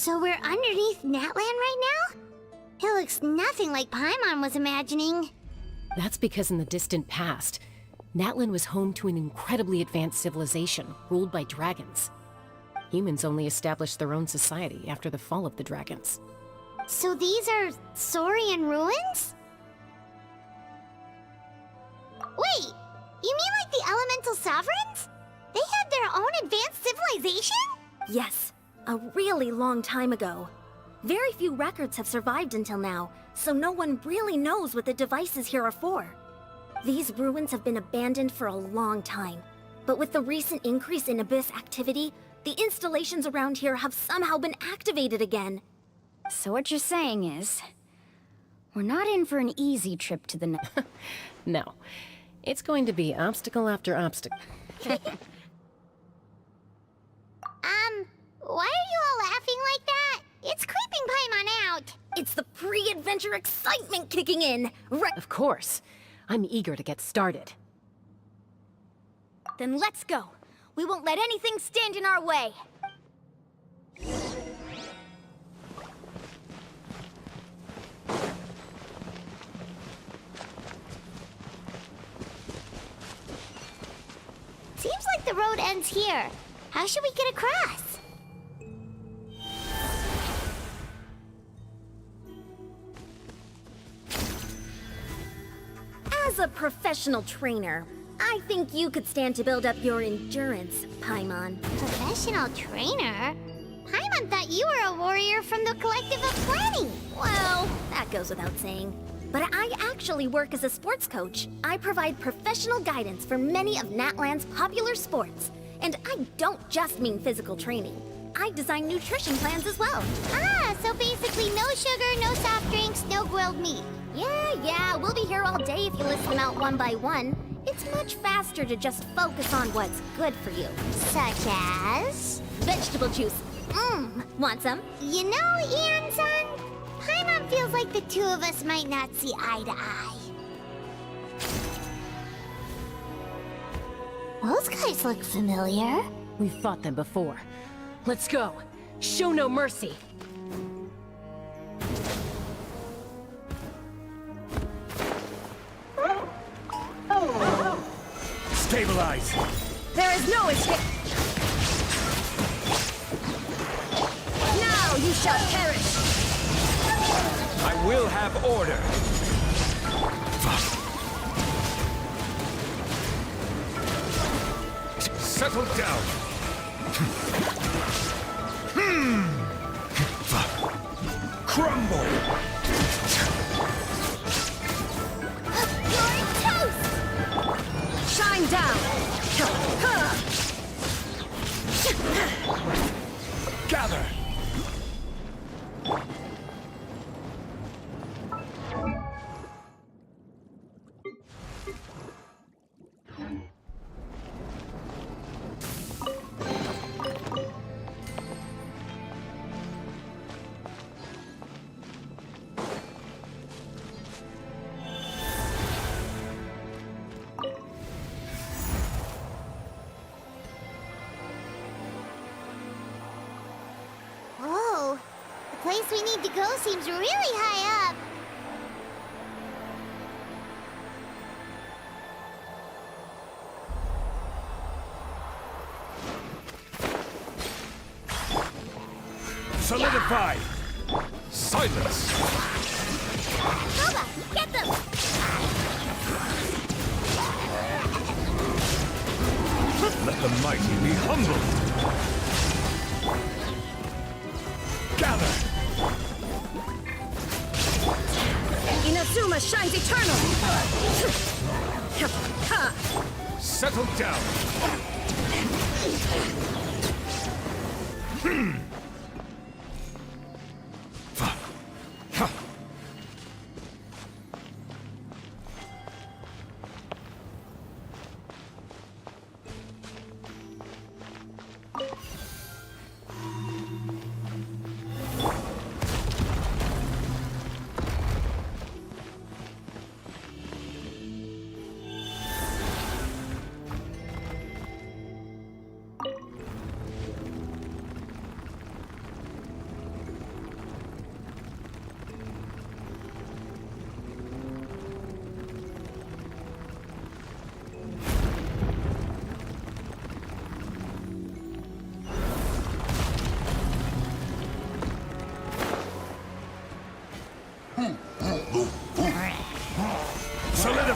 So we're underneath Natlan right now? It looks nothing like Paimon was imagining. That's because in the distant past, Natlan was home to an incredibly advanced civilization ruled by dragons. Humans only established their own society after the fall of the dragons. So these are Saurian ruins? Wait, you mean like the elemental sovereigns? They had their own advanced civilization? Yes, a really long time ago. Very few records have survived until now, so no one really knows what the devices here are for. These ruins have been abandoned for a long time, but with the recent increase in Abyss activity, the installations around here have somehow been activated again. So what you're saying is, we're not in for an easy trip to the No. It's going to be obstacle after obstacle. Why are you all laughing like that? It's creeping Paimon out. It's the pre-adventure excitement kicking in, right? Of course. I'm eager to get started. Then let's go. We won't let anything stand in our way. Seems like the road ends here. How should we get across? As a professional trainer, I think you could stand to build up your endurance, Paimon. Professional trainer? Paimon thought you were a warrior from the Collective of Planning. Well, that goes without saying. But I actually work as a sports coach. I provide professional guidance for many of Natlan's popular sports. And I don't just mean physical training. I design nutrition plans as well. Ah, so basically no sugar, no soft drinks, no grilled meat. Yeah, we'll be here all day if you list them out one by one. It's much faster to just focus on what's good for you. Such as? Vegetable juice. Want some? You know, Ian-san, Paimon feels like the two of us might not see eye to eye. Those guys look familiar. We've fought them before. Let's go. Show no mercy. Stabilize! There is no escape! Now you shall perish! I will have order! Settle down! Crumble! You're toast! Shine down! Gather! Whoa, the place we need to go seems really high up. Solidify! Silence! Koba, get them! Let the mighty be humbled! Gather! Inazuma shines eternal! Settle down!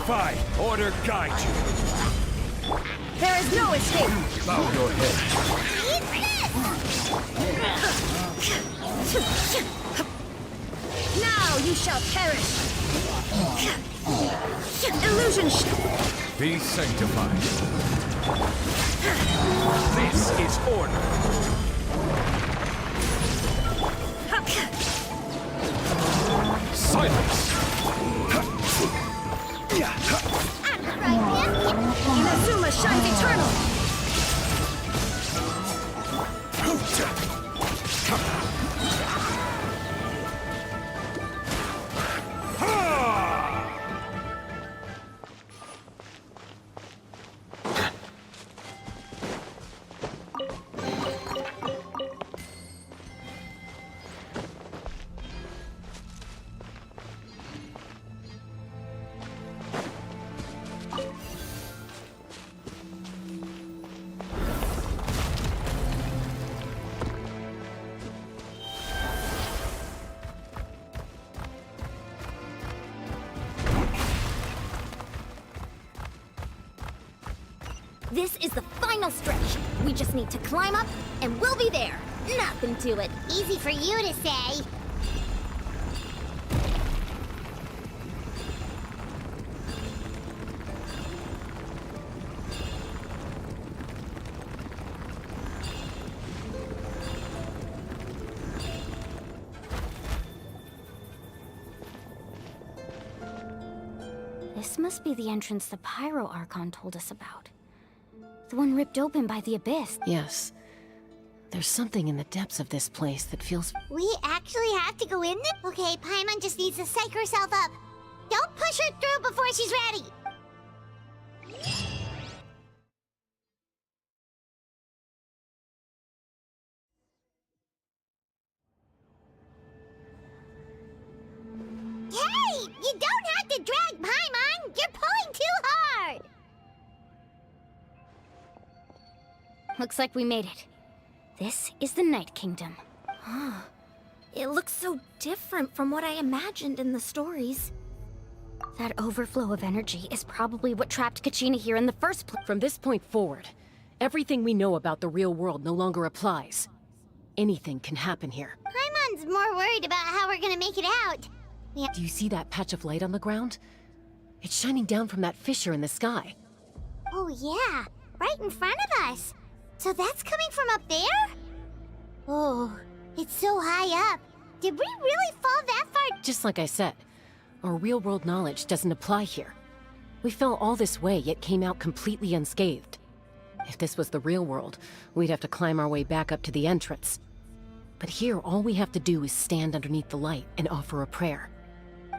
Sanctify! Order guide you! There is no escape! Bow your head. Now you shall perish! Illusion Be sanctified. This is order. Silence! Inazuma shines eternal! This is the final stretch. We just need to climb up, and we'll be there. Nothing to it. Easy for you to say. This must be the entrance the Pyro Archon told us about. The one ripped open by the Abyss. Yes. There's something in the depths of this place that feels... We actually have to go in there? Okay, Paimon just needs to psych herself up. Don't push her through before she's ready. Hey! You don't have to drag Paimon! You're pulling too hard! Looks like we made it. This is the Night Kingdom. It looks so different from what I imagined in the stories. That overflow of energy is probably what trapped Kachina here in the first place. From this point forward, everything we know about the real world no longer applies. Anything can happen here. Paimon's more worried about how we're gonna make it out. Yeah. Do you see that patch of light on the ground? It's shining down from that fissure in the sky. Oh yeah, right in front of us. So that's coming from up there? Oh, it's so high up. Did we really fall that far? Just like I said, our real-world knowledge doesn't apply here. We fell all this way, yet came out completely unscathed. If this was the real world, we'd have to climb our way back up to the entrance. But here, all we have to do is stand underneath the light and offer a prayer.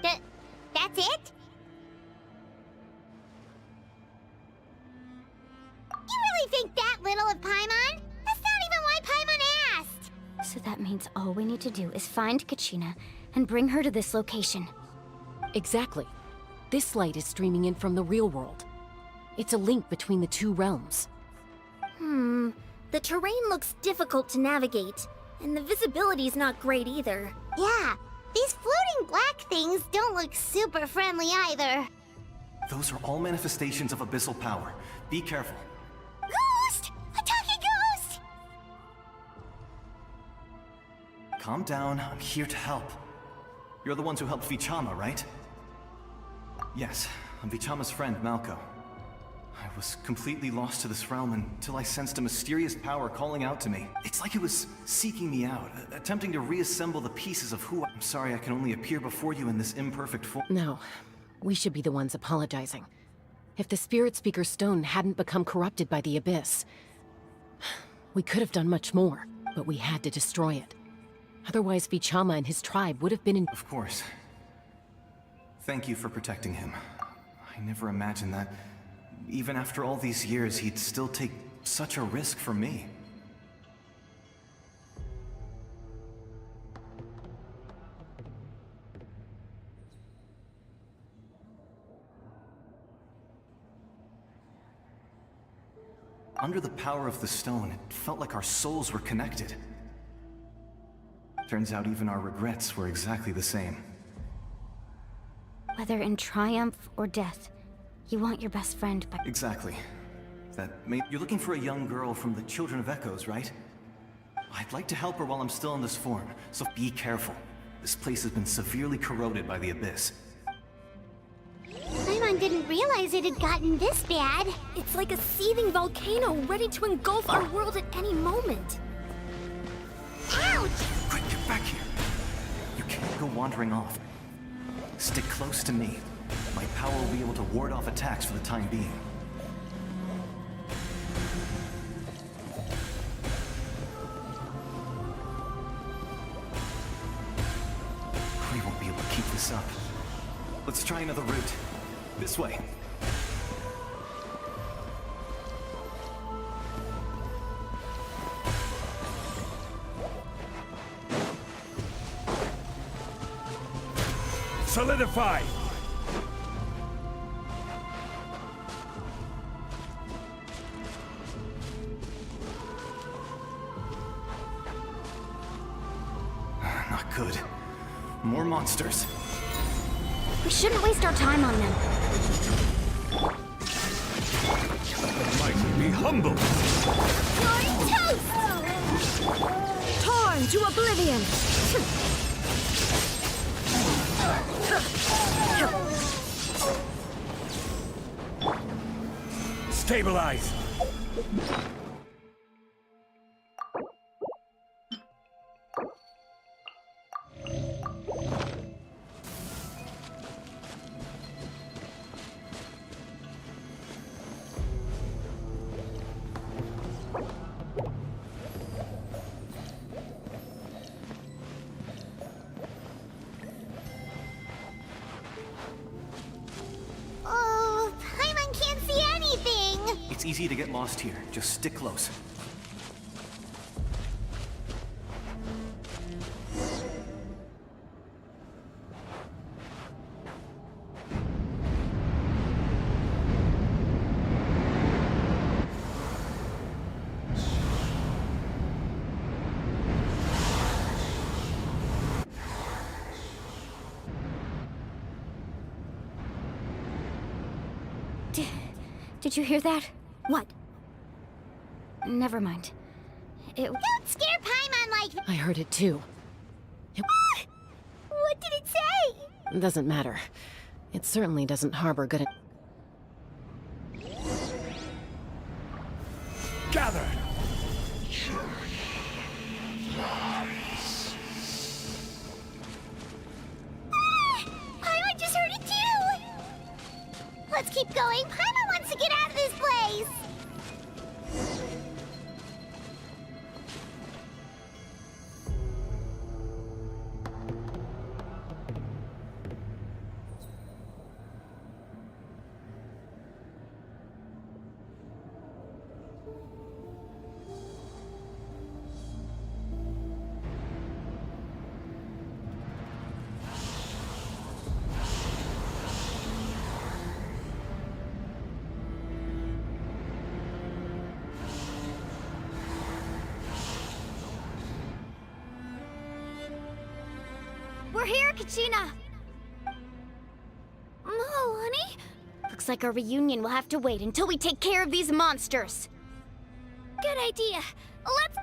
That's it? You really think that little of Paimon? That's not even why Paimon asked! So that means all we need to do is find Kachina and bring her to this location. Exactly. This light is streaming in from the real world. It's a link between the two realms. The terrain looks difficult to navigate, and the visibility's not great either. Yeah, these floating black things don't look super friendly either. Those are all manifestations of abyssal power. Be careful. Ghost! A talking ghost! Calm down, I'm here to help. You're the ones who helped Vichama, right? Yes, I'm Vichama's friend, Malko. I was completely lost to this realm until I sensed a mysterious power calling out to me. It's like it was seeking me out, attempting to reassemble the pieces of who I'm sorry I can only appear before you in this imperfect form. No, we should be the ones apologizing. If the Spirit Speaker's stone hadn't become corrupted by the Abyss, we could have done much more, but we had to destroy it. Otherwise, Vichama and his tribe would have been in— Of course. Thank you for protecting him. I never imagined that, even after all these years, he'd still take such a risk for me. Under the power of the stone, it felt like our souls were connected. Turns out even our regrets were exactly the same. Whether in triumph or death, You want your best friend back. Exactly. You're looking for a young girl from the Children of Echoes, right? I'd like to help her while I'm still in this form, so be careful. This place has been severely corroded by the Abyss. Paimon didn't realize it had gotten this bad. It's like a seething volcano ready to engulf our world at any moment. Ouch! Quick, get back here! You can't go wandering off. Stick close to me. My power will be able to ward off attacks for the time being. We won't be able to keep this up. Let's try another route. This way. Solidify! Not good. More monsters. We shouldn't waste our time on them. Mighty be humble! You're toast! Torn to oblivion! Stabilize! Oh, Paimon can't see anything! It's easy to get lost here. Just stick close. Did you hear that? What? Never mind. Don't scare Paimon like... I heard it too. What did it say? Doesn't matter. It certainly doesn't harbor good... Gather! Paimon just heard it too! Let's keep going. Paimon wants to get out of this place! We're here, Kachina! Oh, honey? Looks like our reunion will have to wait until we take care of these monsters. Good idea. Let's...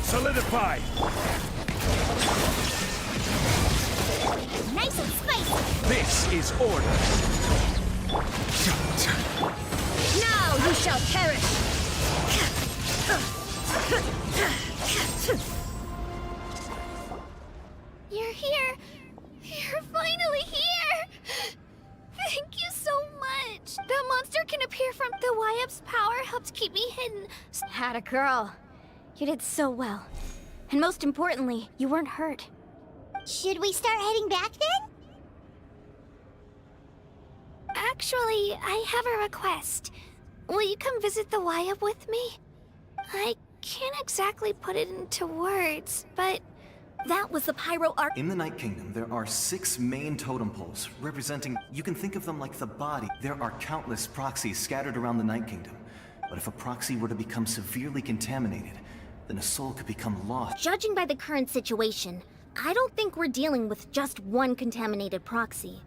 Solidify! Nice and spicy! This is order! Now you shall perish! You're here! You're finally here! Thank you so much! That monster can appear from... The YF's power helped keep me hidden. Had a girl. You did so well. And most importantly, you weren't hurt. Should we start heading back then? Actually, I have a request. Will you come visit the YF with me? I can't exactly put it into words, but... That was the Pyro Arc. In the Night Kingdom, there are 6 main totem poles, representing... You can think of them like the body. There are countless proxies scattered around the Night Kingdom. But if a proxy were to become severely contaminated, then a soul could become lost. Judging by the current situation, I don't think we're dealing with just one contaminated proxy.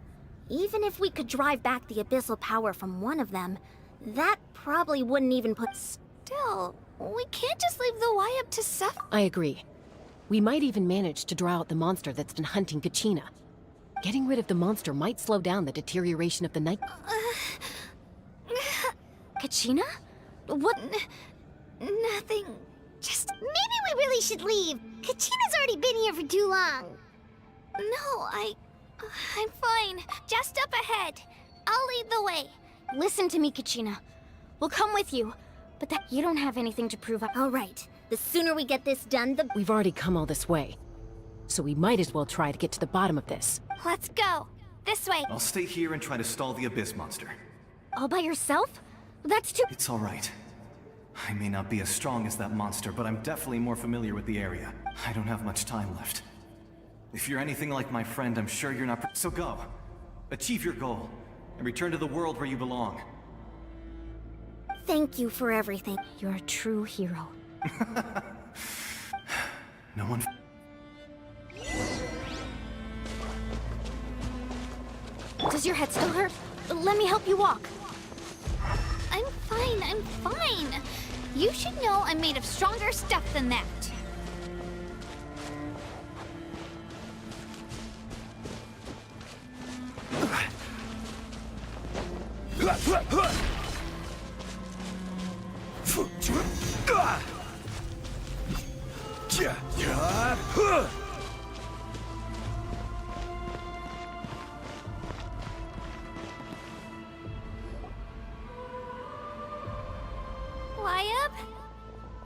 Even if we could drive back the abyssal power from one of them, that probably wouldn't even put... Still, we can't just leave the Y up to suffer. I agree. We might even manage to draw out the monster that's been hunting Kachina. Getting rid of the monster might slow down the deterioration of the night. Kachina? What? Nothing. Just... Maybe we really should leave. Kachina's already been here for too long. No, I'm fine. Just up ahead. I'll lead the way. Listen to me, Kachina. We'll come with you, but that you don't have anything to prove. All right. The sooner we get this done, the... We've already come all this way, so we might as well try to get to the bottom of this. Let's go. This way. I'll stay here and try to stall the Abyss monster. All by yourself? That's too... It's all right. I may not be as strong as that monster, but I'm definitely more familiar with the area. I don't have much time left. If you're anything like my friend, I'm sure you're not... So go. Achieve your goal, and return to the world where you belong. Thank you for everything. You're a true hero. No one... Does your head still hurt? Let me help you walk. I'm fine. You should know I'm made of stronger stuff than that.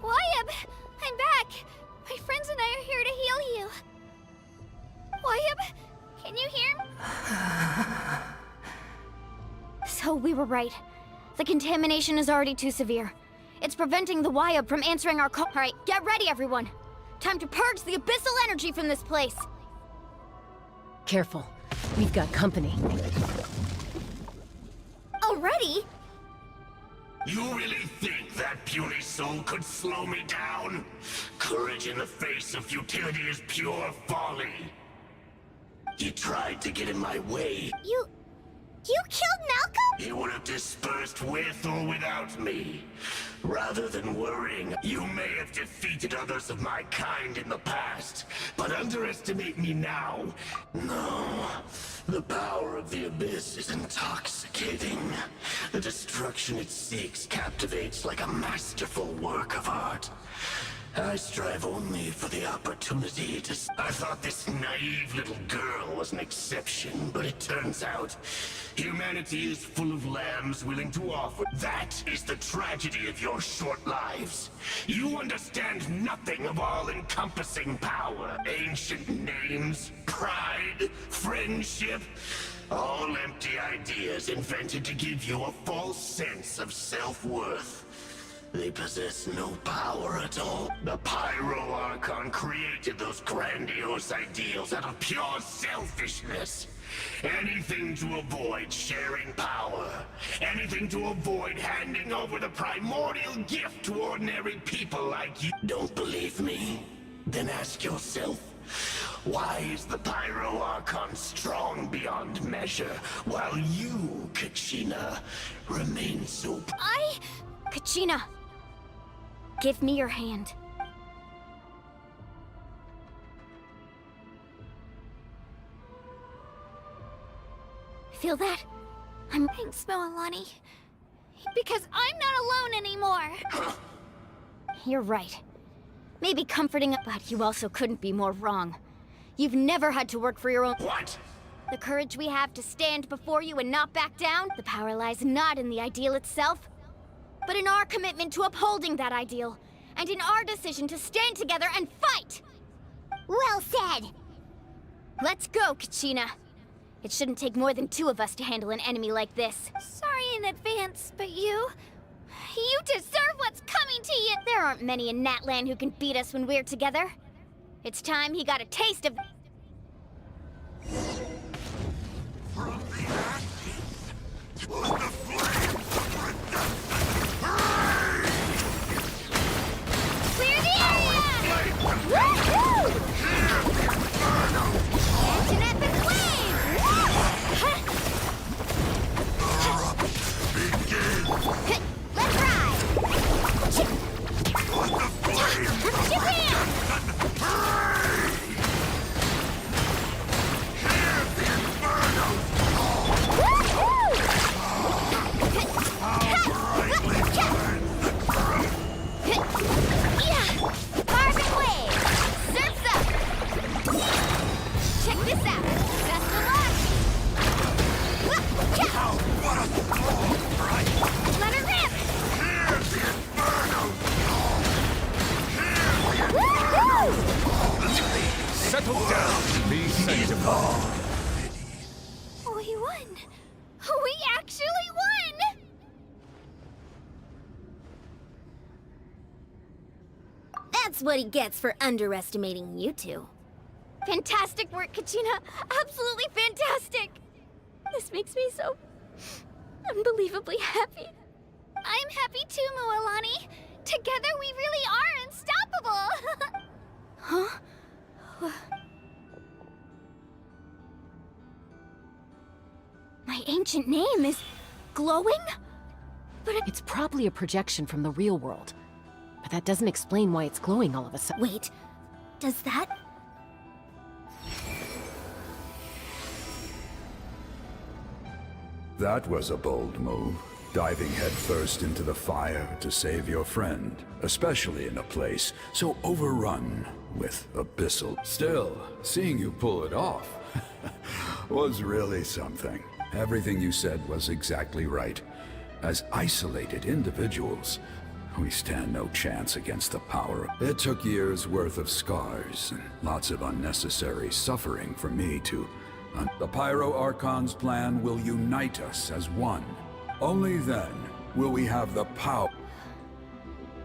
Wyab! I'm back! My friends and I are here to heal you. Wyab, can you hear me? So we were right. The contamination is already too severe. It's preventing the Wyab from answering our call. All right, get ready, everyone. Time to purge the abyssal energy from this place. Careful. We've got company. Already? You really think that puny soul could slow me down? Courage in the face of futility is pure folly. He tried to get in my way. You killed Malcolm? He would have dispersed with or without me. Rather than worrying, you may have defeated others of my kind in the past, but underestimate me now. No, the power of the Abyss is intoxicating. The destruction it seeks captivates like a masterful work of art. I strive only for the opportunity to... I thought this naive little girl was an exception, but it turns out humanity is full of lambs willing to offer. That is the tragedy of your short lives. You understand nothing of all-encompassing power. Ancient names, pride, friendship, all empty ideas invented to give you a false sense of self-worth. They possess no power at all. The Pyro Archon created those grandiose ideals out of pure selfishness. Anything to avoid sharing power. Anything to avoid handing over the primordial gift to ordinary people like you. Don't believe me? Then ask yourself, why is the Pyro Archon strong beyond measure, while you, Kachina, remain so... Kachina! Give me your hand. Feel that? Thanks, Moalani. Because I'm not alone anymore. You're right. Maybe comforting, but you also couldn't be more wrong. You've never had to work for your own... What? The courage we have to stand before you and not back down, the power lies not in the ideal itself, but in our commitment to upholding that ideal, and in our decision to stand together and fight! Well said! Let's go, Kachina. It shouldn't take more than two of us to handle an enemy like this. Sorry in advance, but you deserve what's coming to you! There aren't many in Natlan who can beat us when we're together. It's time he got a taste of... Clear the area! Woohoo! this out! Best of luck! What a fall, right? Let her rip! Here's the inferno! Settle down, be sanctified. We won! We actually won! That's what he gets for underestimating you two. Fantastic work, Kachina. Absolutely fantastic. This makes me so unbelievably happy. I'm happy too, Mualani. Together we really are unstoppable! Huh? My ancient name is glowing? But It's probably a projection from the real world. But that doesn't explain why it's glowing all of a sudden. Wait, does that... That was a bold move, diving headfirst into the fire to save your friend, especially in a place so overrun with abyssal. Still, seeing you pull it off was really something. Everything you said was exactly right. As isolated individuals, we stand no chance against the power. It took years' worth of scars and lots of unnecessary suffering for me to... The Pyro Archon's plan will unite us as one. Only then will we have the power.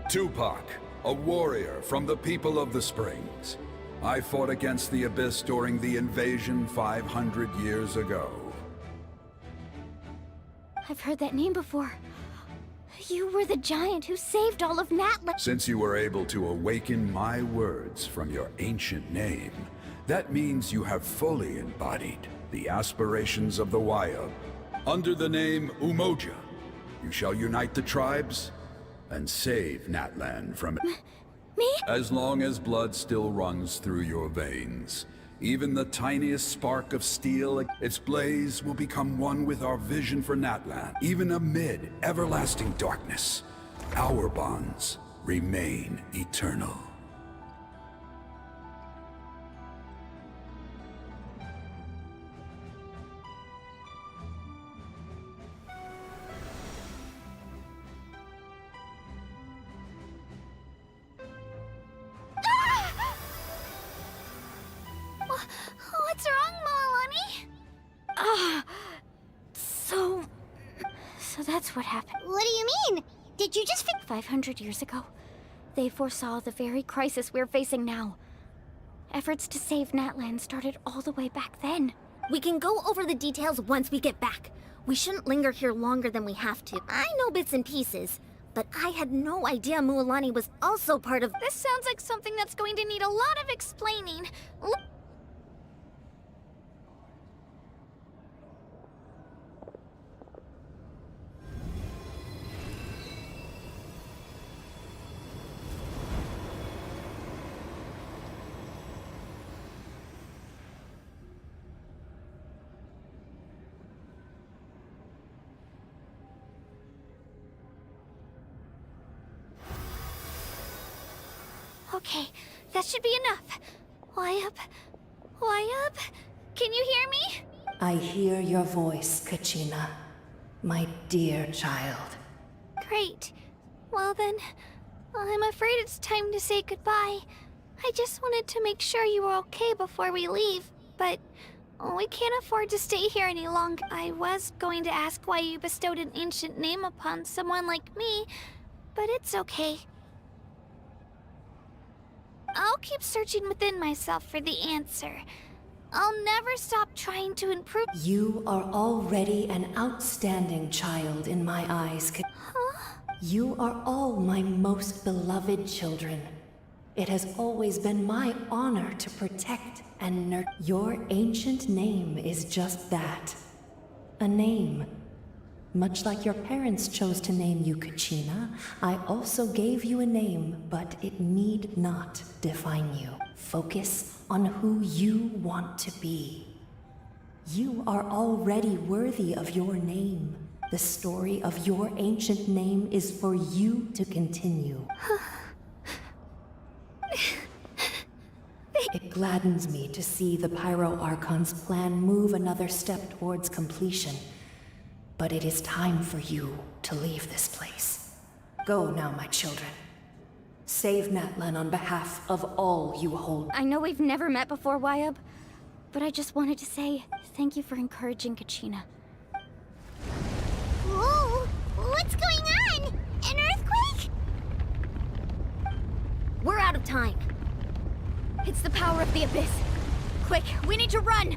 Tupac, a warrior from the people of the Springs. I fought against the Abyss during the invasion 500 years ago. I've heard that name before. You were the giant who saved all of Natlan. Since you were able to awaken my words from your ancient name, that means you have fully embodied the aspirations of the Waya. Under the name Umoja, you shall unite the tribes and save Natlan from... Me? As long as blood still runs through your veins, even the tiniest spark of steel, its blaze will become one with our vision for Natlan. Even amid everlasting darkness, our bonds remain eternal. What's wrong, Mualani? So that's what happened. What do you mean? Did you just 500 years ago, they foresaw the very crisis we're facing now. Efforts to save Natlan started all the way back then. We can go over the details once we get back. We shouldn't linger here longer than we have to. I know bits and pieces, but I had no idea Mualani was also part of... This sounds like something that's going to need a lot of explaining. Okay, that should be enough. Why up? Why up? Can you hear me? I hear your voice, Kachina. My dear child. Great. Well then, I'm afraid it's time to say goodbye. I just wanted to make sure you were okay before we leave, but we can't afford to stay here any longer. I was going to ask why you bestowed an ancient name upon someone like me, but it's okay. I'll keep searching within myself for the answer. I'll never stop trying to improve. You are already an outstanding child in my eyes. You are all my most beloved children. It has always been my honor to protect and nurture. Your ancient name is just that. A name. Much like your parents chose to name you Kachina, I also gave you a name, but it need not define you. Focus on who you want to be. You are already worthy of your name. The story of your ancient name is for you to continue. It gladdens me to see the Pyro Archon's plan move another step towards completion. But it is time for you to leave this place. Go now, my children. Save Natlan on behalf of all you hold. I know we've never met before, Wyub, but I just wanted to say thank you for encouraging Kachina. Whoa! What's going on? An earthquake? We're out of time. It's the power of the Abyss. Quick, we need to run!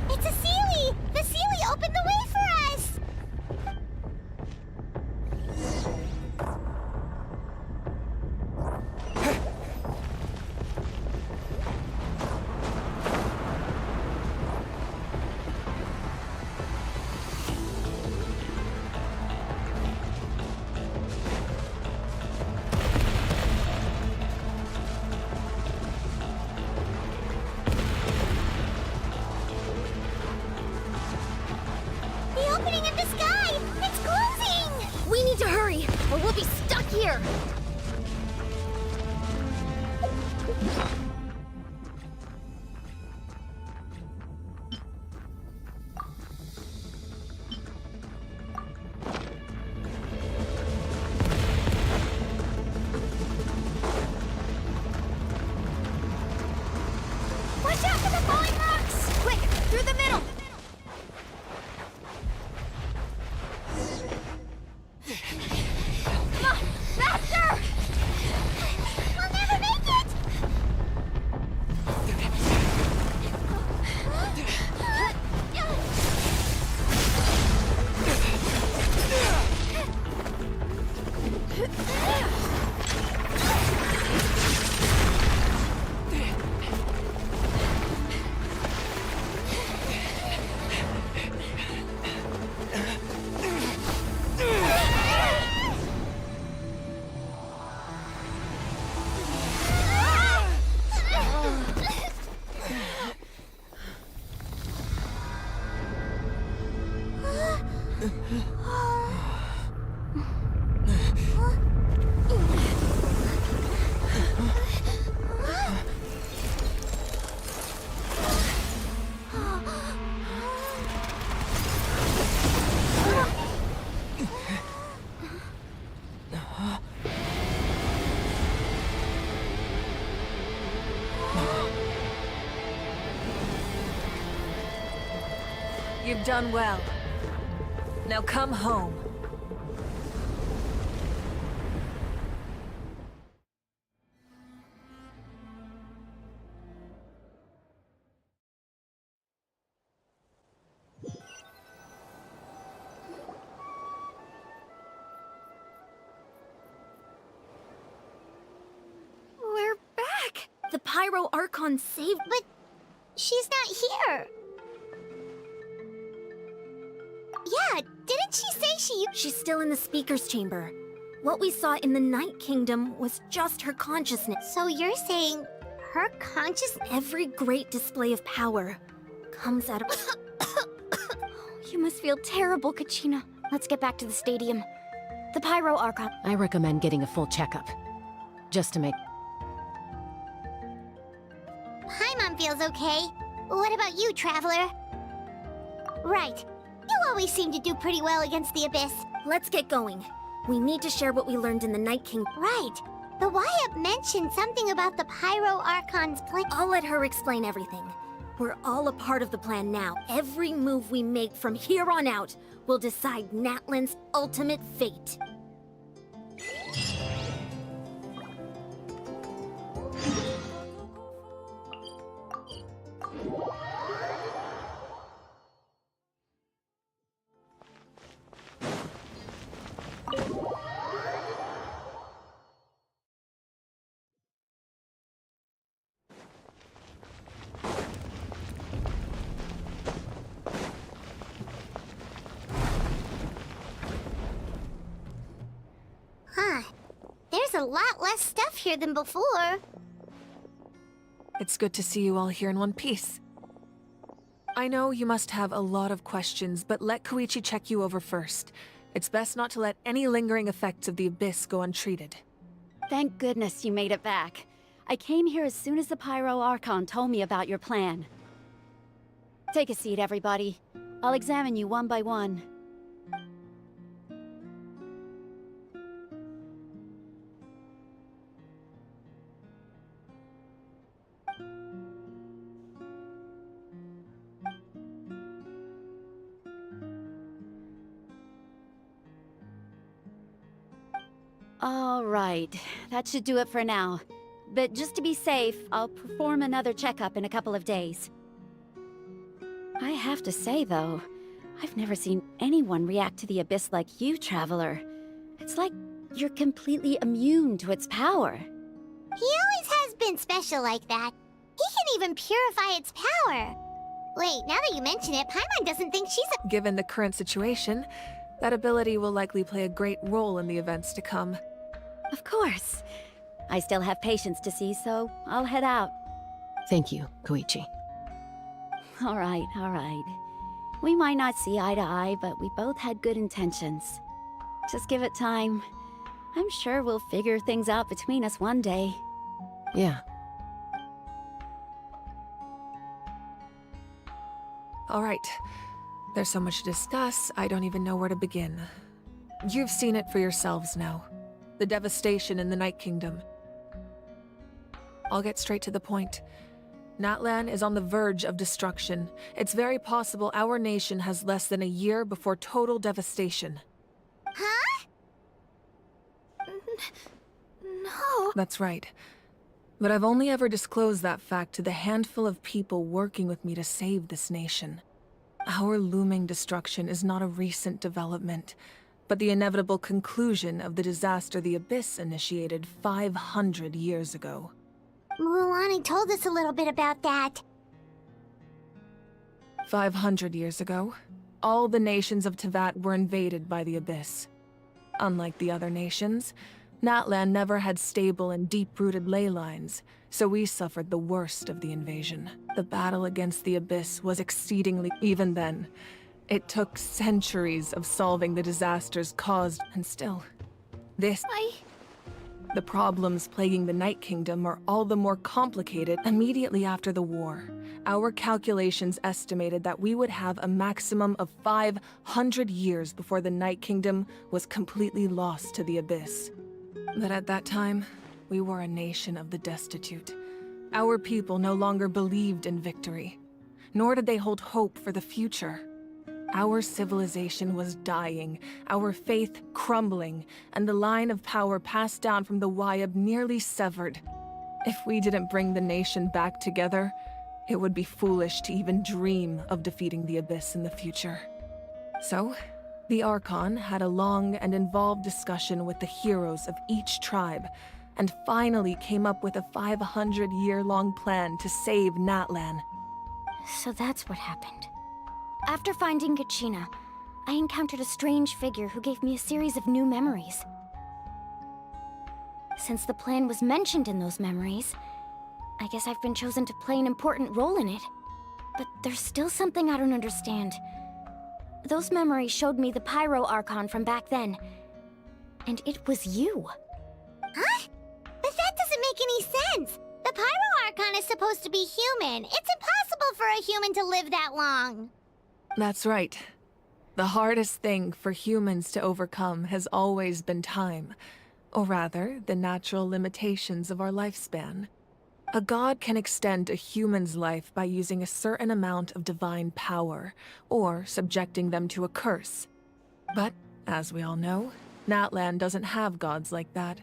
It's a Seelie! The Seelie opened the way for us! The opening in the sky! It's closing! We need to hurry, or we'll be stuck here! Watch out for the falling rocks! Quick, through the middle! Come on, faster! We'll never make it! You've done well. Now come home. We're back! The Pyro Archon saved— But she's not here. Yeah, didn't she say She's still in the Speaker's Chamber. What we saw in the Night Kingdom was just her consciousness. So you're saying her consciousness? Every great display of power comes out of— You must feel terrible, Kachina. Let's get back to the stadium. The Pyro Archon— I recommend getting a full checkup. Just to make... Paimon feels okay. What about you, Traveler? Right. You always seem to do pretty well against the Abyss. Let's get going. We need to share what we learned in the Night Kingdom. Right. The Wyup mentioned something about the Pyro Archon's plan. I'll let her explain everything. We're all a part of the plan now. Every move we make from here on out will decide Natlan's ultimate fate. Huh. There's a lot less stuff here than before. It's good to see you all here in one piece. I know you must have a lot of questions, but let Koichi check you over first. It's best not to let any lingering effects of the Abyss go untreated. Thank goodness you made it back. I came here as soon as the Pyro Archon told me about your plan. Take a seat, everybody. I'll examine you one by one. All right, that should do it for now. But just to be safe, I'll perform another checkup in a couple of days. I have to say, though, I've never seen anyone react to the Abyss like you, Traveler. It's like you're completely immune to its power. He always has been special like that. He can even purify its power. Wait, now that you mention it, Paimon doesn't think she's a— Given the current situation, that ability will likely play a great role in the events to come. Of course. I still have patients to see, so I'll head out. Thank you, Koichi. All right. We might not see eye to eye, but we both had good intentions. Just give it time. I'm sure we'll figure things out between us one day. Yeah. All right. There's so much to discuss, I don't even know where to begin. You've seen it for yourselves now. The devastation in the Night Kingdom. I'll get straight to the point. Natlan is on the verge of destruction. It's very possible our nation has less than a year before total devastation. Huh? No. That's right. But I've only ever disclosed that fact to the handful of people working with me to save this nation. Our looming destruction is not a recent development, but the inevitable conclusion of the disaster the Abyss initiated 500 years ago. Mualani told us a little bit about that. 500 years ago, all the nations of Teyvat were invaded by the Abyss. Unlike the other nations, Natlan never had stable and deep-rooted ley lines, so we suffered the worst of the invasion. The battle against the Abyss was exceedingly— even then, it took centuries of solving the disasters caused, and still, the problems plaguing the Night Kingdom are all the more complicated immediately after the war. Our calculations estimated that we would have a maximum of 500 years before the Night Kingdom was completely lost to the Abyss. But at that time, we were a nation of the destitute. Our people no longer believed in victory, nor did they hold hope for the future. Our civilization was dying, our faith crumbling, and the line of power passed down from the Wayab nearly severed. If we didn't bring the nation back together, it would be foolish to even dream of defeating the Abyss in the future. So, the Archon had a long and involved discussion with the heroes of each tribe, and finally came up with a 500-year-long plan to save Natlan. So that's what happened. After finding Kachina, I encountered a strange figure who gave me a series of new memories. Since the plan was mentioned in those memories, I guess I've been chosen to play an important role in it. But there's still something I don't understand. Those memories showed me the Pyro Archon from back then. And it was you. Huh? But that doesn't make any sense! The Pyro Archon is supposed to be human. It's impossible for a human to live that long. That's right. The hardest thing for humans to overcome has always been time, or rather, the natural limitations of our lifespan. A god can extend a human's life by using a certain amount of divine power, or subjecting them to a curse. But, as we all know, Natlan doesn't have gods like that.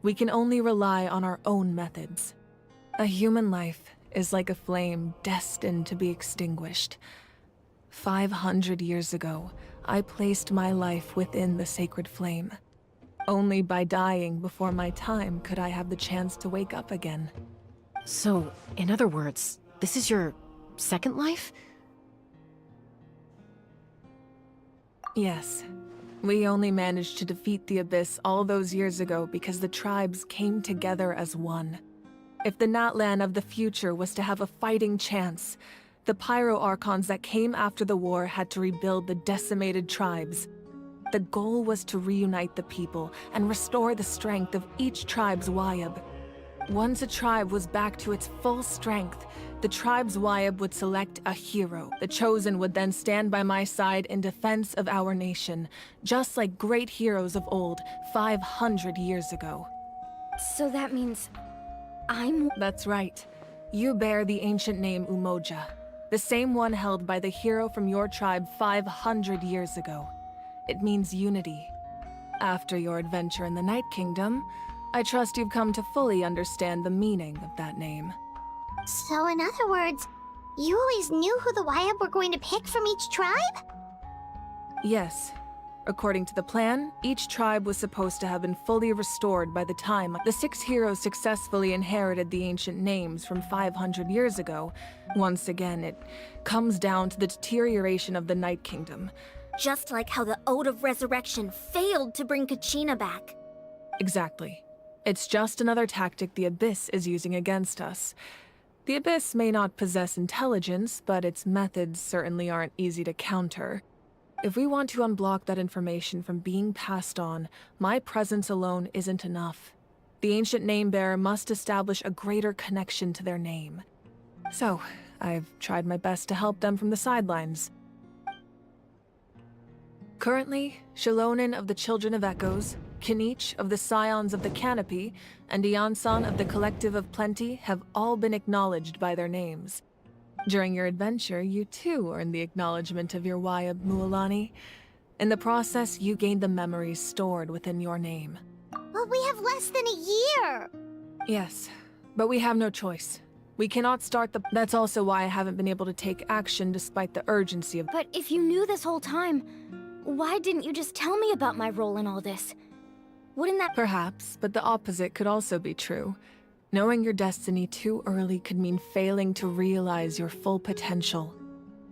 We can only rely on our own methods. A human life is like a flame destined to be extinguished. 500 years ago, I placed my life within the sacred flame. Only by dying before my time could I have the chance to wake up again. So, in other words, this is your second life? Yes. We only managed to defeat the Abyss all those years ago because the tribes came together as one. If the Natlan of the future was to have a fighting chance, the Pyro Archons that came after the war had to rebuild the decimated tribes. The goal was to reunite the people and restore the strength of each tribe's Wayab. Once a tribe was back to its full strength, the tribe's Wayab would select a hero. The chosen would then stand by my side in defense of our nation, just like great heroes of old, 500 years ago. So that means That's right. You bear the ancient name Umoja, the same one held by the hero from your tribe 500 years ago. It means unity. After your adventure in the Night Kingdom, I trust you've come to fully understand the meaning of that name. So in other words, you always knew who the Wayab were going to pick from each tribe? Yes. According to the plan, each tribe was supposed to have been fully restored by the time the 6 heroes successfully inherited the ancient names from 500 years ago. Once again, it comes down to the deterioration of the Night Kingdom. Just like how the Ode of Resurrection failed to bring Kachina back. Exactly. It's just another tactic the Abyss is using against us. The Abyss may not possess intelligence, but its methods certainly aren't easy to counter. If we want to unblock that information from being passed on, my presence alone isn't enough. The ancient name-bearer must establish a greater connection to their name. So, I've tried my best to help them from the sidelines. Currently, Shilonin of the Children of Echoes, Kinich of the Scions of the Canopy, and Iansan of the Collective of Plenty have all been acknowledged by their names. During your adventure, you too earned the acknowledgement of your Wayab, Mualani. In the process, you gained the memories stored within your name. But we have less than a year! Yes, but we have no choice. We cannot start the... That's also why I haven't been able to take action despite the urgency of... But if you knew this whole time, why didn't you just tell me about my role in all this? Wouldn't that... Perhaps, but the opposite could also be true. Knowing your destiny too early could mean failing to realize your full potential.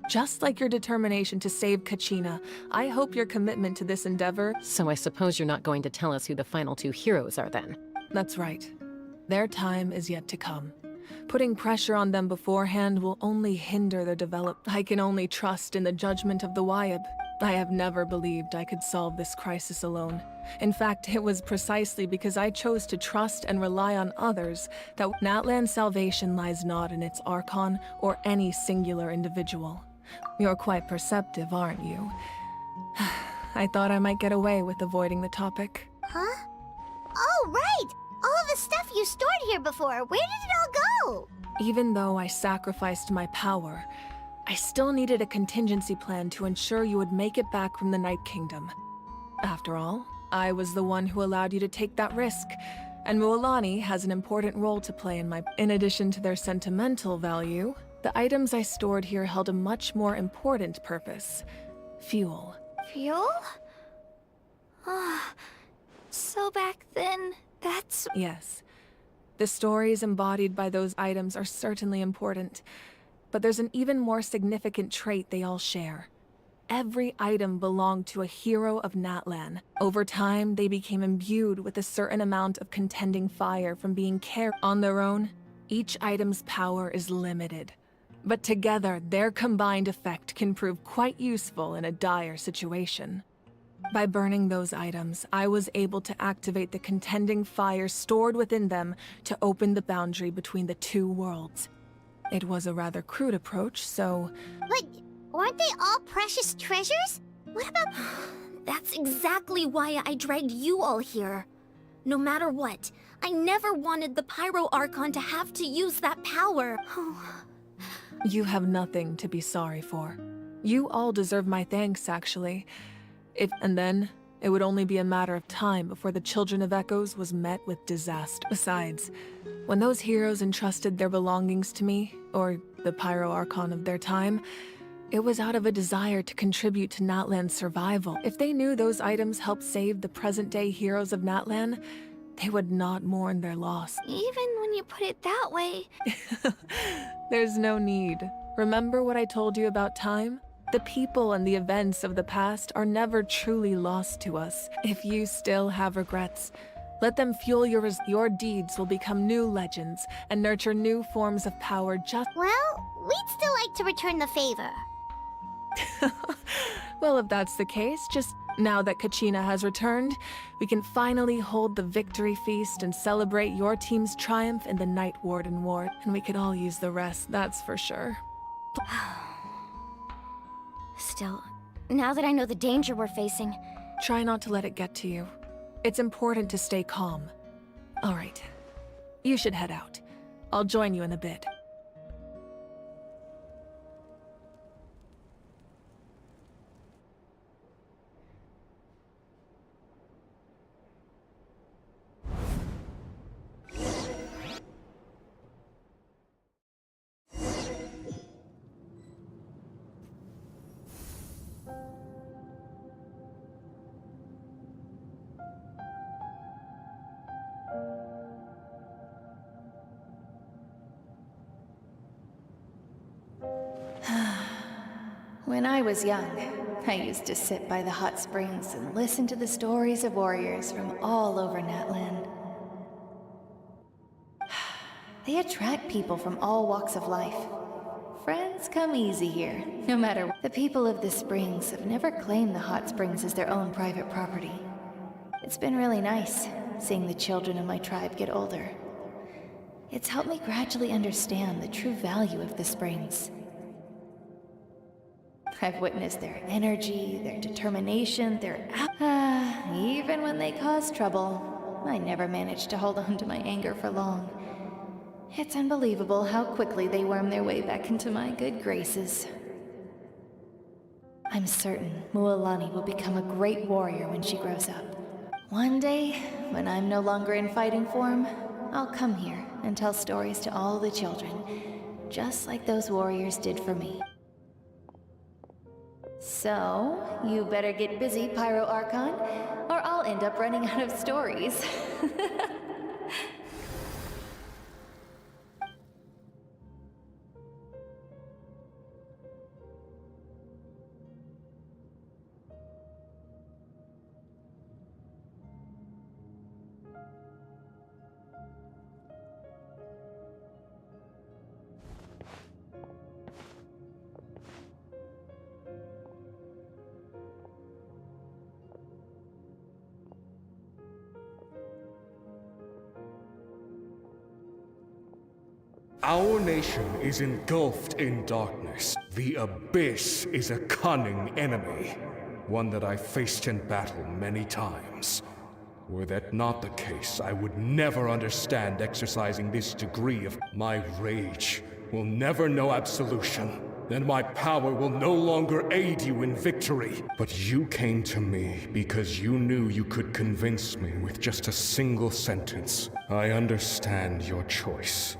Just like your determination to save Kachina, I hope your commitment to this endeavor... So I suppose you're not going to tell us who the final 2 heroes are then? That's right. Their time is yet to come. Putting pressure on them beforehand will only hinder their development. I can only trust in the judgment of the Wayab. I have never believed I could solve this crisis alone. In fact, it was precisely because I chose to trust and rely on others that Natlan's salvation lies not in its Archon or any singular individual. You're quite perceptive, aren't you? I thought I might get away with avoiding the topic. Huh? Oh, right! All of the stuff you stored here before, where did it all go? Even though I sacrificed my power, I still needed a contingency plan to ensure you would make it back from the Night Kingdom. After all, I was the one who allowed you to take that risk, and Mualani has an important role to play in my... In addition to their sentimental value, the items I stored here held a much more important purpose. Fuel. Fuel? Ah, so back then, that's... Yes. The stories embodied by those items are certainly important, but there's an even more significant trait they all share. Every item belonged to a hero of Natlan. Over time, they became imbued with a certain amount of contending fire from being carried on their own. Each item's power is limited, but together, their combined effect can prove quite useful in a dire situation. By burning those items, I was able to activate the contending fire stored within them to open the boundary between the 2 worlds. It was a rather crude approach, so... But weren't they all precious treasures? What about... That's exactly why I dragged you all here. No matter what, I never wanted the Pyro Archon to have to use that power. You have nothing to be sorry for. You all deserve my thanks, actually. And then, it would only be a matter of time before the Children of Echoes was met with disaster. Besides, when those heroes entrusted their belongings to me, or the Pyro Archon of their time, it was out of a desire to contribute to Natlan's survival. If they knew those items helped save the present-day heroes of Natlan, they would not mourn their loss. Even when you put it that way... There's no need. Remember what I told you about time? The people and the events of the past are never truly lost to us. If you still have regrets, let them fuel your deeds will become new legends and nurture new forms of power just... Well, we'd still like to return the favor. Well, if that's the case, just Now that Kachina has returned, we can finally hold the victory feast and celebrate your team's triumph in the Night Warden Ward. And we could all use the rest, that's for sure. Still, now that I know the danger we're facing... Try not to let it get to you. It's important to stay calm. All right. You should head out. I'll join you in a bit. When I was young, I used to sit by the hot springs and listen to the stories of warriors from all over Natlan. They attract people from all walks of life. Friends come easy here, no matter what. The people of the springs have never claimed the hot springs as their own private property. It's been really nice, seeing the children of my tribe get older. It's helped me gradually understand the true value of the springs. I've witnessed their energy, their determination, even when they cause trouble, I never managed to hold on to my anger for long. It's unbelievable how quickly they worm their way back into my good graces. I'm certain Mualani will become a great warrior when she grows up. One day, when I'm no longer in fighting form, I'll come here and tell stories to all the children, just like those warriors did for me. So, you better get busy, Pyro Archon, or I'll end up running out of stories. Our nation is engulfed in darkness. The Abyss is a cunning enemy, one that I've faced in battle many times. Were that not the case, I would never understand exercising this degree of... My rage will never know absolution, and my power will no longer aid you in victory. But you came to me because you knew you could convince me with just a single sentence. I understand your choice.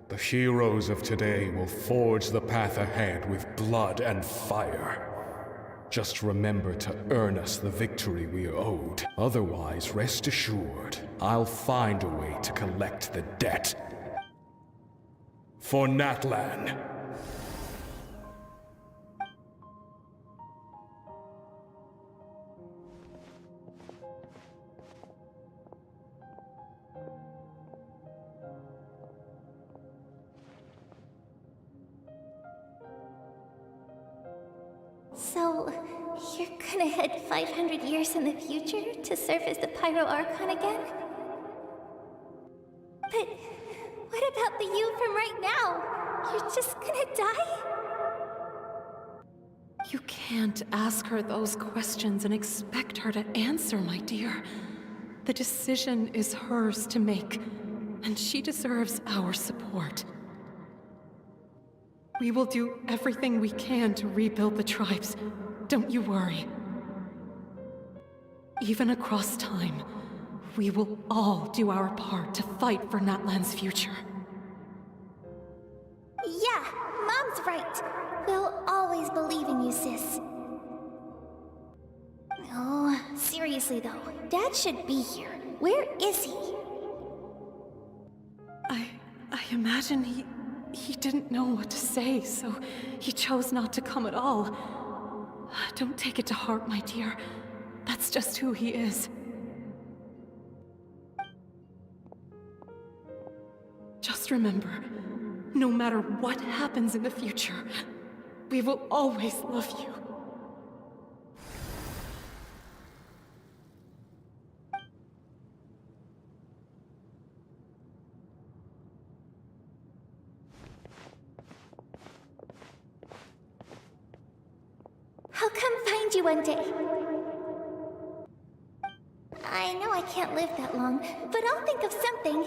The heroes of today will forge the path ahead with blood and fire. Just remember to earn us the victory we are owed. Otherwise, rest assured, I'll find a way to collect the debt. For Natlan. So, you're gonna head 500 years in the future to serve as the Pyro Archon again? But what about the you from right now? You're just gonna die? You can't ask her those questions and expect her to answer, my dear. The decision is hers to make, and she deserves our support. We will do everything we can to rebuild the tribes. Don't you worry. Even across time, we will all do our part to fight for Natlan's future. Yeah, Mom's right. We'll always believe in you, sis. Oh, seriously though, Dad should be here. Where is he? I imagine he didn't know what to say, so he chose not to come at all. Don't take it to heart, my dear. That's just who he is. Just remember, no matter what happens in the future, we will always love you. you one day. I know I can't live that long, but I'll think of something.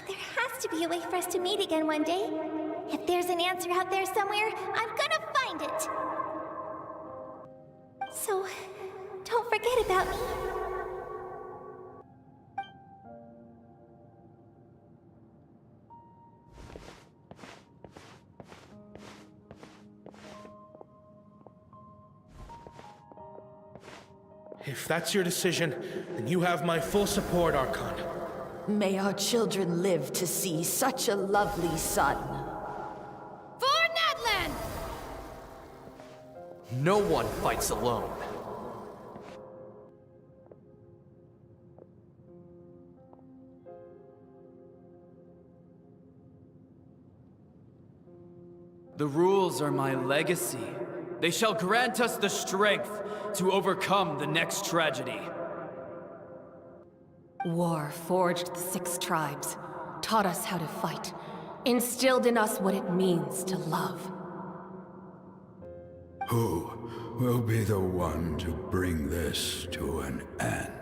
There has to be a way for us to meet again one day. If there's an answer out there somewhere, I'm gonna find it. So, don't forget about me. If that's your decision, then you have my full support, Archon. May our children live to see such a lovely son. For Natlan! No one fights alone. The rules are my legacy. They shall grant us the strength to overcome the next tragedy. War forged the 6 tribes, taught us how to fight, instilled in us what it means to love. Who will be the one to bring this to an end?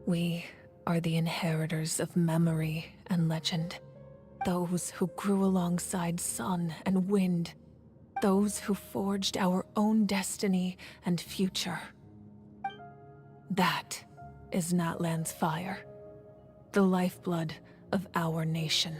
We are the inheritors of memory and legend. Those who grew alongside sun and wind. Those who forged our own destiny and future. That is Natlan's fire. The lifeblood of our nation.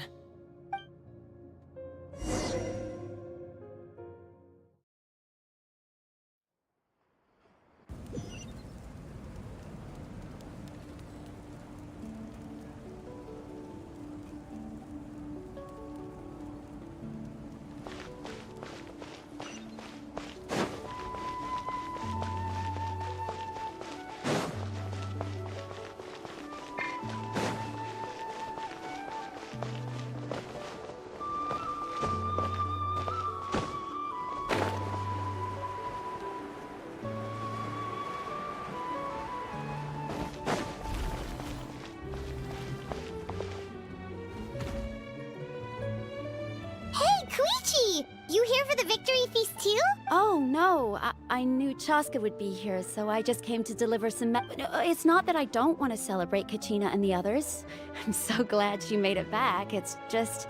You here for the victory feast too? Oh, no. I knew Chaska would be here, so I just came to deliver some It's not that I don't want to celebrate Kachina and the others. I'm so glad she made it back. It's just...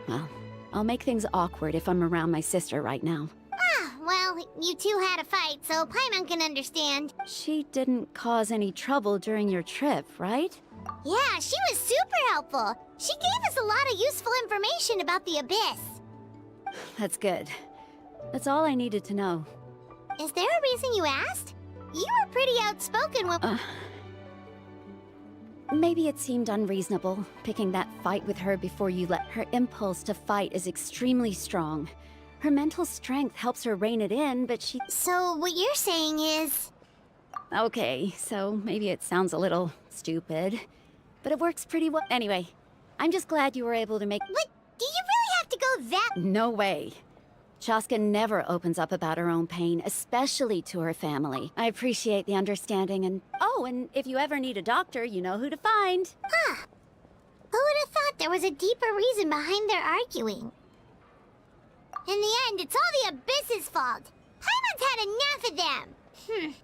Well, I'll make things awkward if I'm around my sister right now. Ah, well, you two had a fight, so Paimon can understand. She didn't cause any trouble during your trip, right? Yeah, she was super helpful. She gave us a lot of useful information about the Abyss. That's good. That's all I needed to know. Is there a reason you asked? You were pretty outspoken when... Maybe it seemed unreasonable, picking that fight with her before you let her impulse to fight is extremely strong. Her mental strength helps her rein it in, but she... So what you're saying is... Okay, so maybe it sounds a little stupid, but it works pretty well. Anyway, I'm just glad you were able to make... But do you really have to go that... No way. Chaska never opens up about her own pain, especially to her family. I appreciate the understanding and... Oh, and if you ever need a doctor, you know who to find. Huh. Who would have thought there was a deeper reason behind their arguing? In the end, it's all the Abyss's fault. Paimon's had enough of them.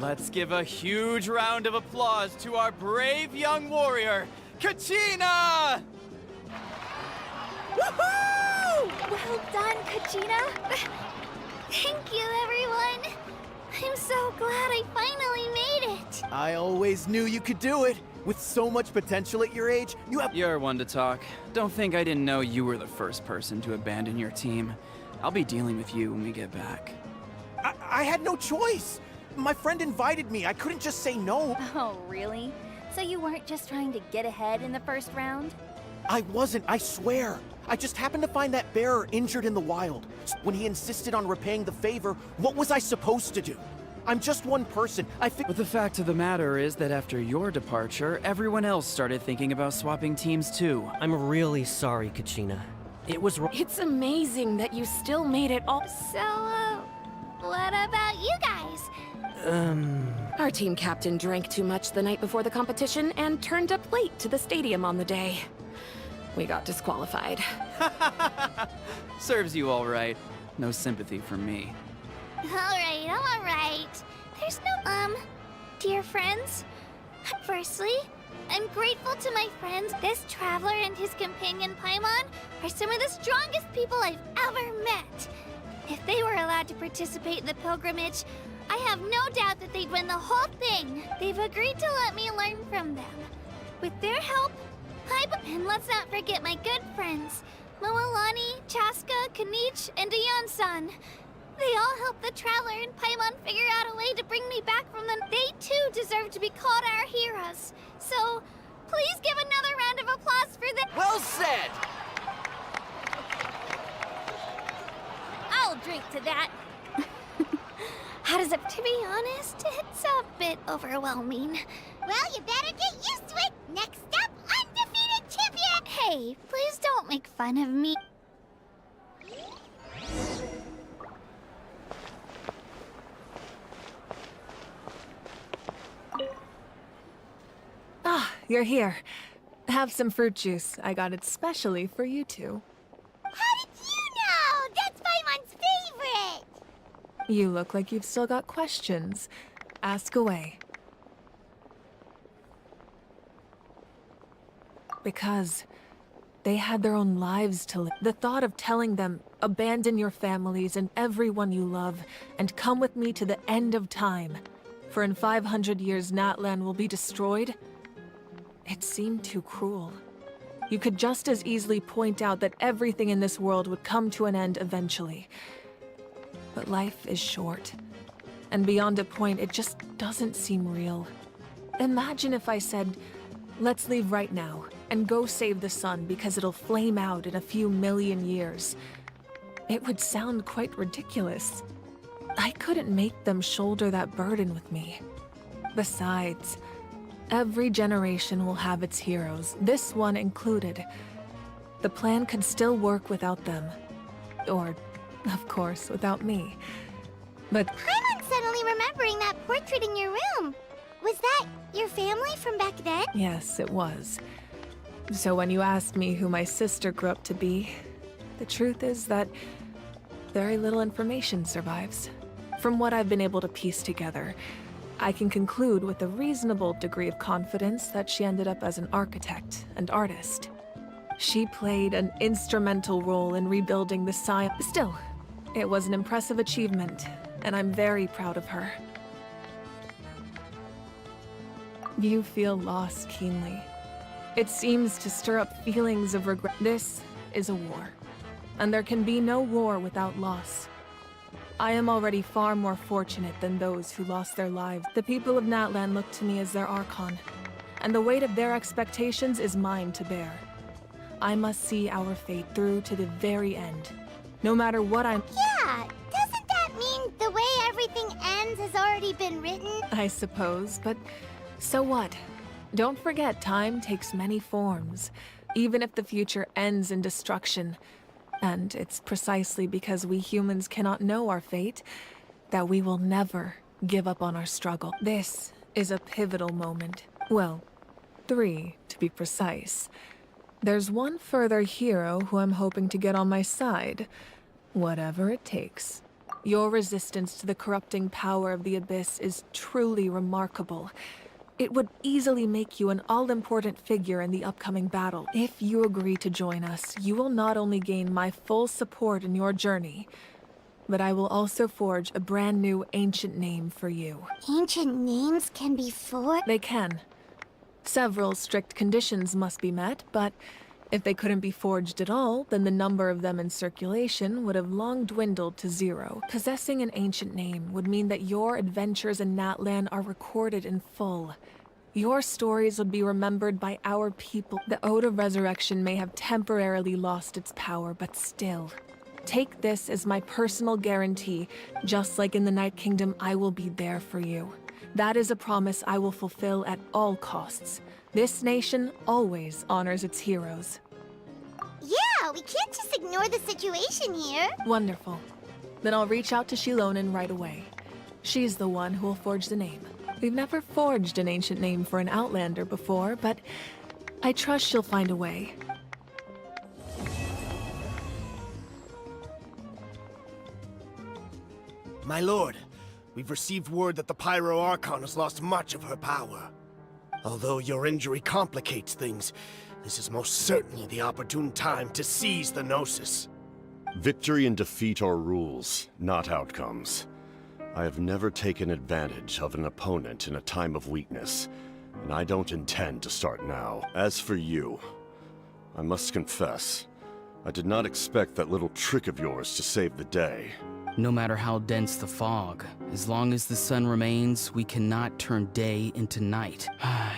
Let's give a huge round of applause to our brave young warrior, Kachina! Woohoo! Well done, Kachina. Thank you, everyone. I'm so glad I finally made it. I always knew you could do it. With so much potential at your age, you have... You're one to talk. Don't think I didn't know you were the first person to abandon your team. I'll be dealing with you when we get back. I had no choice. My friend invited me. I couldn't just say no. Oh, really? So you weren't just trying to get ahead in the first round? I wasn't, I swear. I just happened to find that bearer injured in the wild. When he insisted on repaying the favor, what was I supposed to do? I'm just one person. But the fact of the matter is that after your departure, everyone else started thinking about swapping teams too. I'm really sorry, Kachina. It was It's amazing that you still made it all. So, what about you guys? Our team captain drank too much the night before the competition and turned up late to the stadium on the day. We got disqualified. Serves you all right. No sympathy from me. Alright, I'm alright. There's no, dear friends. Firstly, I'm grateful to my friends. This traveler and his companion Paimon are some of the strongest people I've ever met. If they were allowed to participate in the pilgrimage, I have no doubt that they'd win the whole thing. They've agreed to let me learn from them. With their help, and let's not forget my good friends, Moalani, Chaska, Kanich, and Ayan-san. They all helped the Traveler and Paimon figure out a way to bring me back from them. They too deserve to be called our heroes. So, please give another round of applause for them. Well said! I'll drink to that. How does it? To be honest, it's a bit overwhelming. Well, you better get used to it. Next up, undefeated champion. Hey, please don't make fun of me. Ah, you're here. Have some fruit juice. I got it specially for you two. How did you know? That's Paimon's favorite. You look like you've still got questions. Ask away. Because they had their own lives to live. The thought of telling them, abandon your families and everyone you love, and come with me to the end of time, for in 500 years Natlan will be destroyed, it seemed too cruel. You could just as easily point out that everything in this world would come to an end eventually. But life is short, and beyond a point, it just doesn't seem real. Imagine if I said, let's leave right now, and go save the sun because it'll flame out in a few million years. It would sound quite ridiculous. I couldn't make them shoulder that burden with me. Besides, every generation will have its heroes, this one included. The plan could still work without them. Or, of course, without me. But I'm suddenly remembering that portrait in your room. Was that your family from back then? yes, it was. So when you asked me who my sister grew up to be, the truth is that very little information survives. From what I've been able to piece together, I can conclude with a reasonable degree of confidence that she ended up as an architect and artist. She played an instrumental role in rebuilding the science. Still, it was an impressive achievement, and I'm very proud of her. You feel loss keenly. It seems to stir up feelings of regret. This is a war, and there can be no war without loss. I am already far more fortunate than those who lost their lives. The people of Natlan look to me as their Archon, and the weight of their expectations is mine to bear. I must see our fate through to the very end, no matter what I'm— Yeah, doesn't that mean the way everything ends has already been written? I suppose, but so what? Don't forget, time takes many forms, even if the future ends in destruction. And it's precisely because we humans cannot know our fate that we will never give up on our struggle. This is a pivotal moment. Well, 3, to be precise. There's one further hero who I'm hoping to get on my side, whatever it takes. Your resistance to the corrupting power of the Abyss is truly remarkable. It would easily make you an all-important figure in the upcoming battle. If you agree to join us, you will not only gain my full support in your journey, but I will also forge a brand new ancient name for you. Ancient names can be forged? They can. Several strict conditions must be met, but if they couldn't be forged at all, then the number of them in circulation would have long dwindled to 0. Possessing an ancient name would mean that your adventures in Natlan are recorded in full, Your stories would be remembered by our people. The Ode of Resurrection may have temporarily lost its power, but still. Take this as my personal guarantee. Just like in the Night Kingdom, I will be there for you. That is a promise I will fulfill at all costs. This nation always honors its heroes. Yeah, we can't just ignore the situation here. Wonderful. Then I'll reach out to Shilonen right away. She's the one who will forge the name. We've never forged an ancient name for an Outlander before, but I trust she'll find a way. My lord, we've received word that the Pyro Archon has lost much of her power. Although your injury complicates things, this is most certainly the opportune time to seize the Gnosis. Victory and defeat are rules, not outcomes. I have never taken advantage of an opponent in a time of weakness, and I don't intend to start now. As for you, I must confess, I did not expect that little trick of yours to save the day. No matter how dense the fog, as long as the sun remains, we cannot turn day into night.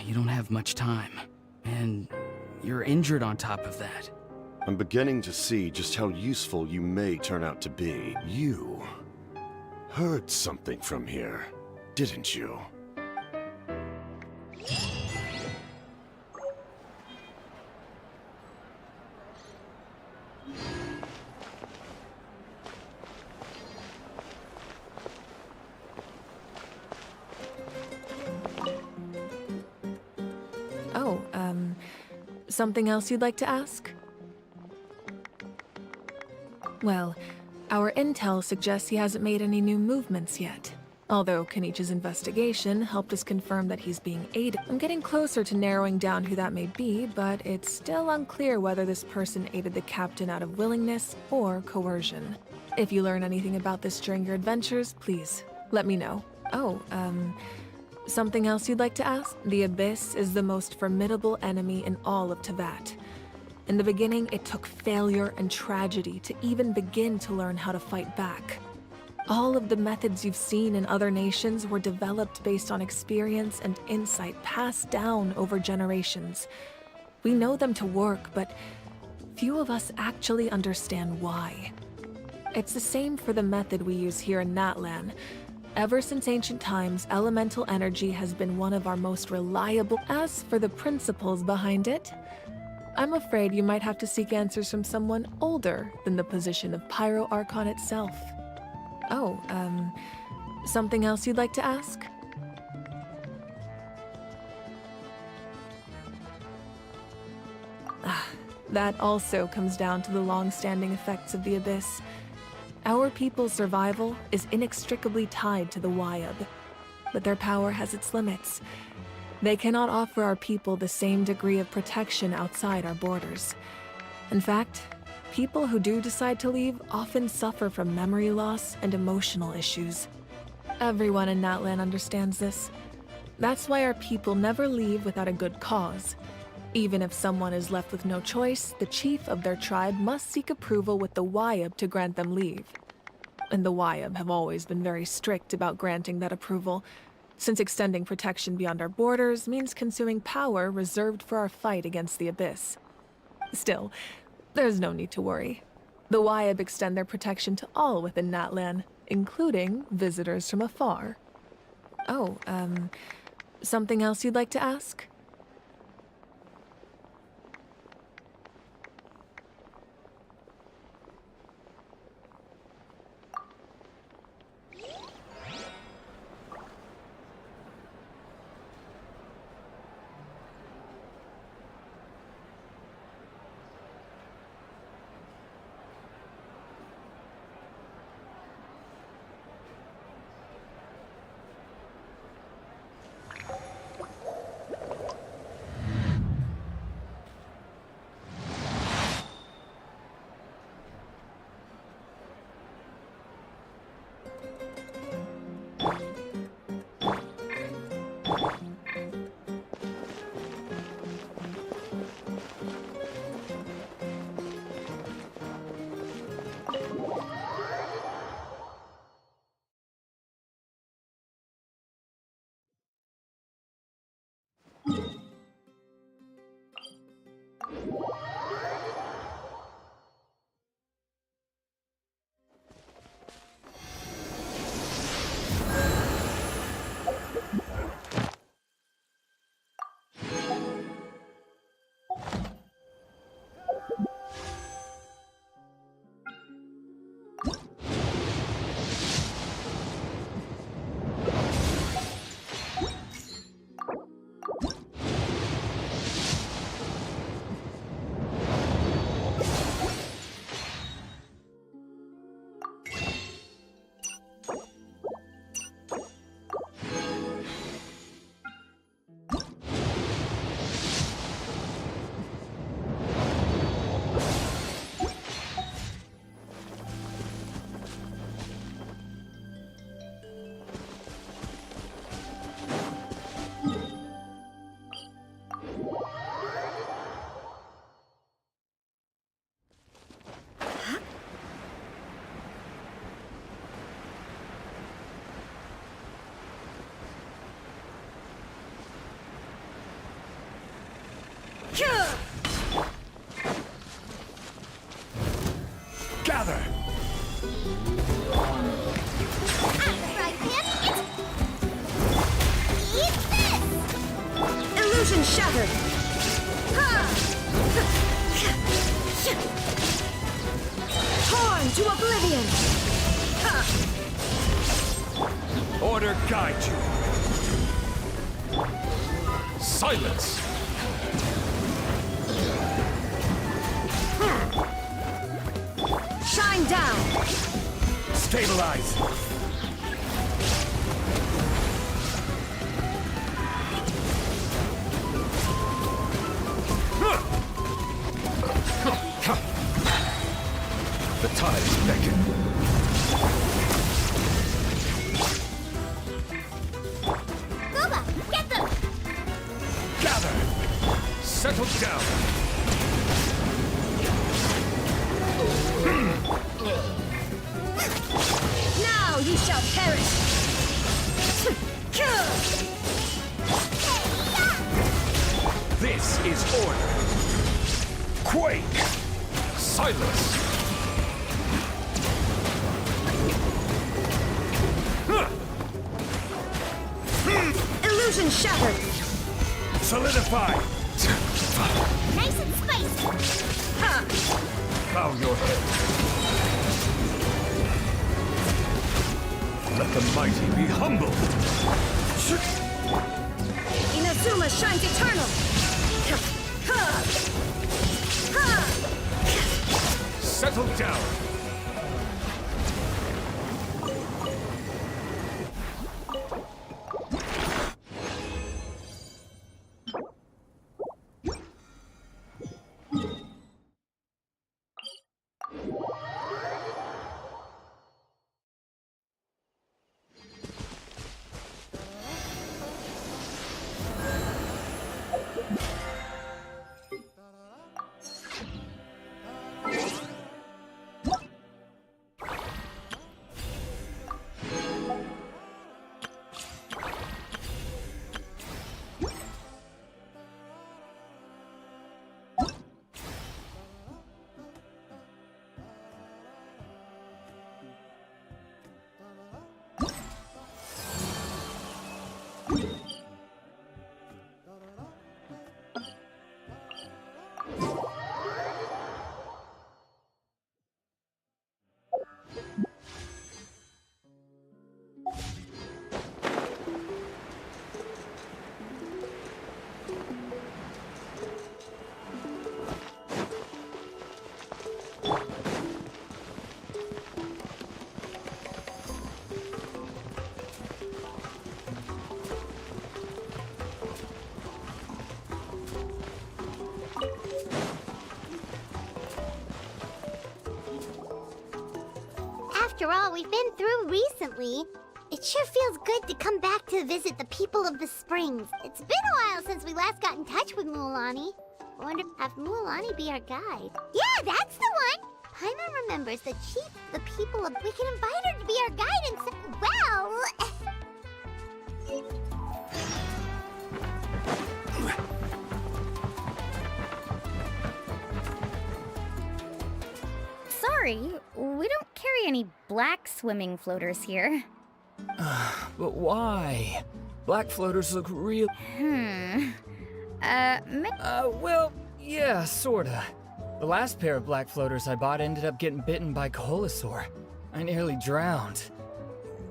You don't have much time, and you're injured on top of that. I'm beginning to see just how useful you may turn out to be. You heard something from here, didn't you? Oh, something else you'd like to ask? Well, our intel suggests he hasn't made any new movements yet. Although Kenichi's investigation helped us confirm that he's being aided. I'm getting closer to narrowing down who that may be, but it's still unclear whether this person aided the captain out of willingness or coercion. If you learn anything about this during your adventures, please let me know. Oh, something else you'd like to ask? The Abyss is the most formidable enemy in all of Teyvat. In the beginning, it took failure and tragedy to even begin to learn how to fight back. All of the methods you've seen in other nations were developed based on experience and insight passed down over generations. We know them to work, but few of us actually understand why. It's the same for the method we use here in Natlan. Ever since ancient times, elemental energy has been one of our most reliable. As for the principles behind it, I'm afraid you might have to seek answers from someone older than the position of Pyro Archon itself. Oh, something else you'd like to ask? That also comes down to the long-standing effects of the Abyss. Our people's survival is inextricably tied to the Wyab, but their power has its limits. They cannot offer our people the same degree of protection outside our borders. In fact, people who do decide to leave often suffer from memory loss and emotional issues. Everyone in Natlan understands this. That's why our people never leave without a good cause. Even if someone is left with no choice, the chief of their tribe must seek approval with the Wyab to grant them leave. And the Wyab have always been very strict about granting that approval, since extending protection beyond our borders means consuming power reserved for our fight against the Abyss. Still, there's no need to worry. The Wyab extend their protection to all within Natlan, including visitors from afar. Oh, something else you'd like to ask? Illusion shattered! Torn to oblivion! Order guide you. Silence! Shine down! Stabilize! The tides beckon. Gooba, get them! Gather! Settle down! Now you shall perish! This is order. Quake! Silence! Illusion shattered! Solidify! Nice and spicy! Bow your head. Let the mighty be humbled. Inazuma shines eternal! Settle down. After all we've been through recently, it sure feels good to come back to visit the people of the springs. It's been a while since we last got in touch with Mualani. I wonder, have Mualani be our guide? Yeah, that's the one! Paimon remembers the chief of the people of... We can invite her to be our guide and say... Well... Sorry, we don't carry any black swimming floaters here. But why? Black floaters look real. Well, yeah, sorta. The last pair of black floaters I bought ended up getting bitten by Koholosaur. I nearly drowned.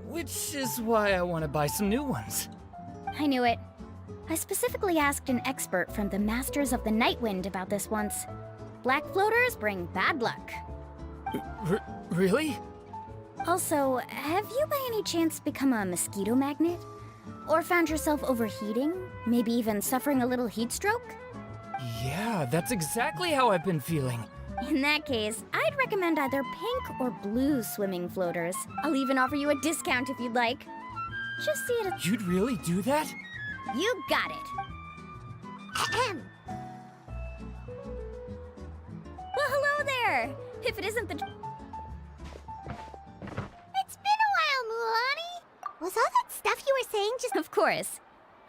Which is why I want to buy some new ones. I knew it. I specifically asked an expert from the Masters of the Nightwind about this once. Black floaters bring bad luck. Really? Also, have you by any chance become a mosquito magnet? Or found yourself overheating? Maybe even suffering a little heat stroke? Yeah, that's exactly how I've been feeling. In that case, I'd recommend either pink or blue swimming floaters. I'll even offer you a discount if you'd like. Just see it as... You'd really do that? You got it. Ahem. Well, hello there! If it isn't the... It's been a while, Mualani. Was all that stuff you were saying just... Of course.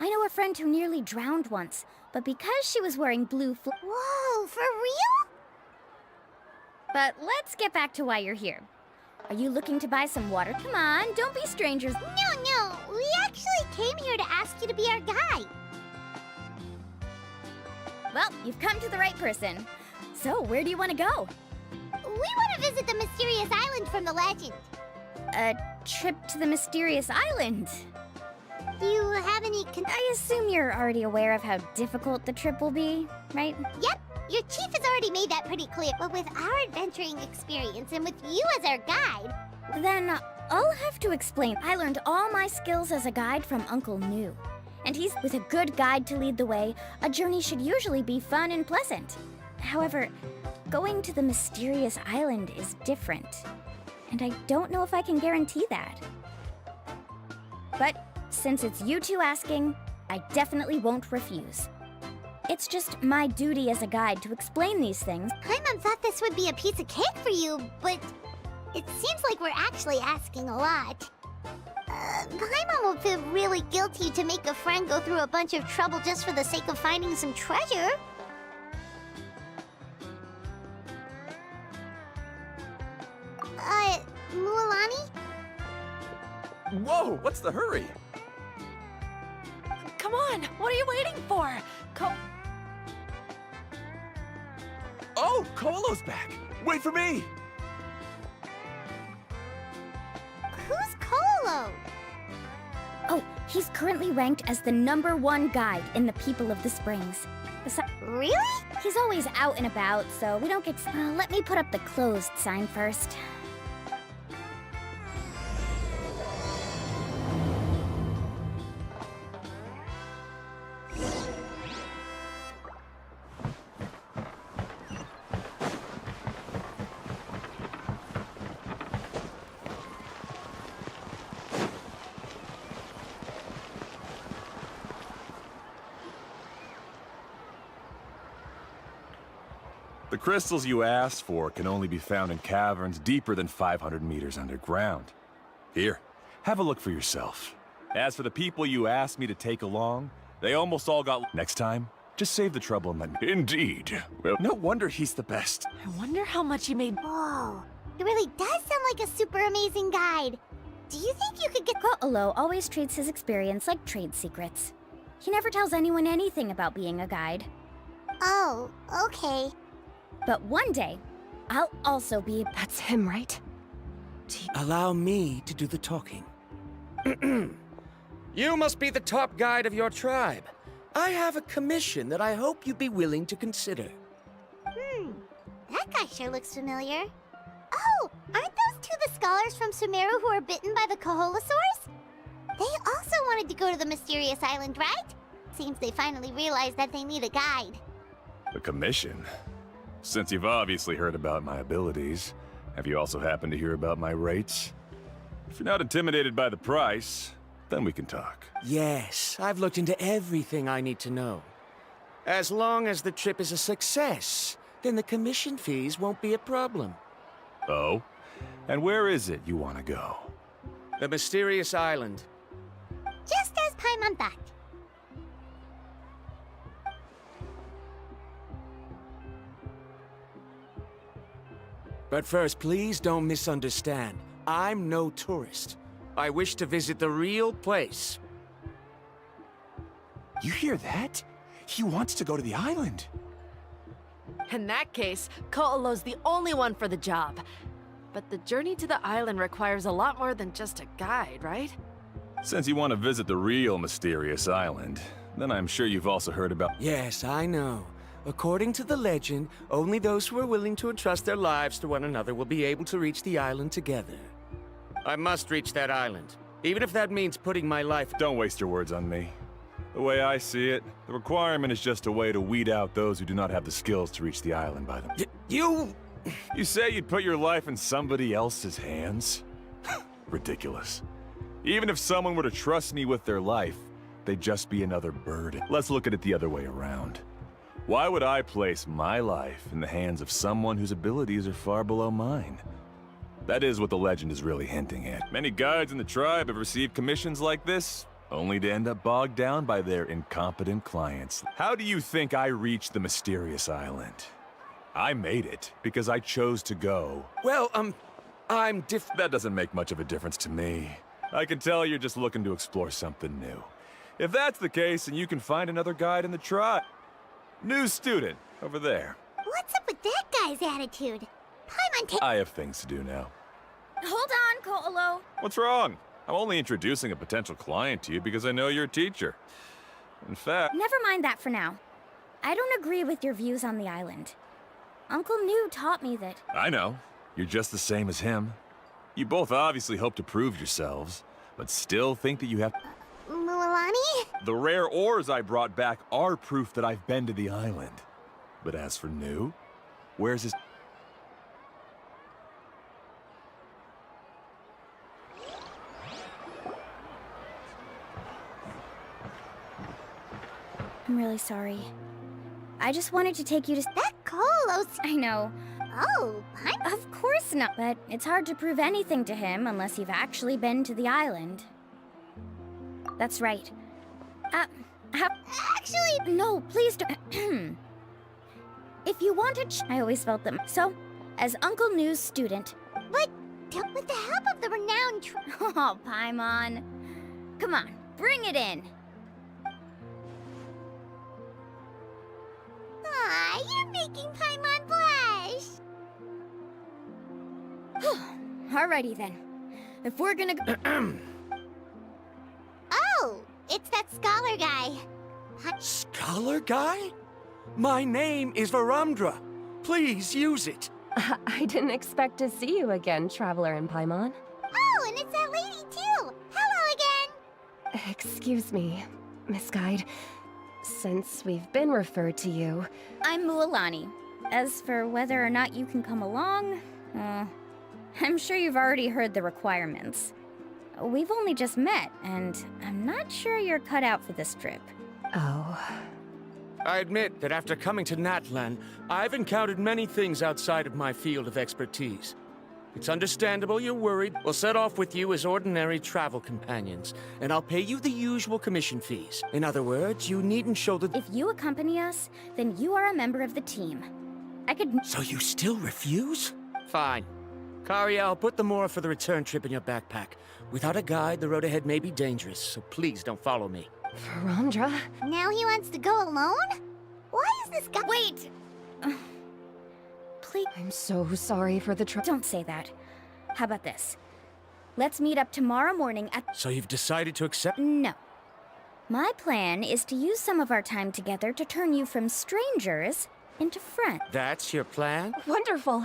I know a friend who nearly drowned once, but because she was wearing blue Whoa, for real? But let's get back to why you're here. Are you looking to buy some water? Come on, don't be strangers. No, we actually came here to ask you to be our guide. Well, you've come to the right person. So, where do you want to go? We want to visit the mysterious island from the legend. A trip to the mysterious island? Do you have any I assume you're already aware of how difficult the trip will be, right? Yep. Your chief has already made that pretty clear. But with our adventuring experience and with you as our guide... Then I'll have to explain. I learned all my skills as a guide from Uncle New. And with a good guide to lead the way, a journey should usually be fun and pleasant. However, going to the mysterious island is different. And I don't know if I can guarantee that. But since it's you two asking, I definitely won't refuse. It's just my duty as a guide to explain these things. Paimon thought this would be a piece of cake for you, but it seems like we're actually asking a lot. Paimon will feel really guilty to make a friend go through a bunch of trouble just for the sake of finding some treasure. Mualani? Whoa, what's the hurry? Come on, what are you waiting for? Oh, Kolo's back! Wait for me! Who's Kolo? Oh, he's currently ranked as the #1 guide in the People of the Springs. Really? He's always out and about, so we don't get... let me put up the closed sign first. The crystals you asked for can only be found in caverns deeper than 500 meters underground. Here, have a look for yourself. As for the people you asked me to take along, they almost all got... Next time, just save the trouble and let me... Indeed. Well, no wonder he's the best. I wonder how much he made. Whoa, it really does sound like a super amazing guide. Do you think you could get... Ko'olo always treats his experience like trade secrets. He never tells anyone anything about being a guide. Oh, okay. But one day, I'll also be... That's him, right? Allow me to do the talking. You must be the top guide of your tribe. I have a commission that I hope you'd be willing to consider. That guy sure looks familiar. Oh, aren't those two the scholars from Sumeru who are bitten by the Koholosaurs? They also wanted to go to the mysterious island, right? Seems they finally realized that they need a guide. A commission? Since you've obviously heard about my abilities, have you also happened to hear about my rates? If you're not intimidated by the price, then we can talk. Yes, I've looked into everything I need to know. As long as the trip is a success, then the commission fees won't be a problem. Oh? And where is it you want to go? The mysterious island. Just as Paimon thought. But first, please don't misunderstand. I'm no tourist. I wish to visit the real place. You hear that? He wants to go to the island. In that case, Ko'olo's the only one for the job. But the journey to the island requires a lot more than just a guide, right? Since you want to visit the real mysterious island, then I'm sure you've also heard about... Yes, I know. According to the legend, only those who are willing to entrust their lives to one another will be able to reach the island together. I must reach that island, even if that means putting my life... Don't waste your words on me. The way I see it, the requirement is just a way to weed out those who do not have the skills to reach the island by them. You say you'd put your life in somebody else's hands? Ridiculous. Even if someone were to trust me with their life, they'd just be another burden. Let's look at it the other way around. Why would I place my life in the hands of someone whose abilities are far below mine? That is what the legend is really hinting at. Many guides in the tribe have received commissions like this, only to end up bogged down by their incompetent clients. How do you think I reached the mysterious island? I made it because I chose to go. Well, That doesn't make much of a difference to me. I can tell you're just looking to explore something new. If that's the case, then you can find another guide in the tribe. New student, over there. What's up with that guy's attitude? Paimon take— I have things to do now. Hold on, Ko'olo. What's wrong? I'm only introducing a potential client to you because I know you're a teacher. In fact— Never mind that for now. I don't agree with your views on the island. Uncle New taught me that— I know. You're just the same as him. You both obviously hope to prove yourselves, but still think that you have— Mualani? The rare ores I brought back are proof that I've been to the island. But as for New, where's his— I'm really sorry. I just wanted to take you to— That Kolos— I know. Oh, Paimon— Of course not. But it's hard to prove anything to him unless you've actually been to the island. That's right. Actually— No, please don't. If you want to I always felt them. So, as Uncle New's student— But with the help of the renowned Oh, Paimon. Come on, bring it in. Aw, you're making Paimon blush. Alrighty then. If we're gonna Oh, it's that scholar guy. Scholar guy? My name is Varumdra. Please use it. I didn't expect to see you again, Traveler in Paimon. Oh, and it's that lady too. Hello again. Excuse me, Miss Guide. Since we've been referred to you... I'm Mualani. As for whether or not you can come along, I'm sure you've already heard the requirements. We've only just met, and I'm not sure you're cut out for this trip. Oh. I admit that after coming to Natlan, I've encountered many things outside of my field of expertise. It's understandable you're worried. We'll set off with you as ordinary travel companions, and I'll pay you the usual commission fees. In other words, you needn't show the— If you accompany us, then you are a member of the team. I could— So you still refuse? Fine. Kariel, put the more for the return trip in your backpack. Without a guide, the road ahead may be dangerous, so please don't follow me. Varumdra? Now he wants to go alone? Why is this guy— Wait! Please— I'm so sorry for the Don't say that. How about this? Let's meet up tomorrow morning at— So you've decided to accept— No. My plan is to use some of our time together to turn you from strangers into friends. That's your plan? Wonderful.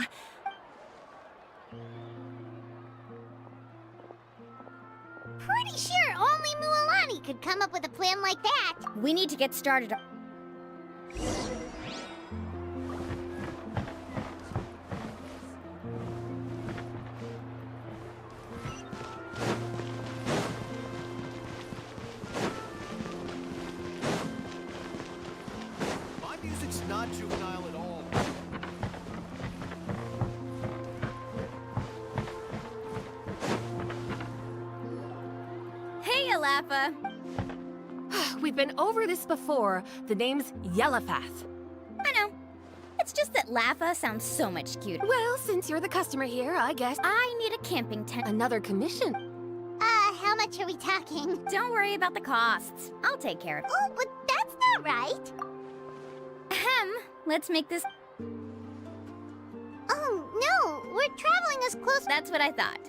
Pretty sure only Mualani could come up with a plan like that. We need to get started. My music's not juvenile at all. Hey, Alafa! We've been over this before. The name's Yellowfath. I know. It's just that Lafa sounds so much cuter. Well, since you're the customer here, I guess I need a camping tent. Another commission. How much are we talking? Don't worry about the costs. I'll take care of it. Oh, but that's not right. Ahem. Let's make this... Oh, no. We're traveling as close— That's what I thought.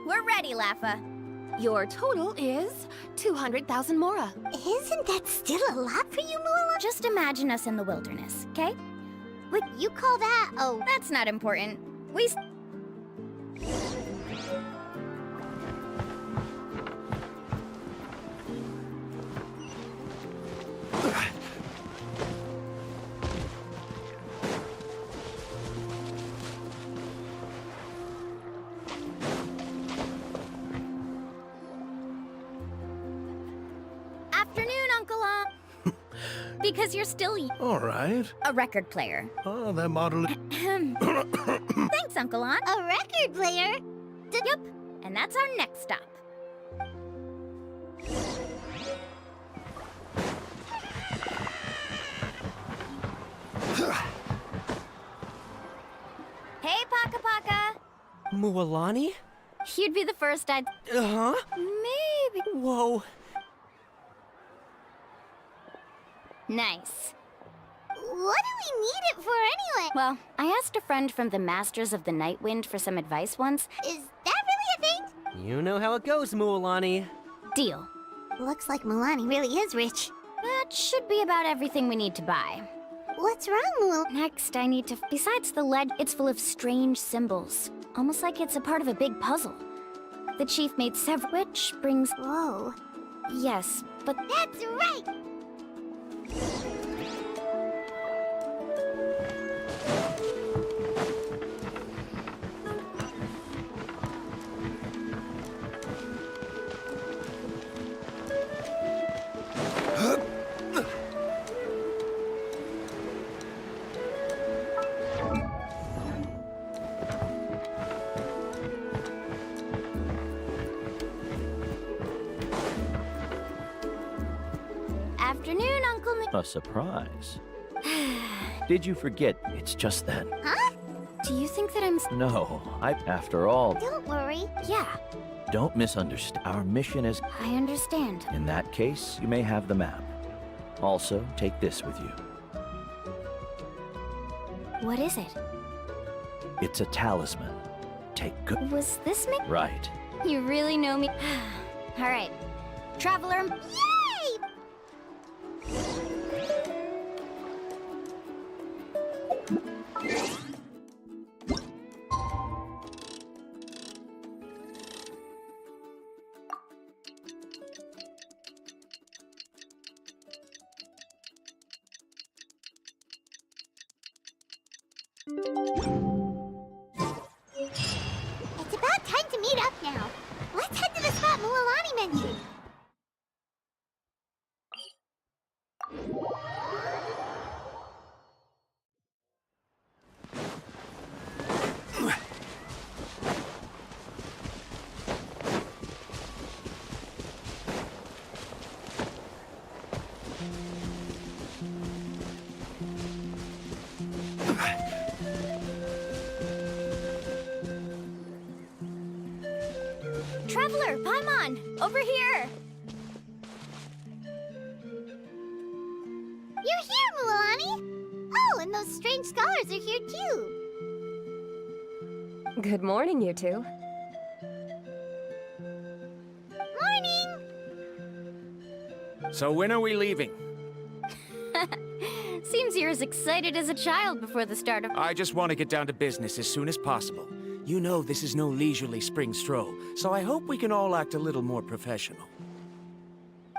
We're ready, Lafa. Your total is 200,000 mora. Isn't that still a lot for you, Mualani? Just imagine us in the wilderness, okay? What you call that? Oh, That's not important. We... Afternoon, Uncle Om. Because you're still All right. a record player. Oh, that model. Thanks, Uncle On. a record player? Yep, and that's our next stop. Hey, Paka Paka. Mualani? You'd be the first I'd... Uh-huh. Maybe... Whoa. Nice. What do we need it for anyway? Well, I asked a friend from the Masters of the Night Wind for some advice once. Is that really a thing? You know how it goes, Mualani. Deal. Looks like Milani really is rich. That should be about everything we need to buy. What's wrong, Mul? Next, I need to... Besides the lead, it's full of strange symbols. Almost like it's a part of a big puzzle. The chief made several, which brings... Whoa. Yes, but... That's right! Afternoon, Uncle A surprise. Did you forget it's just that? Huh? Do you think that I'm... No, after all, Don't worry. Yeah, don't misunderstand. Our mission is... I understand. In that case, you may have the map. Also, take this with you. What is it? It's a talisman. Take good... Was this me? Right. You really know me. All right. Traveler... Yay! It's about time to meet up now. Let's head to the spot Mualani mentioned. Traveler, Paimon! Over here! You're here, Mualani! Oh, and those strange scholars are here too. Good morning, you two. Morning! So when are we leaving? Seems you're as excited as a child before the start of... I just want to get down to business as soon as possible. You know this is no leisurely spring stroll, so I hope we can all act a little more professional.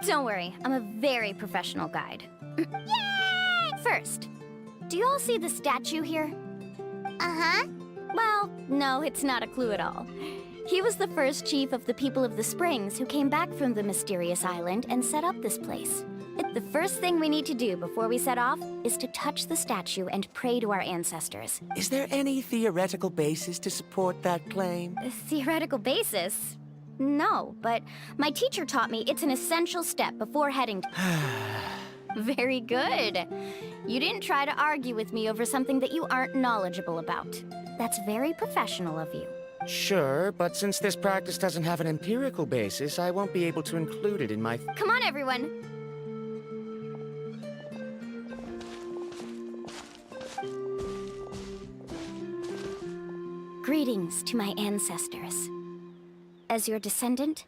Don't worry, I'm a very professional guide. Yay! First, do you all see the statue here? Uh-huh. Well, no, it's not a clue at all. He was the first chief of the people of the Springs who came back from the mysterious island and set up this place. The first thing we need to do before we set off is to touch the statue and pray to our ancestors. Is there any theoretical basis to support that claim? A theoretical basis? No, but my teacher taught me it's an essential step before heading to... Very good. You didn't try to argue with me over something that you aren't knowledgeable about. That's very professional of you. Sure, but since this practice doesn't have an empirical basis, I won't be able to include it in my... Come on, everyone. Greetings to my ancestors. As your descendant,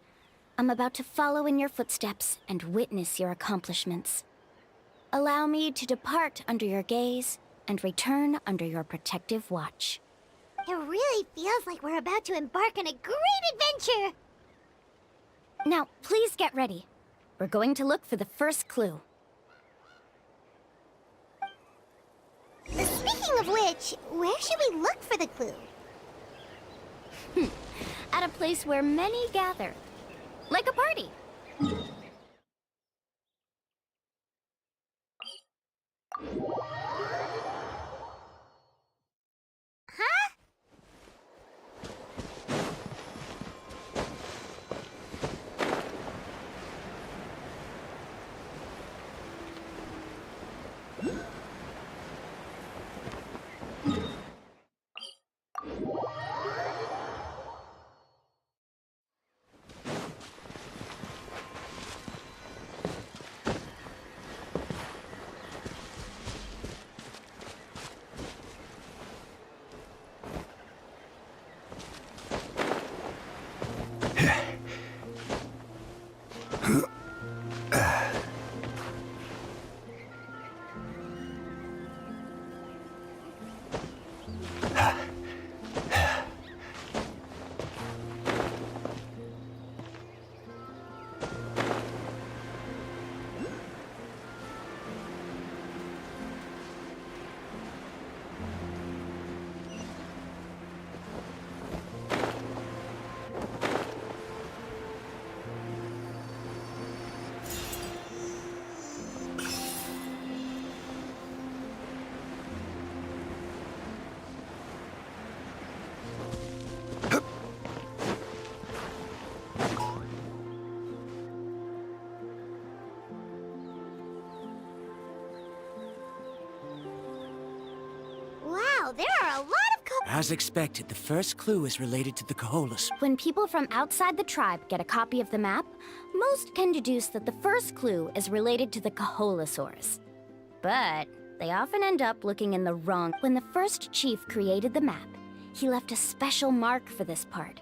I'm about to follow in your footsteps and witness your accomplishments. Allow me to depart under your gaze and return under your protective watch. It really feels like we're about to embark on a great adventure! Now, please get ready. We're going to look for the first clue. Speaking of which, where should we look for the clue? At a place where many gather. Like a party. Huh? Wow, there are a lot of As expected, the first clue is related to the Coholas. When people from outside the tribe get a copy of the map, most can deduce that the first clue is related to the Coholasaurs. But they often end up looking in the wrong. When the first chief created the map, he left a special mark for this part.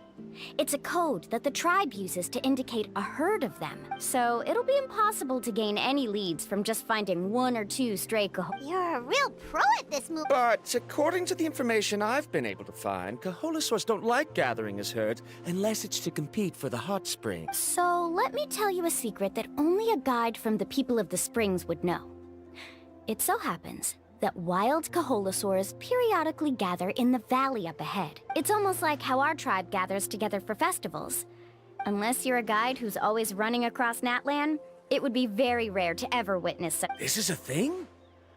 It's a code that the tribe uses to indicate a herd of them. So it'll be impossible to gain any leads from just finding one or two stray You're a real pro at this move. But according to the information I've been able to find, Coholasaurs don't like gathering as herds unless it's to compete for the hot spring. So let me tell you a secret that only a guide from the people of the springs would know. It so happens that wild Coholasaurs periodically gather in the valley up ahead. It's almost like how our tribe gathers together for festivals. Unless you're a guide who's always running across Natlan, it would be very rare to ever witness such. This is a thing?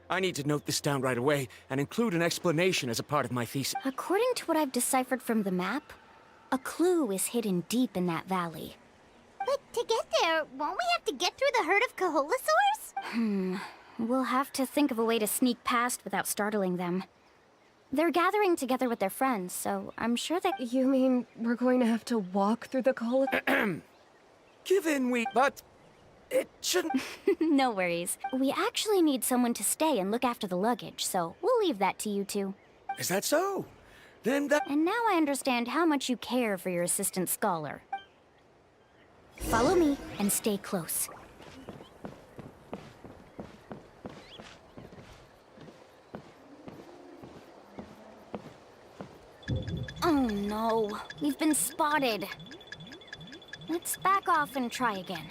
I need to note this down right away and include an explanation as a part of my thesis. According to what I've deciphered from the map, a clue is hidden deep in that valley. But to get there, won't we have to get through the herd of Coholasaurs? We'll have to think of a way to sneak past without startling them. They're gathering together with their friends, so I'm sure that— You mean we're going to have to walk through the Given but it shouldn't— No worries. We actually need someone to stay and look after the luggage, so we'll leave that to you two. Is that so? Then that— And now I understand how much you care for your assistant scholar. Follow me and stay close. Oh no, we've been spotted. Let's back off and try again.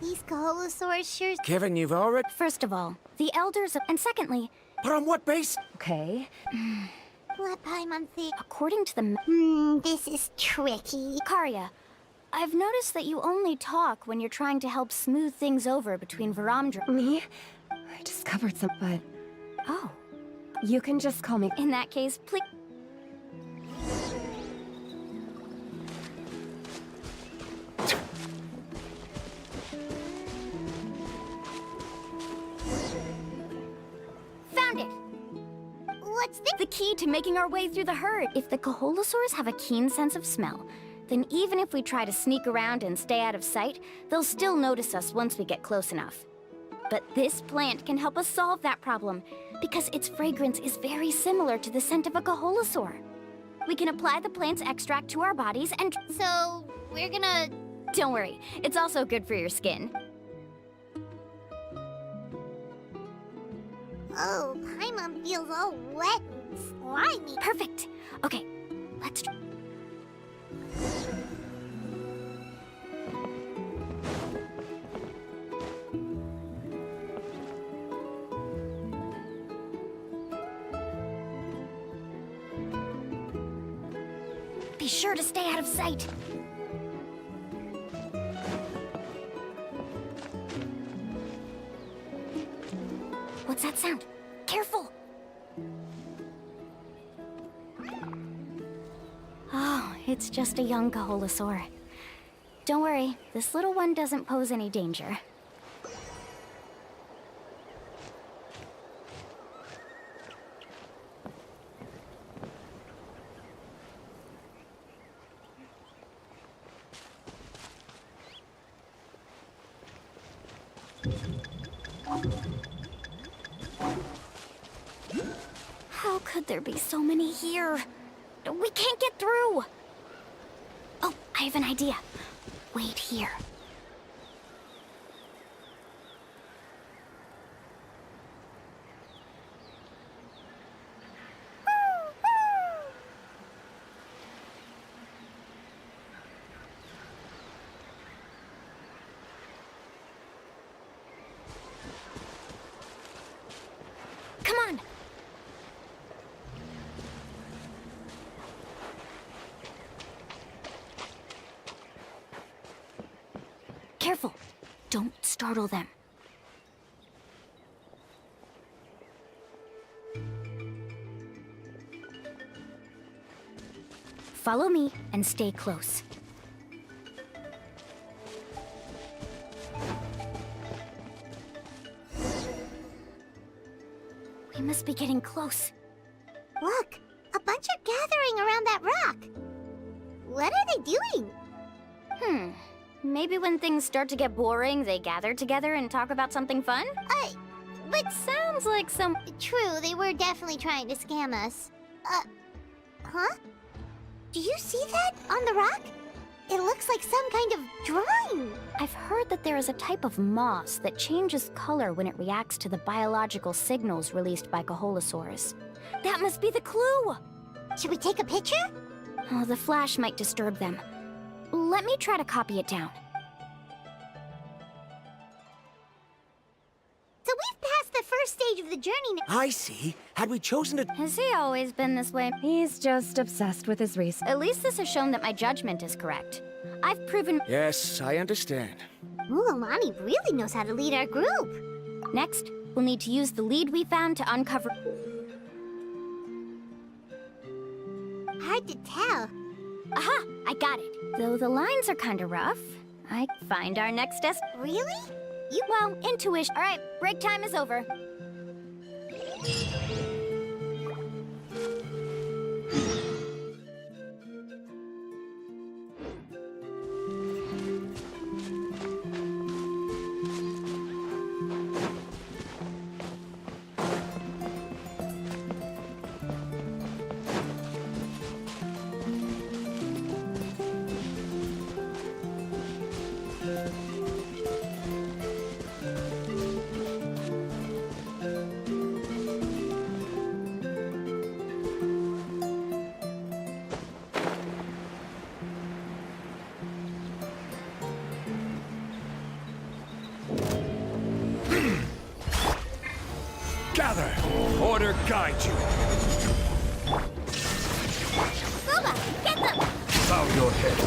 These Coholasaurs sure— Kevin, you've already— First of all, the elders, and secondly— But on what base? Okay. What Paimon think? According to the— this is tricky. Karya, I've noticed that you only talk when you're trying to help smooth things over between Varamdra— Me? I discovered some, but... Oh. You can just call me— In that case, please— Found it! What's this? The key to making our way through the herd. If the Coholasaurs have a keen sense of smell, then even if we try to sneak around and stay out of sight, they'll still notice us once we get close enough. But this plant can help us solve that problem, because its fragrance is very similar to the scent of a Coholasaur. We can apply the plant's extract to our bodies and— So, we're gonna— Don't worry, it's also good for your skin. Oh, Paimon feels all wet and slimy. Perfect. Okay, let's— Be sure to stay out of sight. What's that sound? Careful! Oh, it's just a young Coholasaur. Don't worry, this little one doesn't pose any danger. How could there be so many here? We can't get through! Oh, I have an idea. Wait here. Come on! Careful! Don't startle them. Follow me and stay close. We must be getting close. Look, a bunch are gathering around that rock. What are they doing? Maybe when things start to get boring, they gather together and talk about something fun? But sounds like some... True, they were definitely trying to scam us. Huh? Do you see that on the rock? It looks like some kind of drawing. I've heard that there is a type of moss that changes color when it reacts to the biological signals released by Kaholosaurs. That must be the clue! Should we take a picture? Oh, the flash might disturb them. Let me try to copy it down. So we've passed the first stage of the journey now. I see. Had we chosen to... Has he always been this way? He's just obsessed with his research. At least this has shown that my judgment is correct. I've proven... Yes, I understand. Mualani really knows how to lead our group. Next, we'll need to use the lead we found to uncover... Hard to tell. Aha! I got it. Though the lines are kinda rough, I find our next test... Really? Well, intuition. Alright, break time is over. Gather! Order guide you! Booba, get them! Bow your head.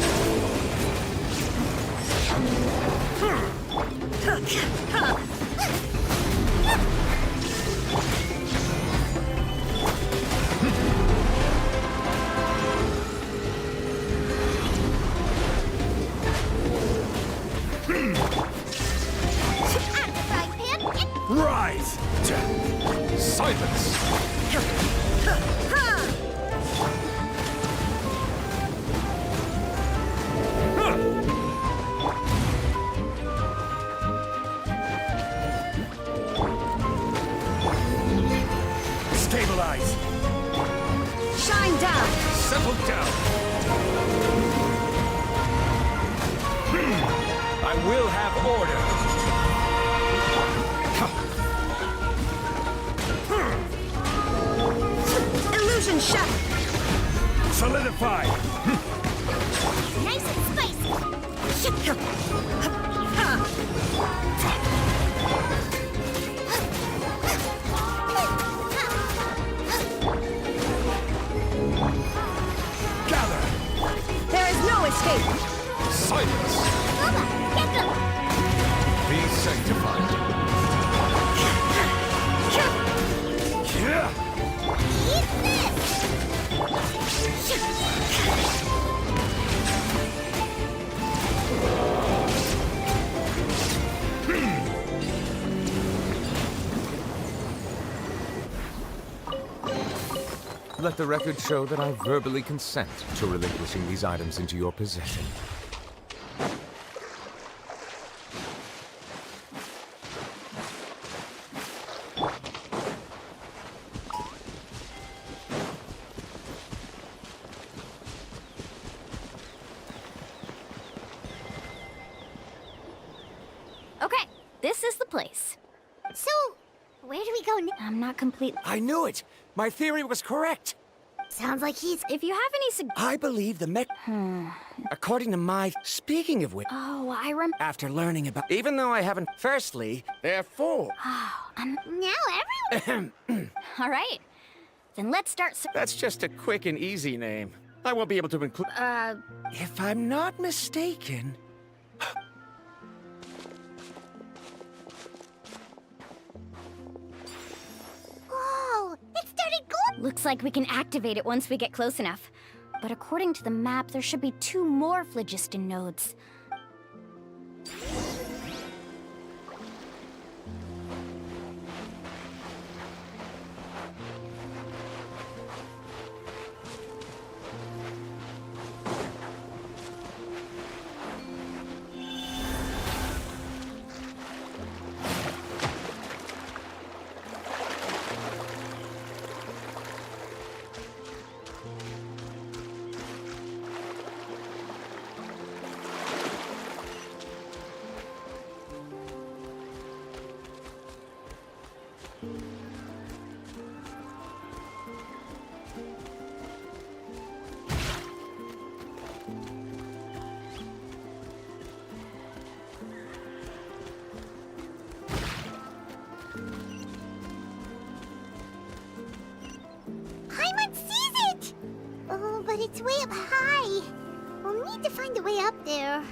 Rise! Silence! Stabilize! Shine down! Settle down! I will have order! Illusion shut! Solidify! Nice and spicy! Gather! There is no escape! Silence! Booba, get them! Be sanctified! Yeah! Eat this! Let the record show that I verbally consent to relinquishing these items into your possession. Okay, this is the place. So, where do we go now? I'm not complete. I knew it! My theory was correct! Sounds like he's... If you have any I believe the According to my... Speaking of which... Oh, After learning about... Even though I haven't... Firstly, therefore... Now everyone... All right. Then let's start... That's just a quick and easy name. I won't be able to include... If I'm not mistaken... Whoa! It started glowing! Looks like we can activate it once we get close enough. But according to the map, there should be 2 more phlogiston nodes. Paimon sees it! Oh, but it's way up high. We'll need to find a way up there.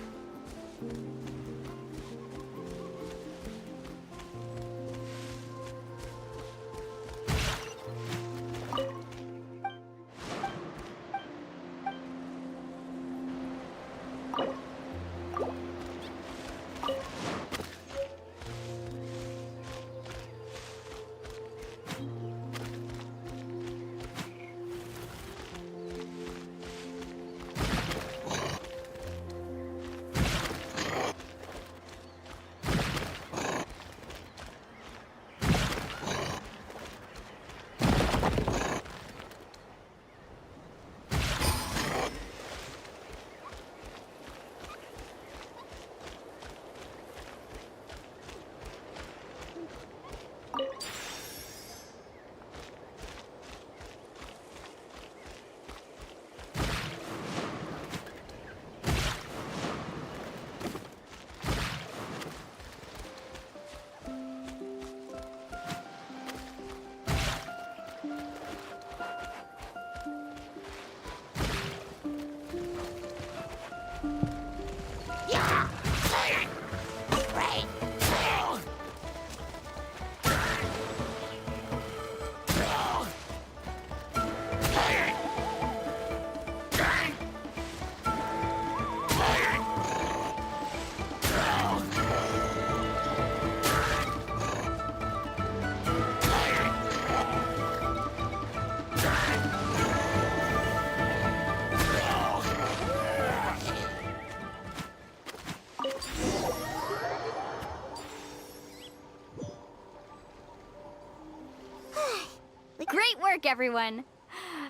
Great work, everyone!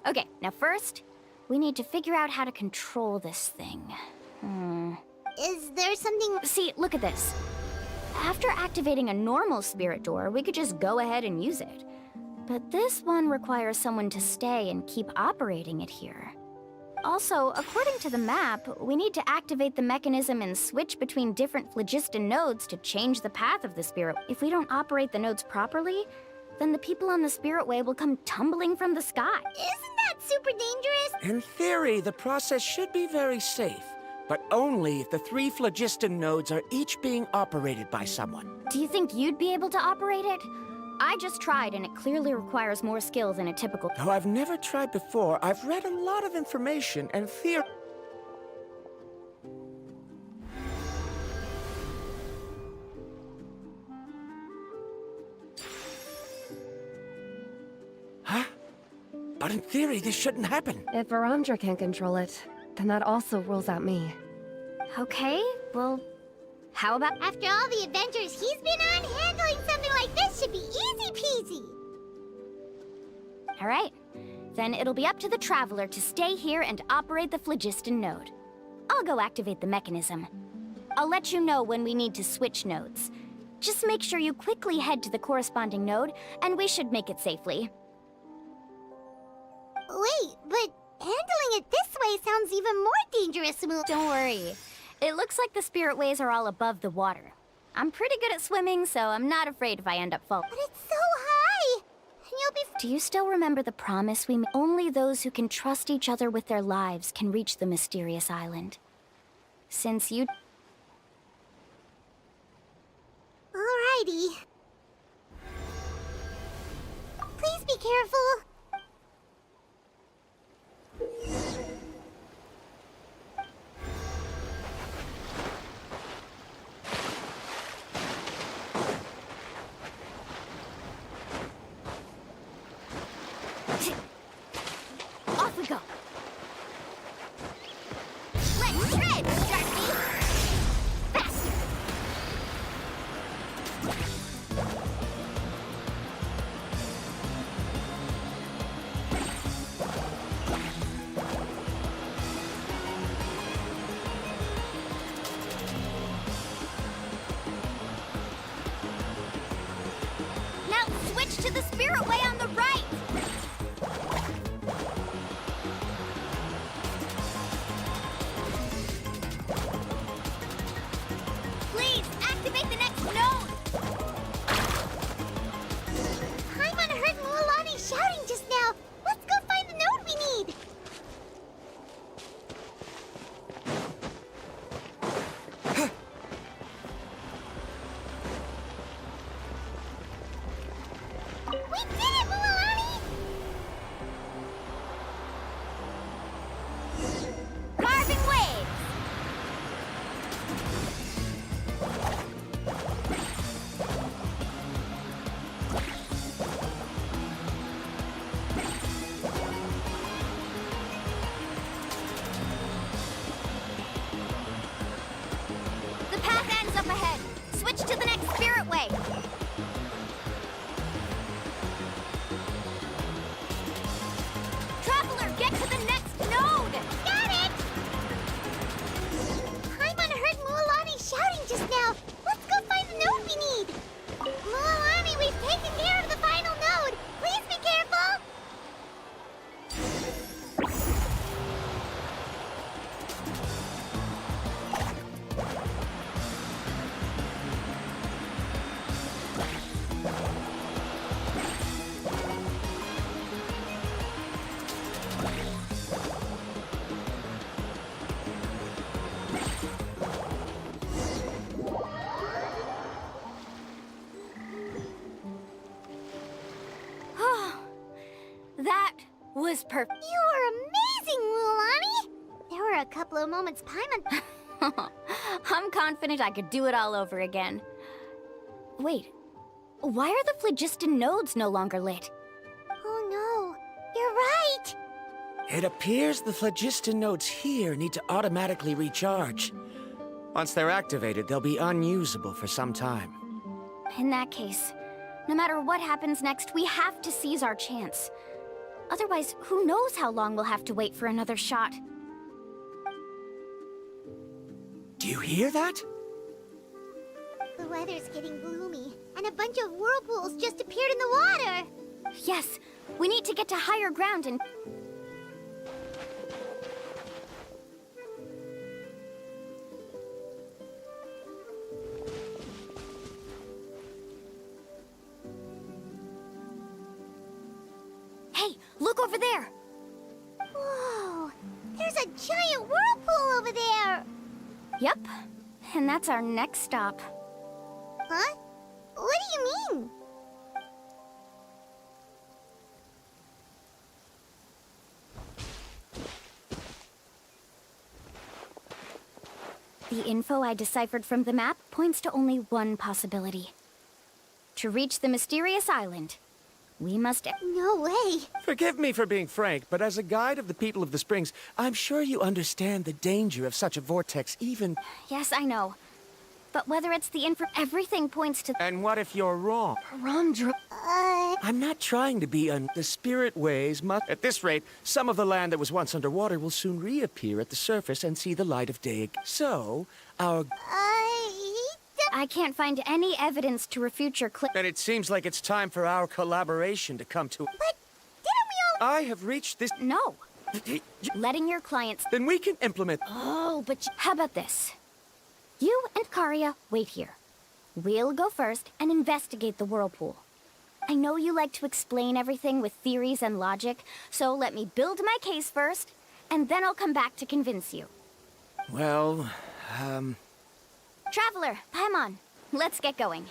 Okay, now first, we need to figure out how to control this thing. Is there something... See, look at this. After activating a normal spirit door, we could just go ahead and use it. But this one requires someone to stay and keep operating it here. Also, according to the map, we need to activate the mechanism and switch between different phlogiston nodes to change the path of the spirit. If we don't operate the nodes properly, then the people on the spirit way will come tumbling from the sky. Isn't that super dangerous? In theory, the process should be very safe, but only if the 3 phlogiston nodes are each being operated by someone. Do you think you'd be able to operate it? I just tried, and it clearly requires more skill than a typical... Though I've never tried before, I've read a lot of information and theory... Huh? But in theory, this shouldn't happen. If Verandra can control it, then that also rules out me. Okay, well, how about... After all the adventures he's been on, handling something like this should be easy peasy. All right, then it'll be up to the Traveler to stay here and operate the phlogiston node. I'll go activate the mechanism. I'll let you know when we need to switch nodes. Just make sure you quickly head to the corresponding node, and we should make it safely. Wait, but handling it this way sounds even more dangerous, Moo. Don't worry. It looks like the spirit ways are all above the water. I'm pretty good at swimming, so I'm not afraid if I end up falling. But it's so high! And you'll be... Do you still remember the promise we made? Only those who can trust each other with their lives can reach the mysterious island. Since you... Alrighty. Please be careful. Off we go! Let's shred, Darcy! Faster! Now switch Switch to the spirit way on the right! Please, activate the next node! Paimon heard Mualani shouting just now. Let's go find the node we need. We did it, Mualani! Carving waves! The path ends up ahead. Switch to the next spirit way. Traveler, get to the next node! Got it! Paimon heard Mualani shouting just now. Let's go find the node we need. Mualani, we've taken care of the final node. Please be careful. That was perfect. You were amazing, Mualani. There were a couple of moments Paimon... I'm confident I could do it all over again. Wait, why are the phlogiston nodes no longer lit? Oh no, you're right. It appears the phlogiston nodes here need to automatically recharge. Once they're activated, they'll be unusable for some time. In that case, no matter what happens next, we have to seize our chance. Otherwise, who knows how long we'll have to wait for another shot. Do you hear that? The weather's getting gloomy, and a bunch of whirlpools just appeared in the water. Yes, we need to get to higher ground and... Hey, look over there! Whoa, there's a giant whirlpool over there. Yep, and that's our next stop. Huh? What do you mean? The info I deciphered from the map points to only one possibility. To reach the mysterious island, we must... No way. Forgive me for being frank, but as a guide of the people of the Springs, I'm sure you understand the danger of such a vortex even... Yes, I know. But whether it's the info... Everything points to... And what if you're wrong? I'm not trying to be The spirit ways must... At this rate, some of the land that was once underwater will soon reappear at the surface and see the light of day again. So, our... I can't find any evidence to refute your Then it seems like it's time for our collaboration to come to... But didn't we all... I have reached this... No. Letting your clients... Then we can implement... Oh, but how about this? You and Karia wait here. We'll go first and investigate the whirlpool. I know you like to explain everything with theories and logic, so let me build my case first, and then I'll come back to convince you. Well, Traveler, Paimon, let's get going.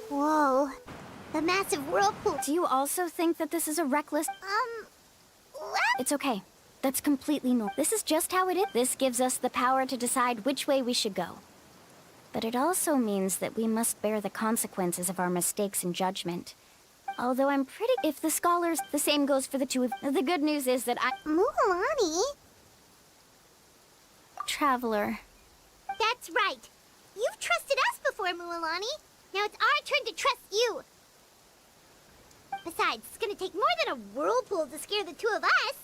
Whoa, the massive whirlpool. Do you also think that this is a reckless... What? It's okay. That's completely normal. This is just how it is. This gives us the power to decide which way we should go. But it also means that we must bear the consequences of our mistakes and judgment. Although I'm pretty... If the scholars... The same goes for the two of... The good news is that Mualani? traveler. That's right. You've trusted us before, Mualani. Now it's our turn to trust you. Besides, it's gonna take more than a whirlpool to scare the two of us.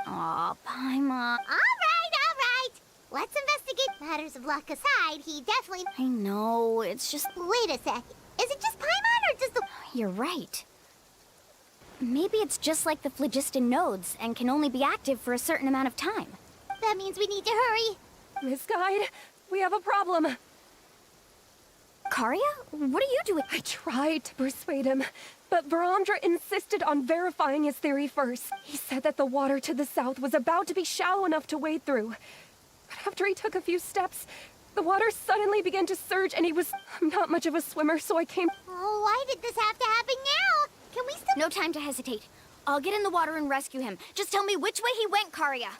Aw, Paimon. All right. Let's investigate. Matters of luck aside, he definitely... I know, it's just... Wait a sec. Is it just Paimon or does the... You're right. Maybe it's just like the phlogiston nodes and can only be active for a certain amount of time. That means we need to hurry. Miss Guide, we have a problem. Karia? What are you doing? I tried to persuade him, but Varamdra insisted on verifying his theory first. He said that the water to the south was about to be shallow enough to wade through. But after he took a few steps, the water suddenly began to surge and he was... I'm not much of a swimmer, so I came... Oh, why did this have to happen now? Can we still... No time to hesitate. I'll get in the water and rescue him. Just tell me which way he went, Karia.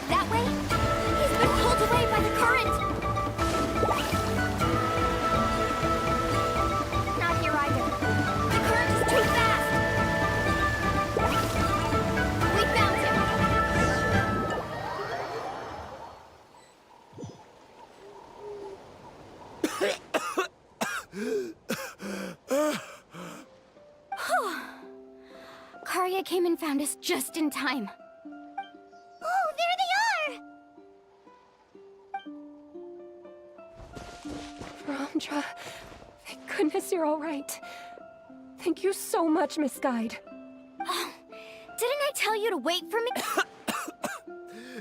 That way? He's been pulled away by the current. Not here either. The current is too fast. We found him. Karia came and found us just in time. Oh, there they are! Varamdra, thank goodness you're all right. Thank you so much, Miss Guide. Oh, didn't I tell you to wait for me?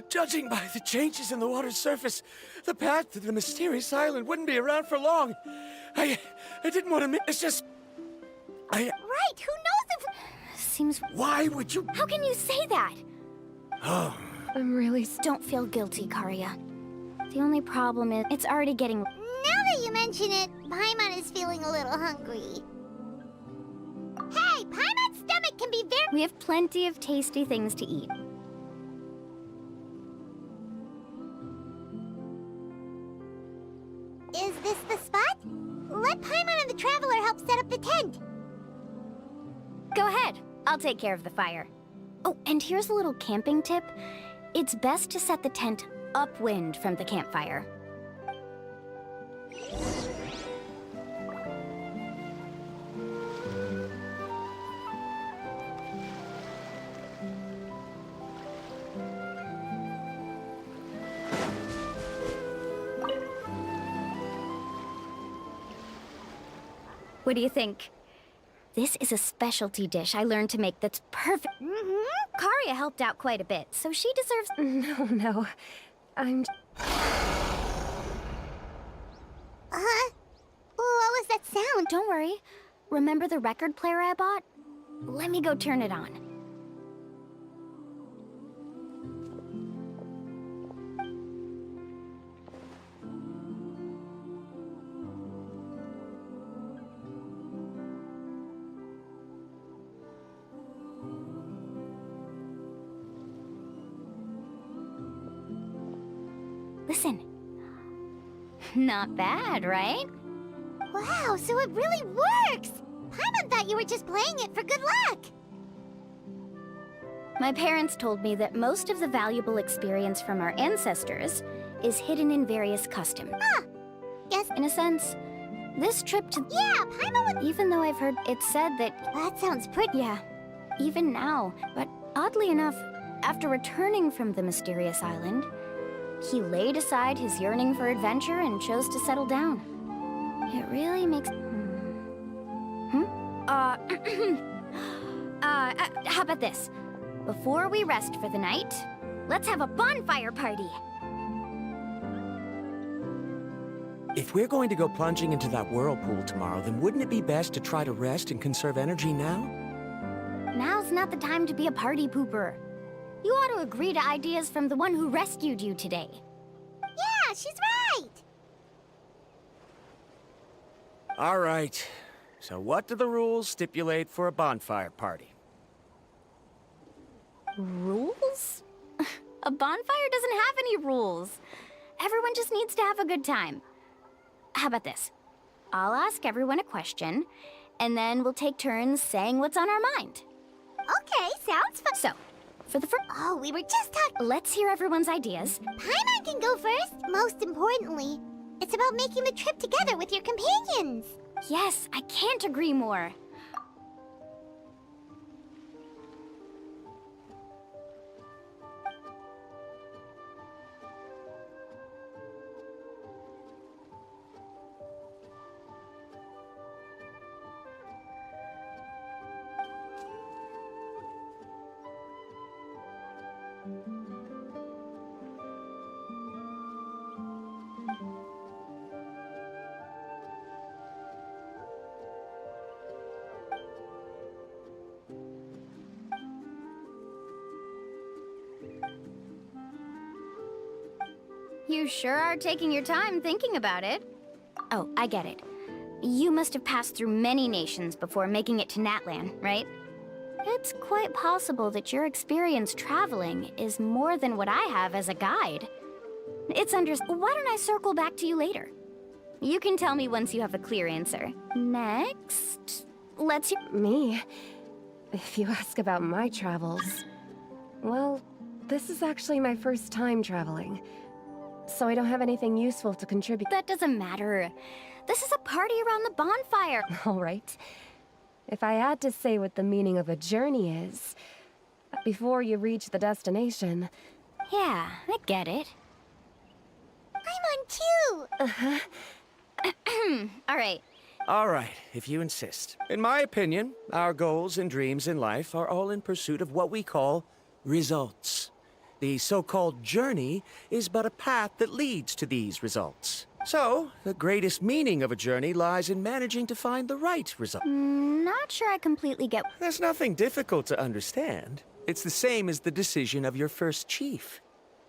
Judging by the changes in the water's surface, the path to the mysterious island wouldn't be around for long. I didn't want to miss. It's just... Right, who knows if... Seems... Why would you... How can you say that? Oh. I'm really... Don't feel guilty, Karia. The only problem is, it's already getting... Now that you mention it, Paimon is feeling a little hungry. Hey, Paimon's stomach can be very... We have plenty of tasty things to eat. Is this the spot? Let Paimon and the Traveler help set up the tent. Go ahead. I'll take care of the fire. Oh, and here's a little camping tip. It's best to set the tent upwind from the campfire. What do you think? This is a specialty dish I learned to make that's perfect. Karia helped out quite a bit, so she deserves... No. I'm... What was that sound? Don't worry. Remember the record player I bought? Let me go turn it on. Listen. Not bad, right? Wow, so it really works! Paimon thought you were just playing it for good luck! My parents told me that most of the valuable experience from our ancestors is hidden in various customs. Ah! Yes. In a sense, this trip to... Yeah, Paimon would... Even though I've heard it said that... That sounds pretty... Yeah, even now. But oddly enough, after returning from the mysterious island, he laid aside his yearning for adventure and chose to settle down. It really makes... How about this? Before we rest for the night, let's have a bonfire party. If we're going to go plunging into that whirlpool tomorrow, then wouldn't it be best to try to rest and conserve energy now? Now's not the time to be a party pooper. You ought to agree to ideas from the one who rescued you today. Yeah, she's right! All right. So what do the rules stipulate for a bonfire party? Rules? A bonfire doesn't have any rules. Everyone just needs to have a good time. How about this? I'll ask everyone a question, and then we'll take turns saying what's on our mind. Okay, sounds fun. So, for the first... Oh, we were just talking... Let's hear everyone's ideas. Paimon can go first. Most importantly, it's about making the trip together with your companions. Yes, I can't agree more. You sure are taking your time thinking about it. Oh, I get it. You must have passed through many nations before making it to Natlan, right? It's quite possible that your experience traveling is more than what I have as a guide. Why don't I circle back to you later? You can tell me once you have a clear answer. Next, let's hear... Me? If you ask about my travels... Well, this is actually my first time traveling. So I don't have anything useful to contribute. That doesn't matter. This is a party around the bonfire. All right. If I had to say what the meaning of a journey is, before you reach the destination... Yeah, I get it. I'm on too! All right. All right, if you insist. In my opinion, our goals and dreams in life are all in pursuit of what we call results. The so-called journey is but a path that leads to these results. So, the greatest meaning of a journey lies in managing to find the right result. Not sure I completely get... There's nothing difficult to understand. It's the same as the decision of your first chief.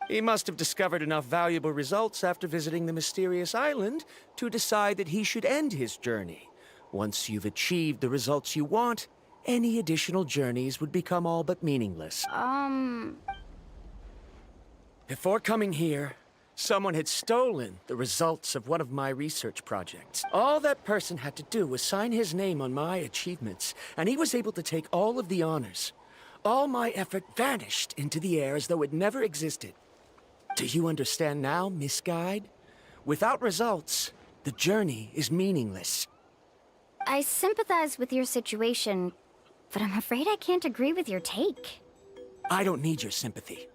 He must have discovered enough valuable results after visiting the mysterious island to decide that he should end his journey. Once you've achieved the results you want, any additional journeys would become all but meaningless. Before coming here, someone had stolen the results of one of my research projects. All that person had to do was sign his name on my achievements, and he was able to take all of the honors. All my effort vanished into the air as though it never existed. Do you understand now, Miss Guide? Without results, the journey is meaningless. I sympathize with your situation, but I'm afraid I can't agree with your take. I don't need your sympathy.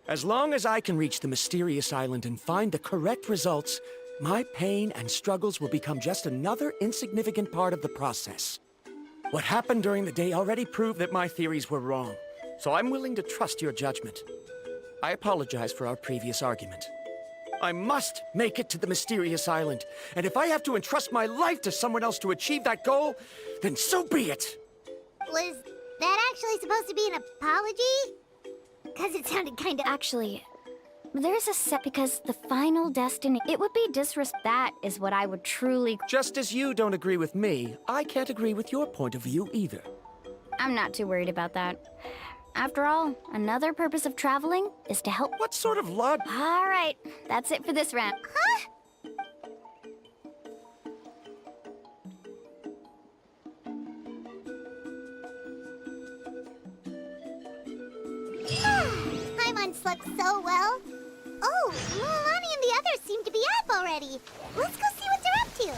As long as I can reach the mysterious island and find the correct results, my pain and struggles will become just another insignificant part of the process. What happened during the day already proved that my theories were wrong, so I'm willing to trust your judgment. I apologize for our previous argument. I must make it to the mysterious island, and if I have to entrust my life to someone else to achieve that goal, then so be it! Was that actually supposed to be an apology? Because it sounded kind of... Actually, there's a set because the final destiny... It would be disrespect. That is what I would truly... Just as you don't agree with me, I can't agree with your point of view either. I'm not too worried about that. After all, another purpose of traveling is to help... What sort of log... All right, that's it for this round. Huh? Paimon slept so well. Oh, Mualani and the others seem to be up already. Let's go see what they're up to.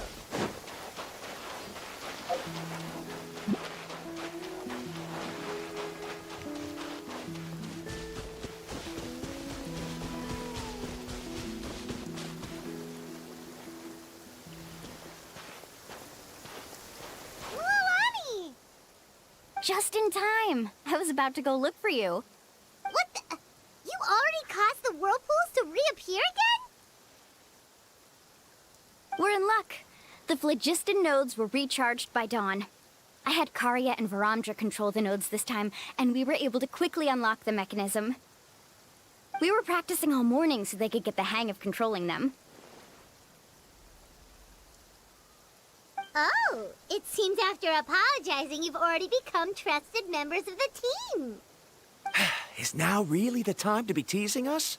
Mualani! Just in time. I was about to go look for you. What the... You already caused the whirlpools to reappear again? We're in luck. The phlogiston nodes were recharged by dawn. I had Karya and Varamdra control the nodes this time, and we were able to quickly unlock the mechanism. We were practicing all morning so they could get the hang of controlling them. Oh, it seems after apologizing, you've already become trusted members of the team. Is now really the time to be teasing us?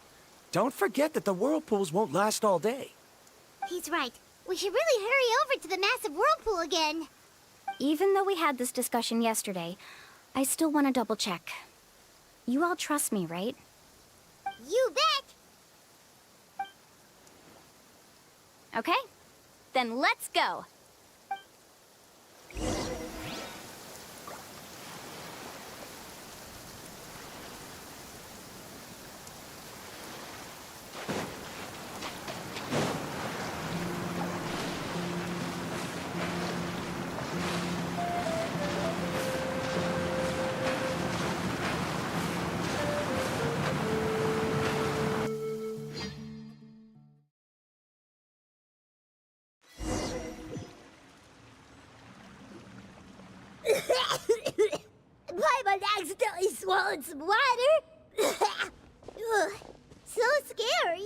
Don't forget that the whirlpools won't last all day. He's right. We should really hurry over to the massive whirlpool again. Even though we had this discussion yesterday, I still want to double check. You all trust me, right? You bet! Okay, then let's go. Paimon accidentally swallowed some water. Ugh, so scary.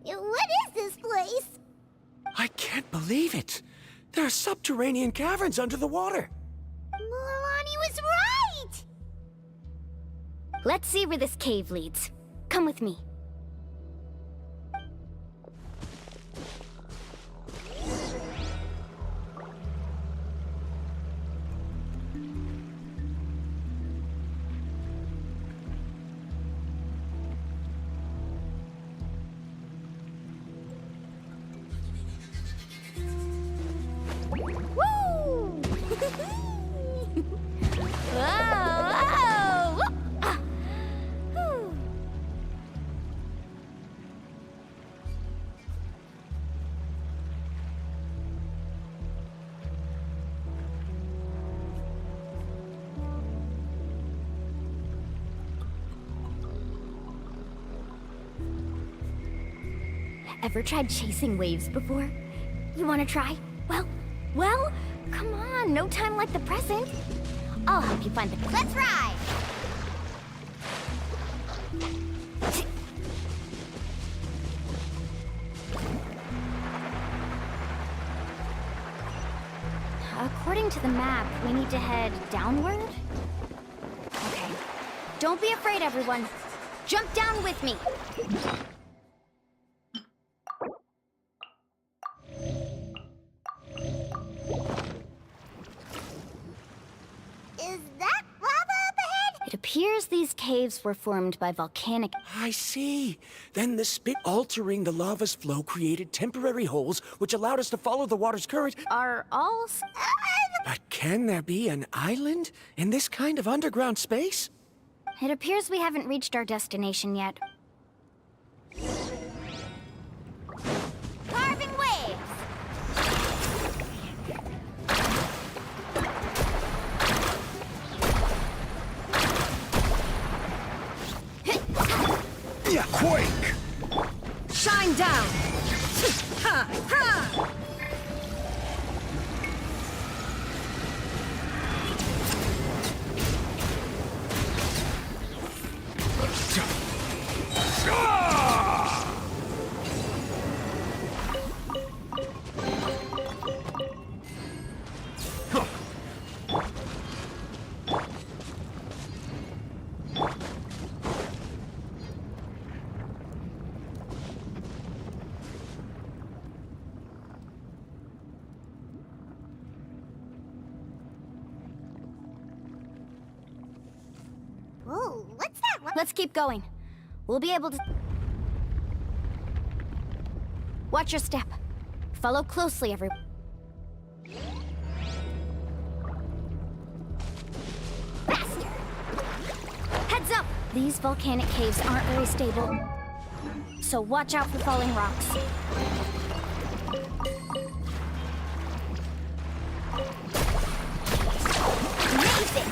What is this place? I can't believe it. There are subterranean caverns under the water. Mualani was right! Let's see where this cave leads. Come with me. Ever tried chasing waves before? You wanna try? Well, come on, no time like the present. I'll help you find the... Let's ride! According to the map, we need to head downward? Okay. Don't be afraid, everyone. Jump down with me. Is that lava up ahead? It appears these caves were formed by volcanic... I see. Then the spit altering the lava's flow created temporary holes, which allowed us to follow the water's current. Are all... But can there be an island in this kind of underground space? It appears we haven't reached our destination yet. Carving waves! Yeah, quake! Shine down! Ha! Ha! Whoa, what's that? Let's keep going. We'll be able to... Watch your step. Follow closely, everyone. Faster! Heads up! These volcanic caves aren't very stable, so watch out for falling rocks. Amazing!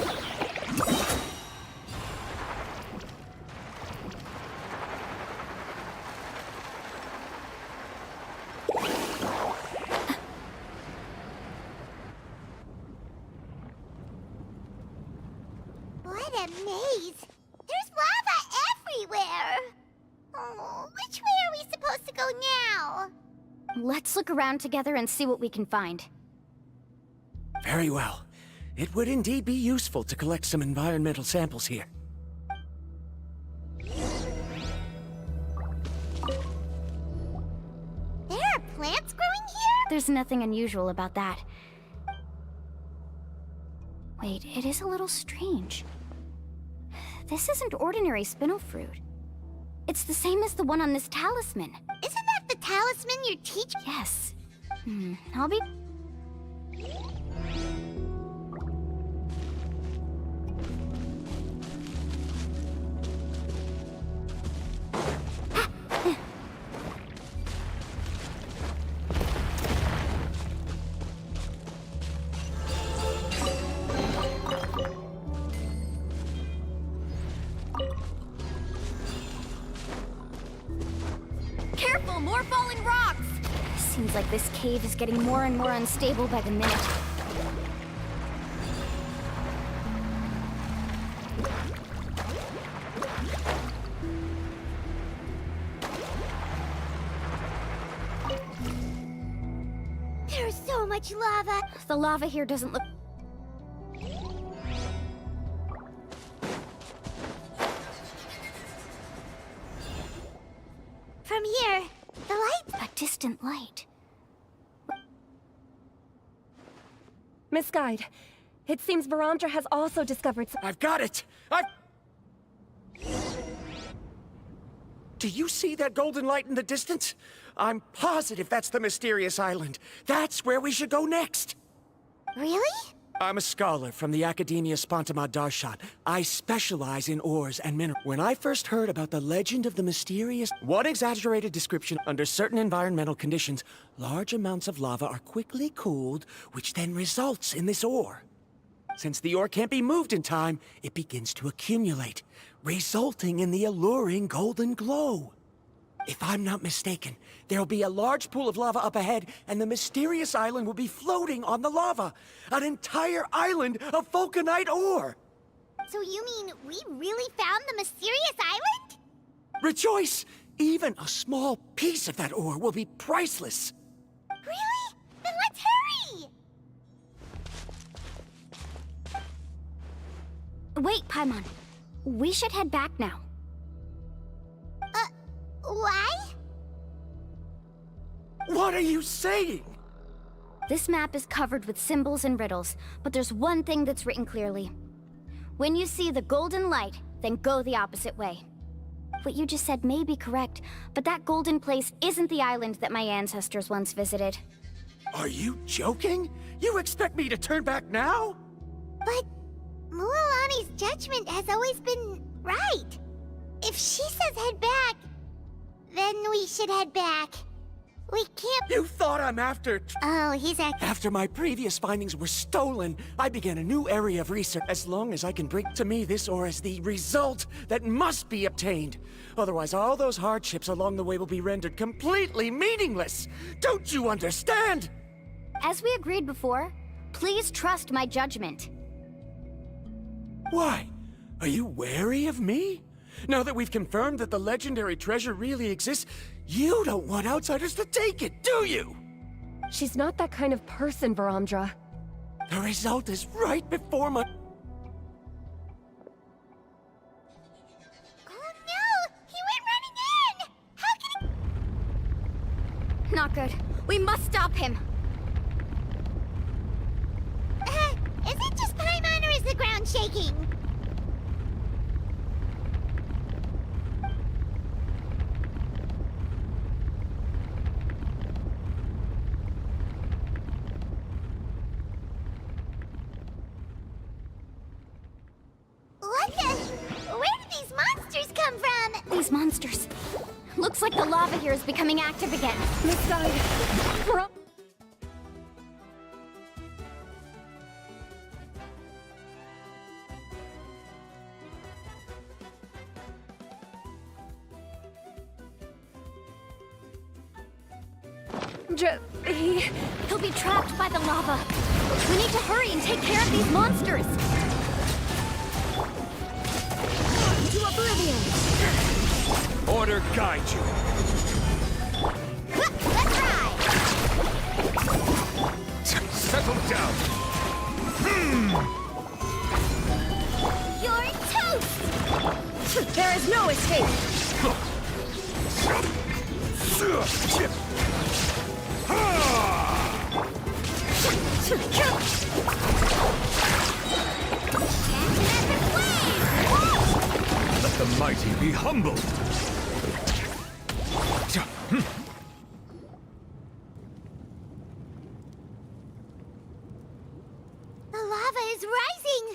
What a maze! There's lava everywhere! Oh, which way are we supposed to go now? Let's look around together and see what we can find. Very well. It would indeed be useful to collect some environmental samples here. There's nothing unusual about that. Wait, it is a little strange. This isn't ordinary spinel fruit. It's the same as the one on this talisman. Isn't that the talisman your teacher? Yes. I'll be... Careful, more falling rocks! Seems like this cave is getting more and more unstable by the minute. There's so much lava. The lava here doesn't look... From here, the light... A distant light. Miss Guide, it seems Verandra has also discovered some... I've got it! Do you see that golden light in the distance? I'm positive that's the mysterious island. That's where we should go next. Really? I'm a scholar from the Academia Spontima Darshan. I specialize in ores and minerals. When I first heard about the legend of the mysterious... One exaggerated description, under certain environmental conditions, large amounts of lava are quickly cooled, which then results in this ore. Since the ore can't be moved in time, it begins to accumulate, resulting in the alluring golden glow. If I'm not mistaken, there'll be a large pool of lava up ahead, and the mysterious island will be floating on the lava. An entire island of vulcanite ore! So you mean we really found the mysterious island? Rejoice! Even a small piece of that ore will be priceless. Really? Then let's hurry! Wait, Paimon. We should head back now. Why? What are you saying? This map is covered with symbols and riddles, but there's one thing that's written clearly. When you see the golden light, then go the opposite way. What you just said may be correct, but that golden place isn't the island that my ancestors once visited. Are you joking? You expect me to turn back now? But Mualani's judgment has always been right. If she says head back, then we should head back. We can't... You thought I'm after... Oh, he's After my previous findings were stolen, I began a new area of research. As long as I can bring to me this ore as the result that must be obtained. Otherwise, all those hardships along the way will be rendered completely meaningless. Don't you understand? As we agreed before, please trust my judgment. Why? Are you wary of me? Now that we've confirmed that the legendary treasure really exists, you don't want outsiders to take it, do you? She's not that kind of person, Verandra. The result is right before my... Oh no! He went running in! How can he... Not good. We must stop him. Is it just Paimon or is the ground shaking? Where did these monsters come from? These monsters. Looks like the lava here is becoming active again. Miss Guide, He'll be trapped by the lava. We need to hurry and take care of these monsters. To oblivion. Order guide you. Let's ride! Settle down. You're toast! There is no escape. Ha! Let the mighty be humbled. The lava is rising!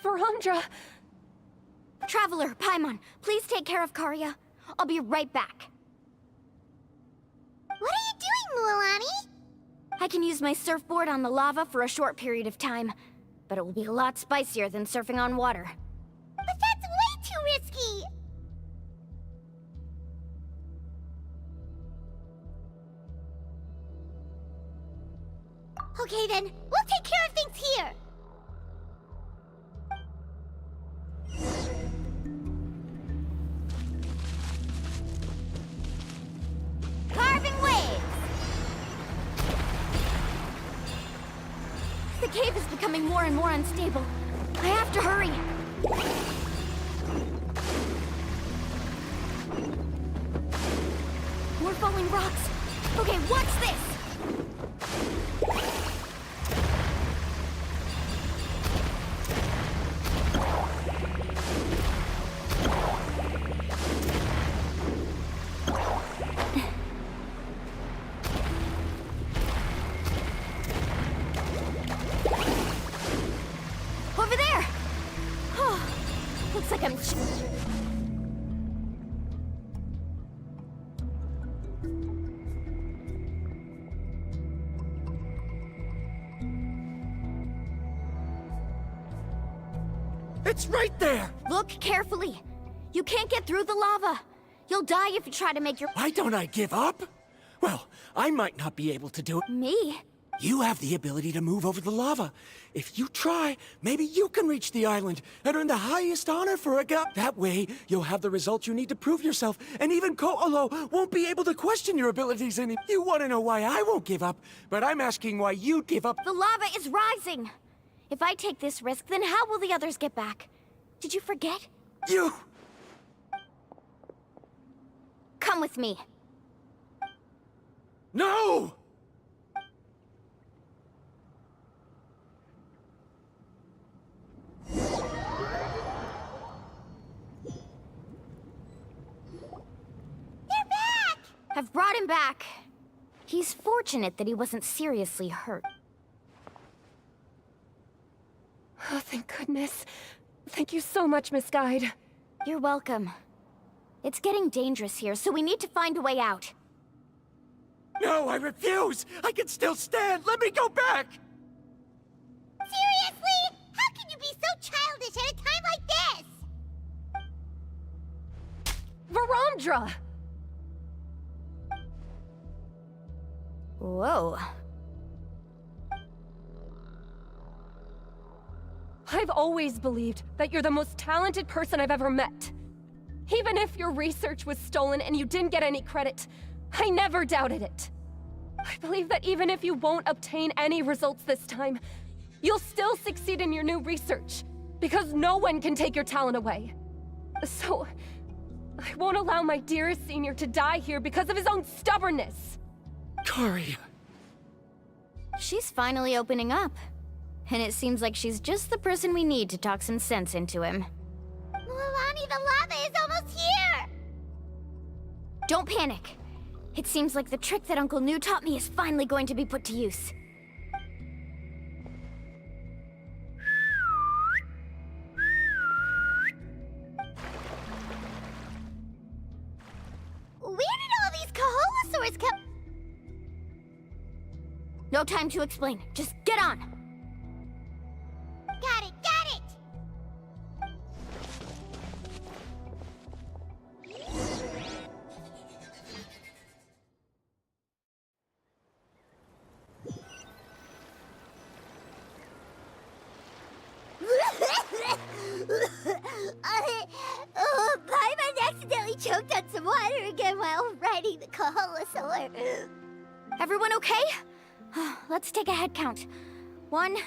Verandra! Traveler, Paimon, please take care of Karya. I'll be right back. What are you doing, Mualani? I can use my surfboard on the lava for a short period of time, but it will be a lot spicier than surfing on water. But that's way too risky! Okay then, we'll take care of things here! Carving waves! The cave is becoming more and more unstable. I have to hurry. More falling rocks. Okay, what's this? Over there! Oh, looks like I'm... It's right there! Look carefully. You can't get through the lava. You'll die if you try to make your... Why don't I give up? Well, I might not be able to do it. Me? You have the ability to move over the lava. If you try, maybe you can reach the island and earn the highest honor for a god. That way, you'll have the results you need to prove yourself, and even Ko'olo won't be able to question your abilities any. You want to know why I won't give up, but I'm asking why you'd give up. The lava is rising. If I take this risk, then how will the others get back? Did you forget? You! Come with me. No! I've brought him back. He's fortunate that he wasn't seriously hurt. Oh, thank goodness. Thank you so much, Miss Guide. You're welcome. It's getting dangerous here, so we need to find a way out. No, I refuse! I can still stand! Let me go back! Seriously? How can you be so childish at a time like this? Verandra! Whoa. I've always believed that you're the most talented person I've ever met. Even if your research was stolen and you didn't get any credit, I never doubted it. I believe that even if you won't obtain any results this time, you'll still succeed in your new research, because no one can take your talent away. So, I won't allow my dearest senior to die here because of his own stubbornness. Karya. She's finally opening up. And it seems like she's just the person we need to talk some sense into him. Mualani, the lava is almost here! Don't panic. It seems like the trick that Uncle New taught me is finally going to be put to use. Where did all these Kaholosaurs come? No time to explain. Just get on! Got it, got it! Paimon accidentally choked on some water again while riding the Kaholosaur. Everyone okay? Let's take a head count. 1,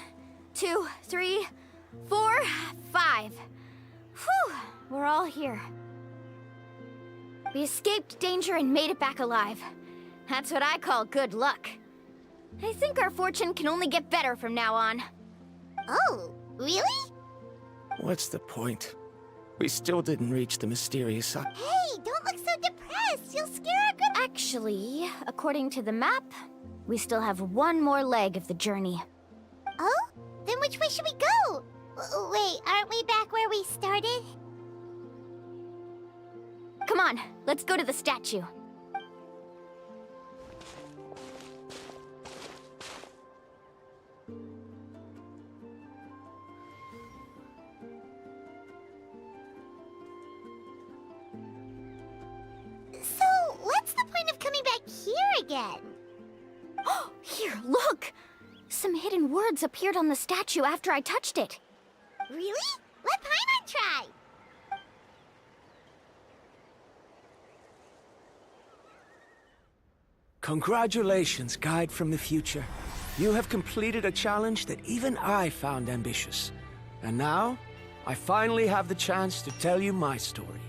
2, 3, 4, 5. Whew, we're all here. We escaped danger and made it back alive. That's what I call good luck. I think our fortune can only get better from now on. Oh, really? What's the point? We still didn't reach the mysterious island. Hey, don't look so depressed. You'll scare our good... Actually, according to the map, we still have one more leg of the journey. Oh? Then which way should we go? Wait, aren't we back where we started? Come on, let's go to the statue. So, what's the point of coming back here again? Here, look! Some hidden words appeared on the statue after I touched it. Really? Let Paimon try! Congratulations, guide from the future. You have completed a challenge that even I found ambitious. And now, I finally have the chance to tell you my story.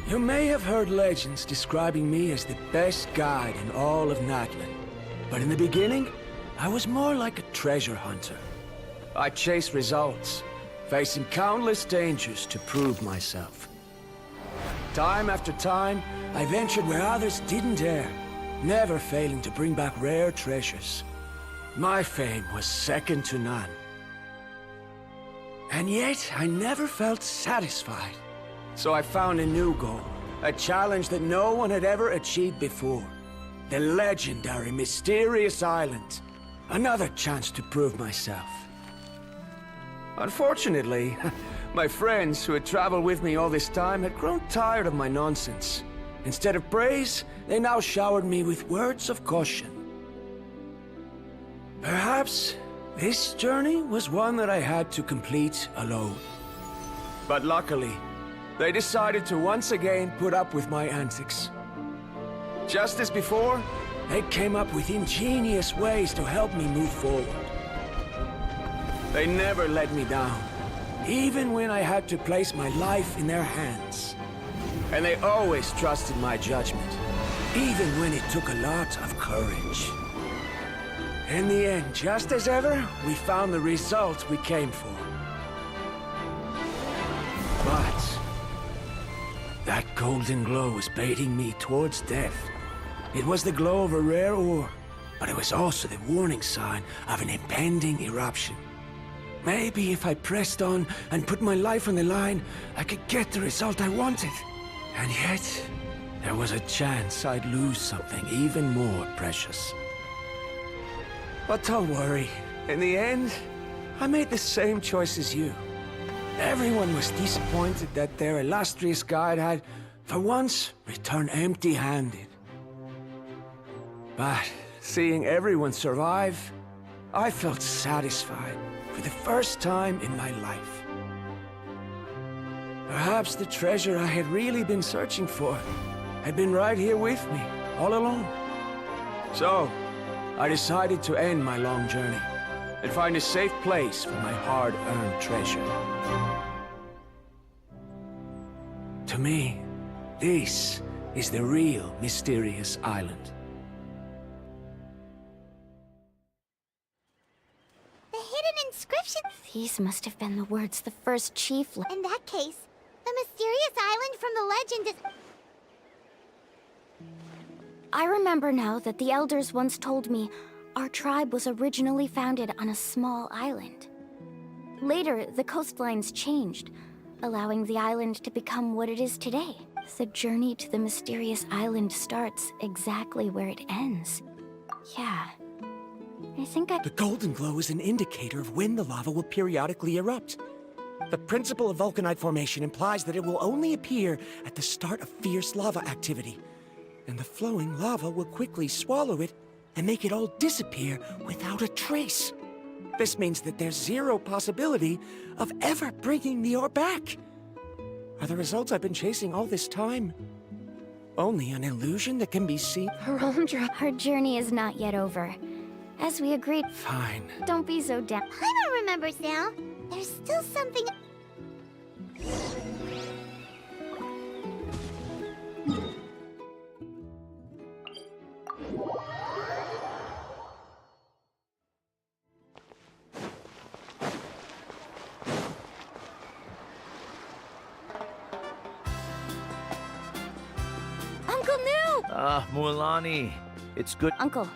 You may have heard legends describing me as the best guide in all of Natlan. But in the beginning, I was more like a treasure hunter. I chased results, facing countless dangers to prove myself. Time after time, I ventured where others didn't dare, never failing to bring back rare treasures. My fame was second to none. And yet, I never felt satisfied. So I found a new goal, a challenge that no one had ever achieved before. The legendary Mysterious Island. Another chance to prove myself. Unfortunately, my friends who had traveled with me all this time had grown tired of my nonsense. Instead of praise, they now showered me with words of caution. Perhaps this journey was one that I had to complete alone. But luckily, they decided to once again put up with my antics. Just as before, they came up with ingenious ways to help me move forward. They never let me down, even when I had to place my life in their hands. And they always trusted my judgment, even when it took a lot of courage. In the end, just as ever, we found the result we came for. But that golden glow was baiting me towards death. It was the glow of a rare ore, but it was also the warning sign of an impending eruption. Maybe if I pressed on and put my life on the line, I could get the result I wanted. And yet, there was a chance I'd lose something even more precious. But don't worry. In the end, I made the same choice as you. Everyone was disappointed that their illustrious guide had, for once, returned empty-handed. But seeing everyone survive, I felt satisfied for the first time in my life. Perhaps the treasure I had really been searching for had been right here with me, all along. So, I decided to end my long journey and find a safe place for my hard-earned treasure. To me, this is the real Mysterious Island. The hidden inscription... These must have been the words the first chief... In that case, the Mysterious Island from the legend is... I remember now that the elders once told me our tribe was originally founded on a small island. Later, the coastlines changed, allowing the island to become what it is today. The journey to the Mysterious Island starts exactly where it ends. Yeah. I think The golden glow is an indicator of when the lava will periodically erupt. The principle of vulcanite formation implies that it will only appear at the start of fierce lava activity. And the flowing lava will quickly swallow it and make it all disappear without a trace. This means that there's zero possibility of ever bringing the ore back. Are the results I've been chasing all this time only an illusion that can be seen? Our journey is not yet over. As we agreed... Fine. Don't be so down. I don't remember now. There's still something... Ah, Mualani, it's good. Uncle.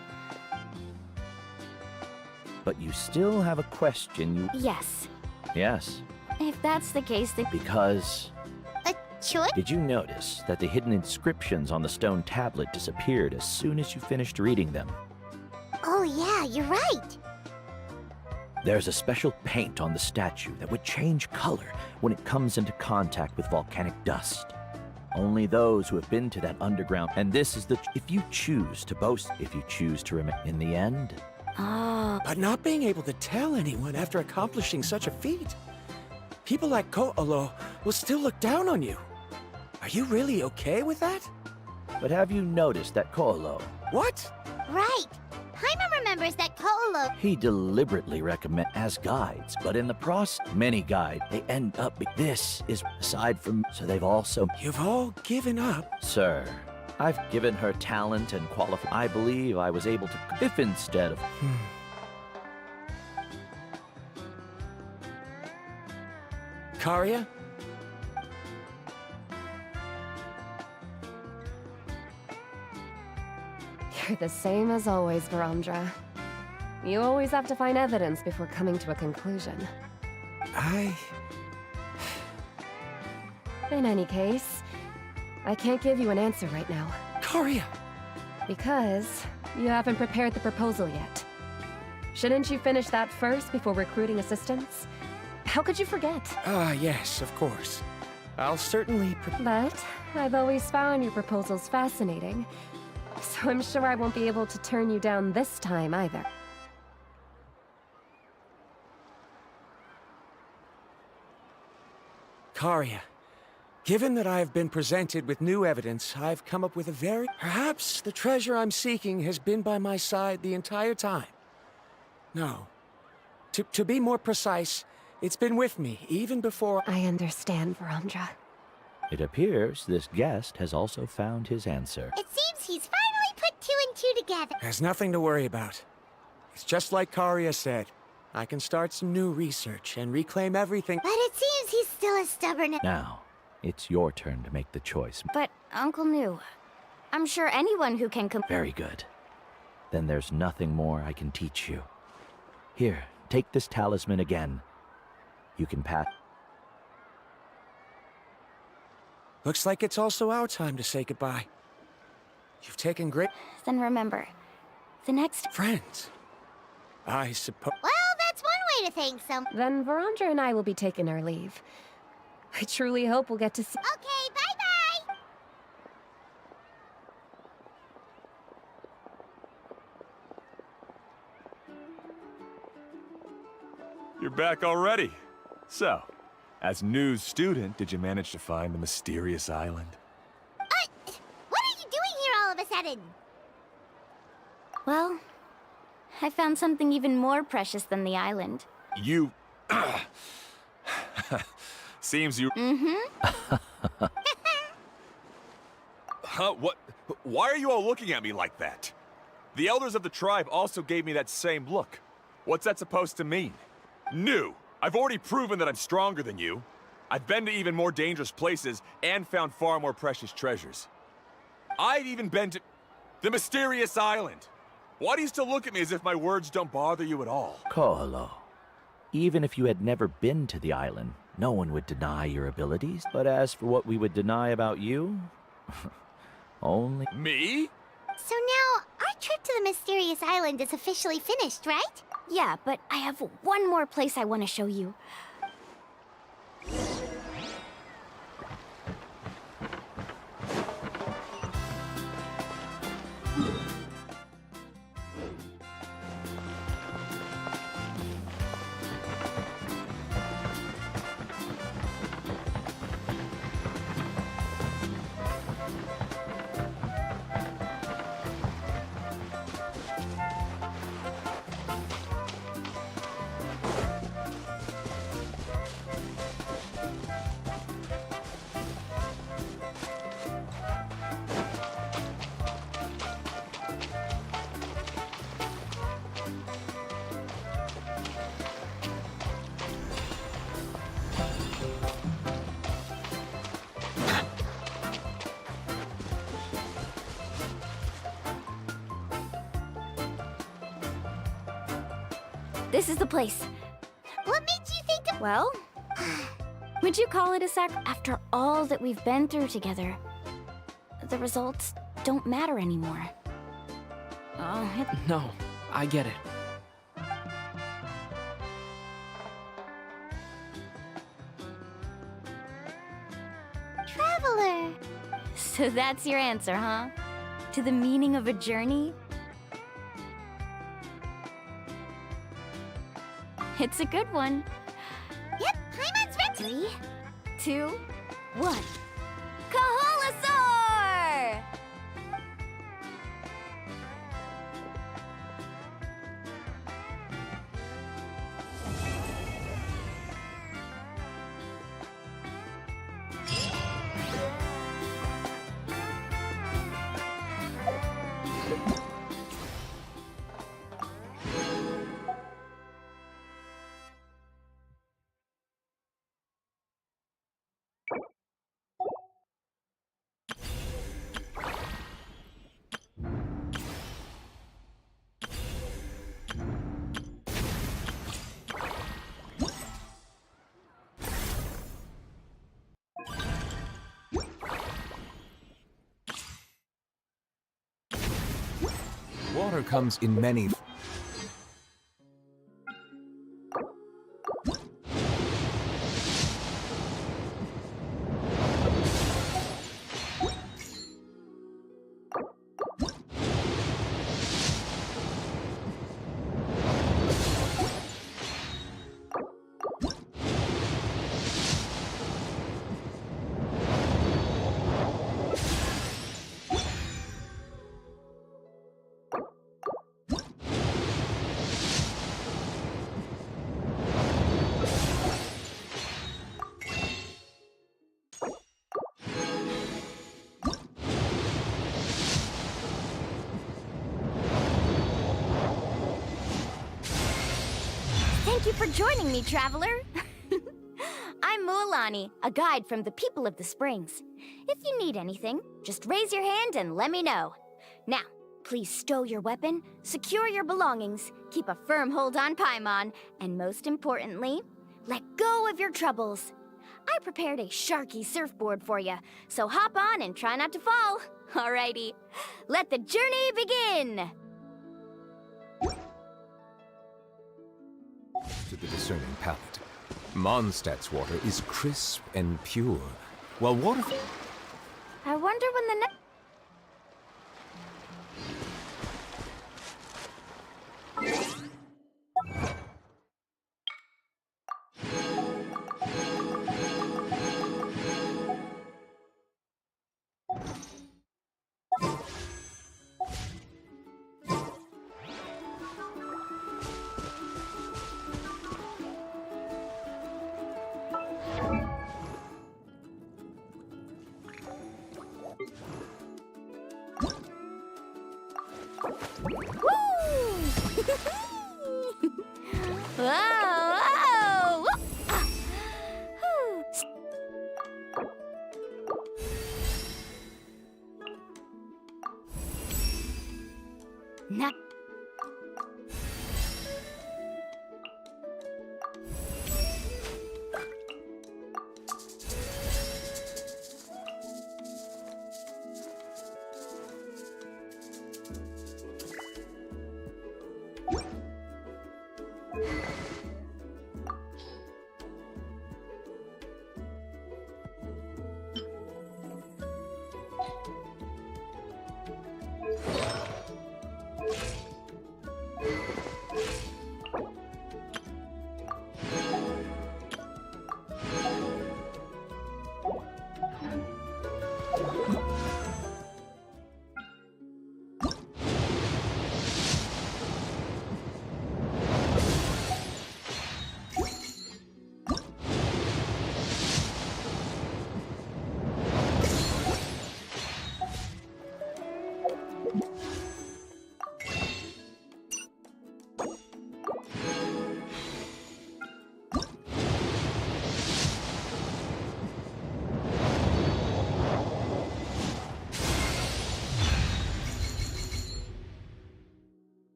But you still have a question. Yes. Yes, If that's the case, then... because... Should? Did you notice that the hidden inscriptions on the stone tablet disappeared as soon as you finished reading them? Oh yeah, you're right. There's a special paint on the statue that would change color when it comes into contact with volcanic dust. Only those who have been to that underground, and this is the... If you choose to boast, if you choose to remain in the end... But not being able to tell anyone after accomplishing such a feat. People like Ko'olo will still look down on you. Are you really okay with that? But have you noticed that Ko'olo... What? Right. Paimon remembers that Ko'olo... He deliberately recommend as guides, but in the process, many guide, they end up... This is aside from... So they've also... You've all given up? Sir, I've given her talent and qualify. I believe I was able to... If instead of... Karia? You're the same as always, Verandra. You always have to find evidence before coming to a conclusion. In any case, I can't give you an answer right now. Karia! Because you haven't prepared the proposal yet. Shouldn't you finish that first before recruiting assistants? How could you forget? Yes, of course. I'll certainly But I've always found your proposals fascinating, so I'm sure I won't be able to turn you down this time either. Karia, given that I have been presented with new evidence, I've come up with a very... Perhaps the treasure I'm seeking has been by my side the entire time. No. To be more precise, it's been with me even before... I understand, Verandra. It appears this guest has also found his answer. It seems he's finally put two and two together. There's nothing to worry about. It's just like Karia said. I can start some new research and reclaim everything. But it seems he's still as stubborn as... Now, it's your turn to make the choice. But, Uncle New, I'm sure anyone who can Very good. Then there's nothing more I can teach you. Here, take this talisman again. You can pass... Looks like it's also our time to say goodbye. You've taken great... Then remember, the next... Friends. I suppose... Well, that's one way to thank some... Then Verandra and I will be taking our leave. I truly hope we'll get to see... Okay, bye-bye! You're back already. So, as news student, did you manage to find the mysterious island? What are you doing here all of a sudden? Well, I found something even more precious than the island. You... Seems you... Mm-hmm. Huh? What? Why are you all looking at me like that? The elders of the tribe also gave me that same look. What's that supposed to mean? New! I've already proven that I'm stronger than you. I've been to even more dangerous places and found far more precious treasures. I've even been to... the mysterious island! Why do you still look at me as if my words don't bother you at all? Ko'olo, even if you had never been to the island, no one would deny your abilities. But as for what we would deny about you... only... Me? So now, our trip to the mysterious island is officially finished, right? Yeah, but I have one more place I want to show you. This is the place. What made you think of... Well, would you call it a sac? After all that we've been through together, the results don't matter anymore. Oh, No, I get it. Traveler. So that's your answer, huh? To the meaning of a journey? It's a good one. Yep, Paimon's ready. 3, 2, 1. Kaholasaur! Water comes in many... Thank you for joining me, traveler. I'm Mualani, a guide from the people of the springs. If you need anything, just raise your hand and let me know. Now, please stow your weapon, secure your belongings, keep a firm hold on Paimon, and most importantly, let go of your troubles. I prepared a sharky surfboard for you, so hop on and try not to fall. Alrighty, let the journey begin! To the discerning palate, Mondstadt's water is crisp and pure, while water... I wonder when the next... Whoa! Whoa! Not.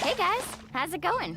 Hey guys, how's it going?